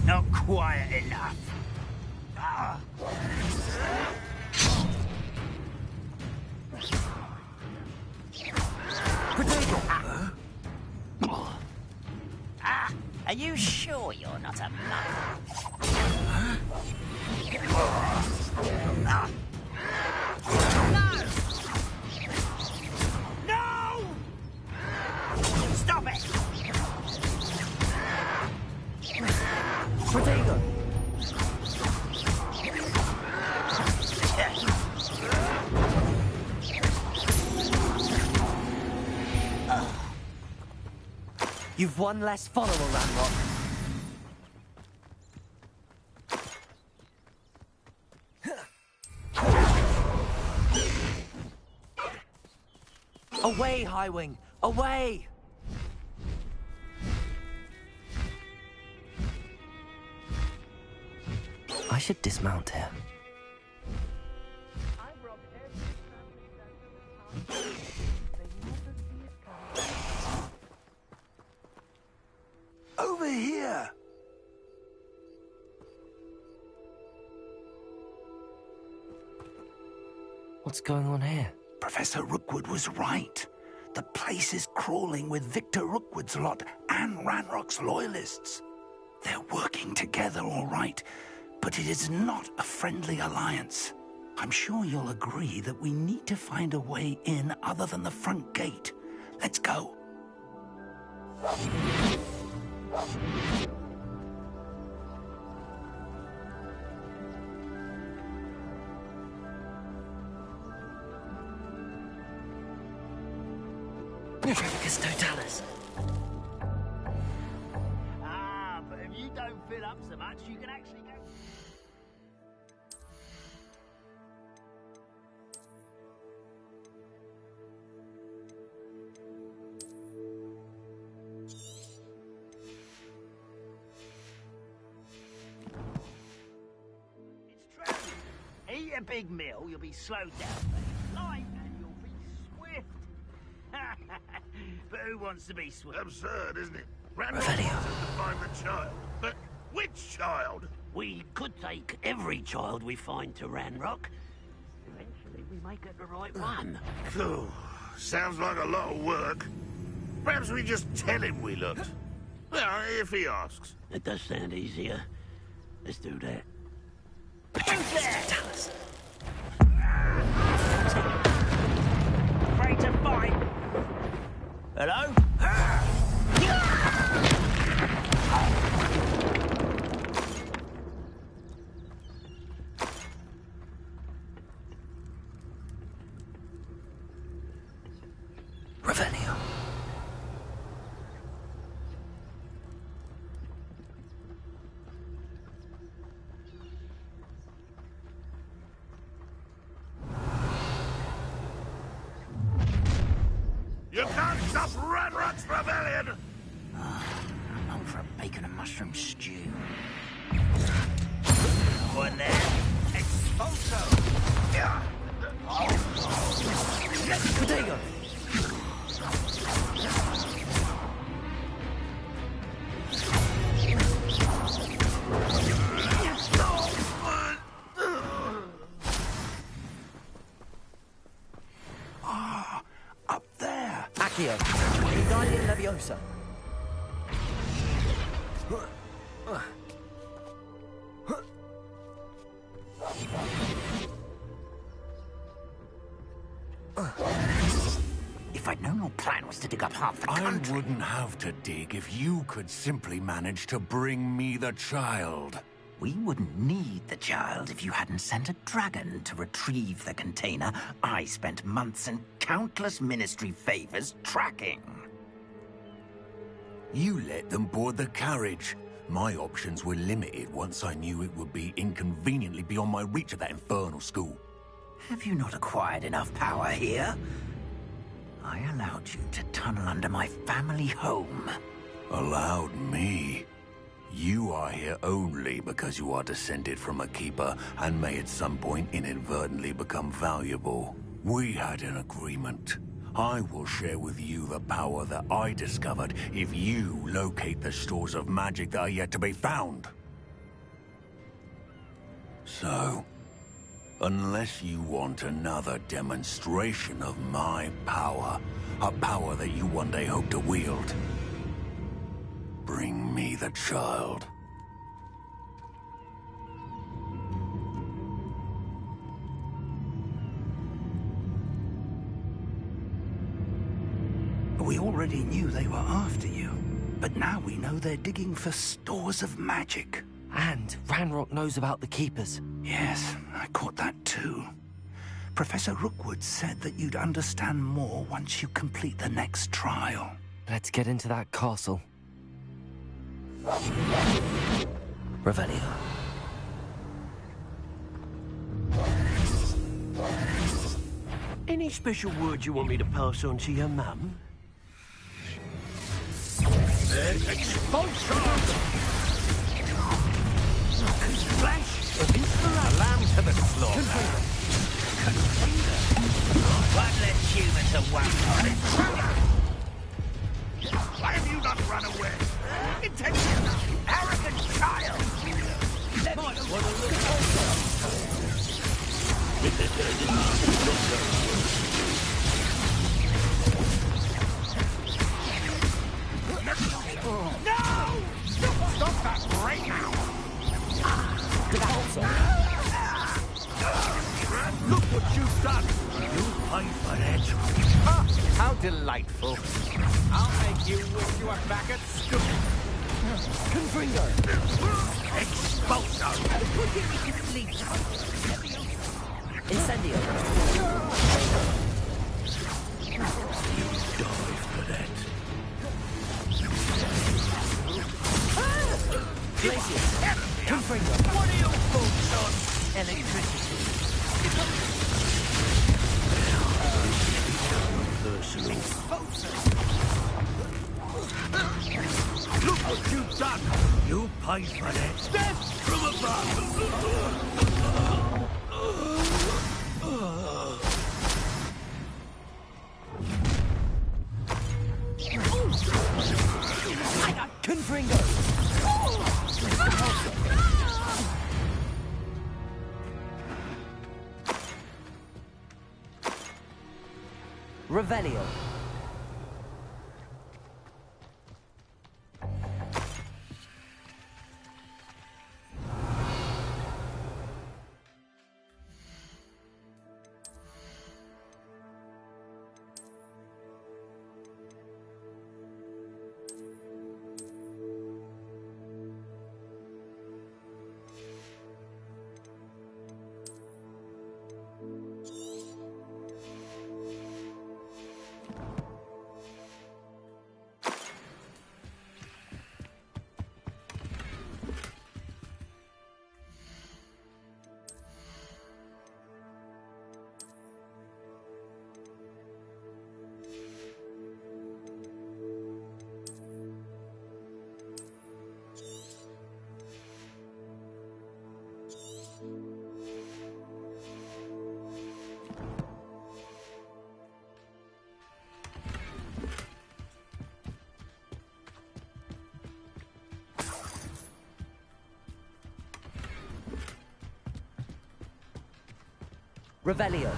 Not quiet enough. Ah. Are you sure you're not a muggle? No! No! Stop it! Protego! You've one less follower, Ranrock. Away, Highwing! Away! I should dismount here. Over here! What's going on here? Professor Rookwood was right. The place is crawling with Victor Rookwood's lot and Ranrock's loyalists. They're working together, all right, but it is not a friendly alliance. I'm sure you'll agree that we need to find a way in other than the front gate. Let's go. Totalis. Ah, but if you don't fill up so much, you can actually go... It's true. Eat a big meal, you'll be slowed down by life, and you'll be swift. But who wants to be swift? Absurd, isn't it? Ranrock wants us to find the child. But which child? We could take every child we find to Ranrock. Eventually we may get the right one. Phew, sounds like a lot of work. Perhaps we just tell him we looked. Well, if he asks. It does sound easier. Let's do that. Who's there? Afraid to fight? Hello? Revelio. You can't stop Ranrock's rebellion! I'm known for a bacon and mushroom stew. One there. Expulso! Protego! Up there! Accio, Guardian Leviosa. If I'd known your plan was to dig up half the country... I wouldn't have to dig if you could simply manage to bring me the child. We wouldn't need the child if you hadn't sent a dragon to retrieve the container I spent months and countless ministry favors tracking. You let them board the carriage. My options were limited once I knew it would be inconveniently beyond my reach at that infernal school. Have you not acquired enough power here? I allowed you to tunnel under my family home. Allowed me? You are here only because you are descended from a keeper and may at some point inadvertently become valuable. We had an agreement. I will share with you the power that I discovered if you locate the stores of magic that are yet to be found. So, unless you want another demonstration of my power, a power that you one day hope to wield, bring me the child. We already knew they were after you, but now we know they're digging for stores of magic. And Ranrock knows about the Keepers. Yes, I caught that too. Professor Rookwood said that you'd understand more once you complete the next trial. Let's get into that castle. Revelio. Any special words you want me to pass on to your mum? Expulsion! Flash! A lamb to the slaughter! One less human to one. Why have you not run away? Intention! Arrogant child! Let me want to look over. No! Stop that right now! Look what you've done! You pay for it. Ah, how delightful. I'll make you wish you were back at school. Confringo! Expulso! Put him to sleep. Incendio. Die for that. Glacius. Confringo. What are your thoughts on electricity? Personal. Look what you've done! You pay for that! Death from above! I got Confringo. Revelio. Revelio.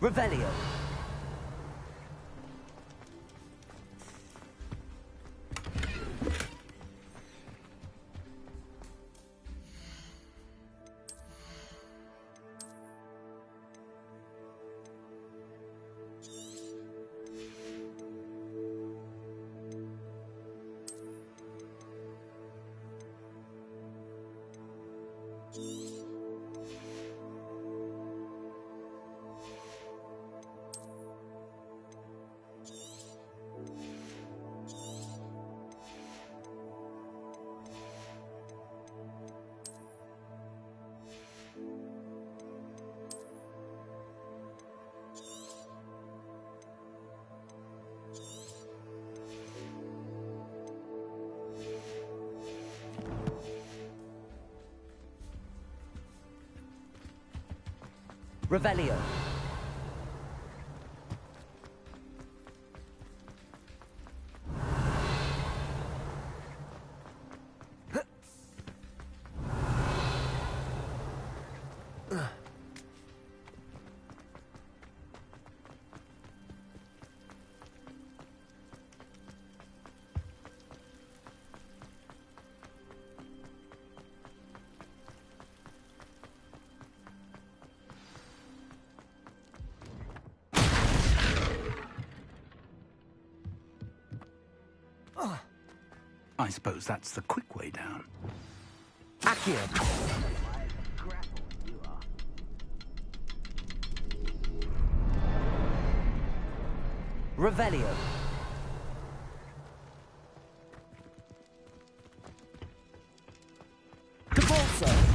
Revelio. Revelio. I suppose that's the quick way down. Accio. Revelio. Convulso.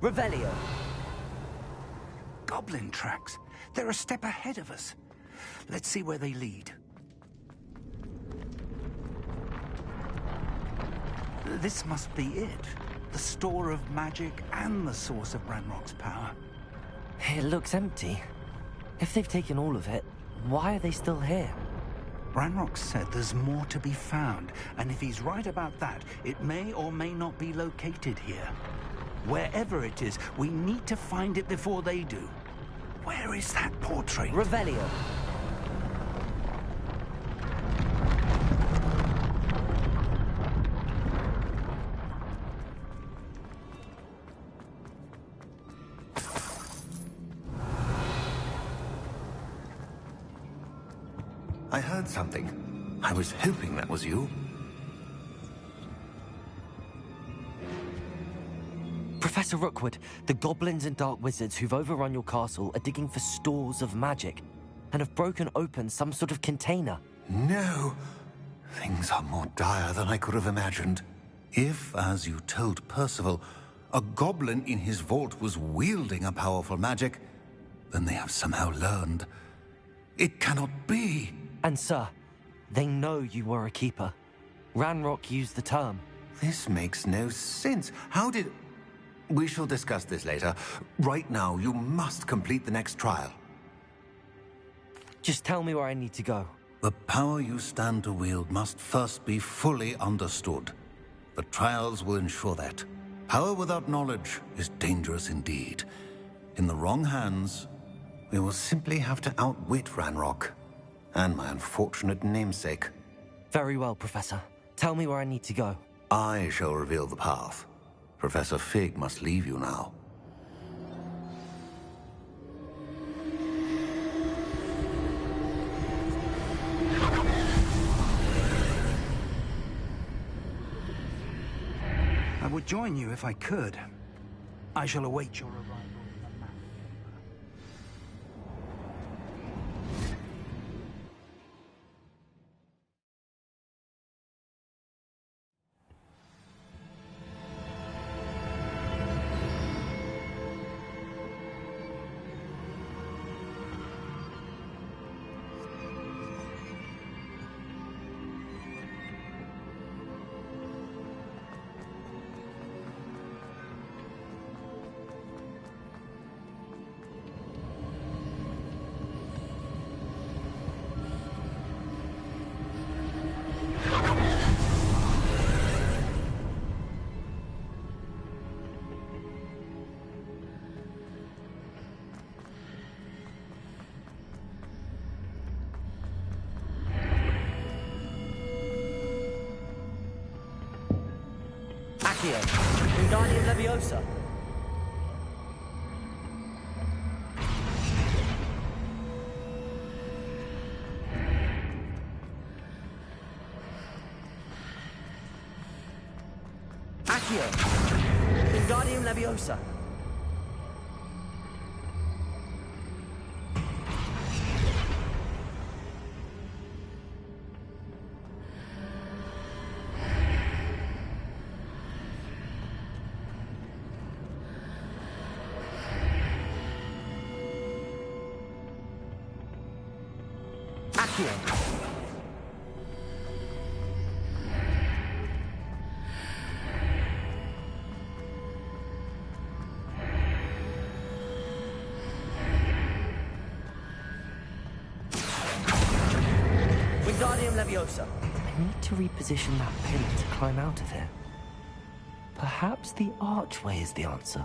Revelio. Goblin tracks. They're a step ahead of us. Let's see where they lead. This must be it. The store of magic and the source of Ranrock's power. It looks empty. If they've taken all of it, why are they still here? Ranrock said there's more to be found, and if he's right about that, it may or may not be located here. Wherever it is, we need to find it before they do. Where is that portrait? Revelio. I heard something. I was hoping that was you. Professor Rookwood, the goblins and dark wizards who've overrun your castle are digging for stores of magic and have broken open some sort of container. No. Things are more dire than I could have imagined. If, as you told Percival, a goblin in his vault was wielding a powerful magic, then they have somehow learned. It cannot be. And sir, they know you were a keeper. Ranrock used the term. This makes no sense. How did... We shall discuss this later. Right now, you must complete the next trial. Just tell me where I need to go. The power you stand to wield must first be fully understood. The trials will ensure that. Power without knowledge is dangerous indeed. In the wrong hands, we will simply have to outwit Ranrock and my unfortunate namesake. Very well, Professor. Tell me where I need to go. I shall reveal the path. Professor Fig must leave you now. I would join you if I could. I shall await your arrival. Accio! Wingardium Leviosa! Accio! Wingardium Leviosa! Accio! Wingardium Leviosa. I need to reposition that pillar to climb out of here. Perhaps the archway is the answer.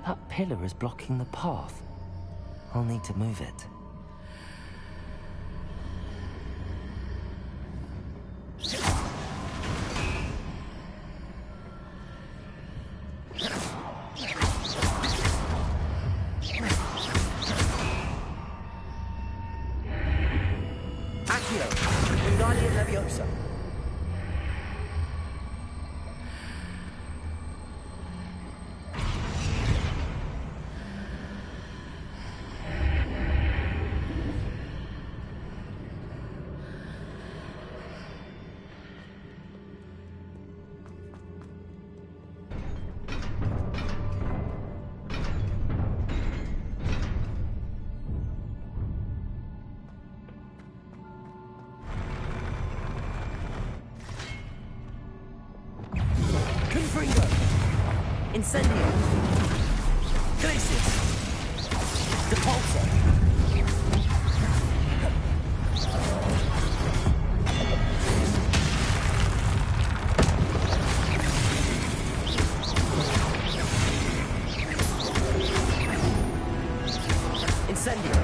That pillar is blocking the path. I'll need to move it. Accio! Wingardium Leviosa! Incendio! Glacius! Depulso! Incendio!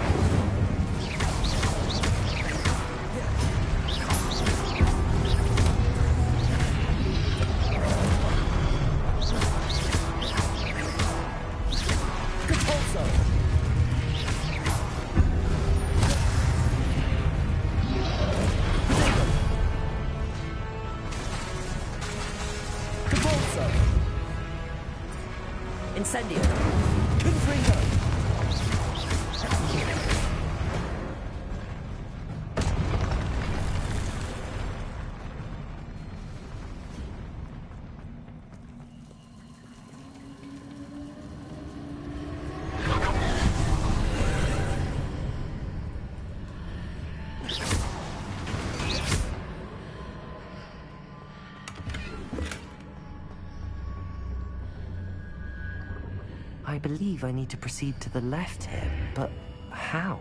Incendio! Confringo! I believe I need to proceed to the left here, but how?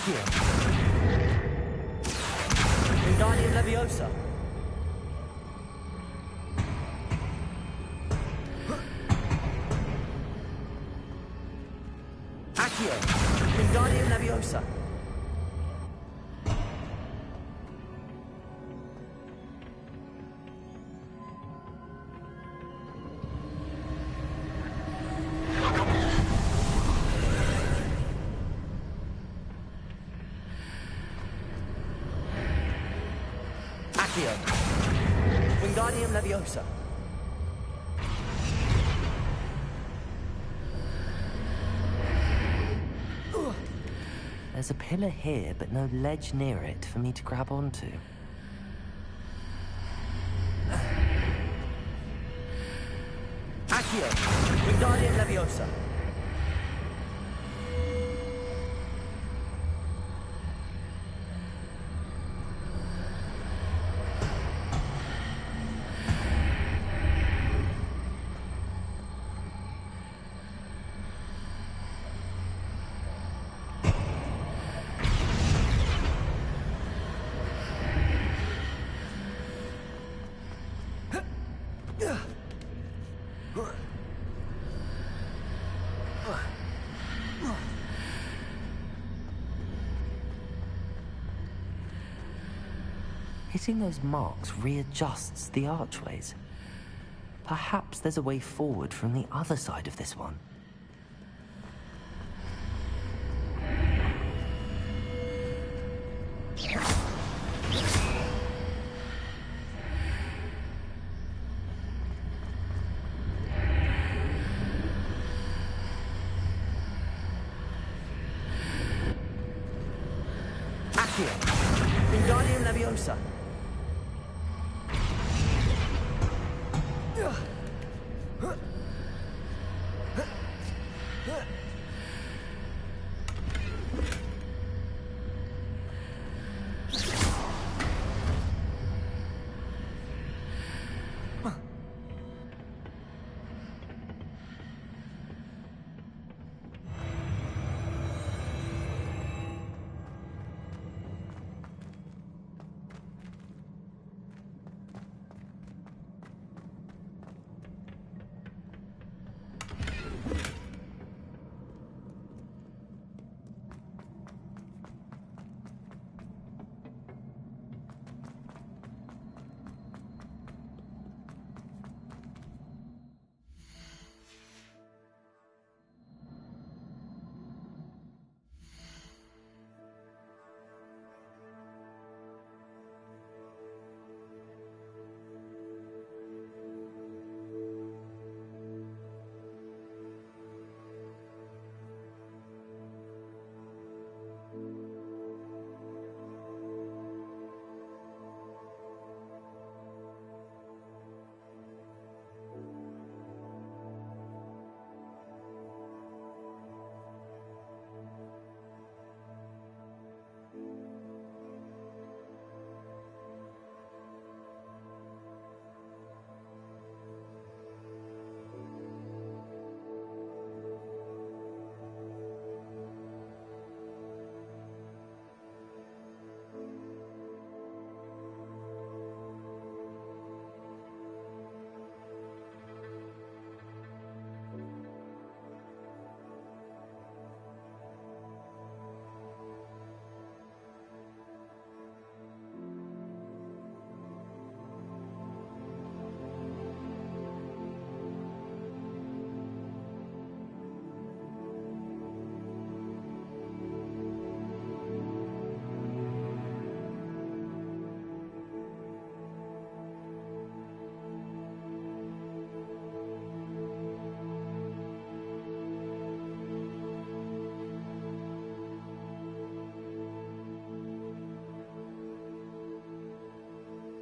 Accio. Wingardium Leviosa. Accio. Wingardium Leviosa. Accio. Wingardium Leviosa. There's a pillar here, but no ledge near it for me to grab onto. Accio. Wingardium Leviosa. Hitting those marks readjusts the archways. Perhaps there's a way forward from the other side of this one. Accio. Wingardium Leviosa.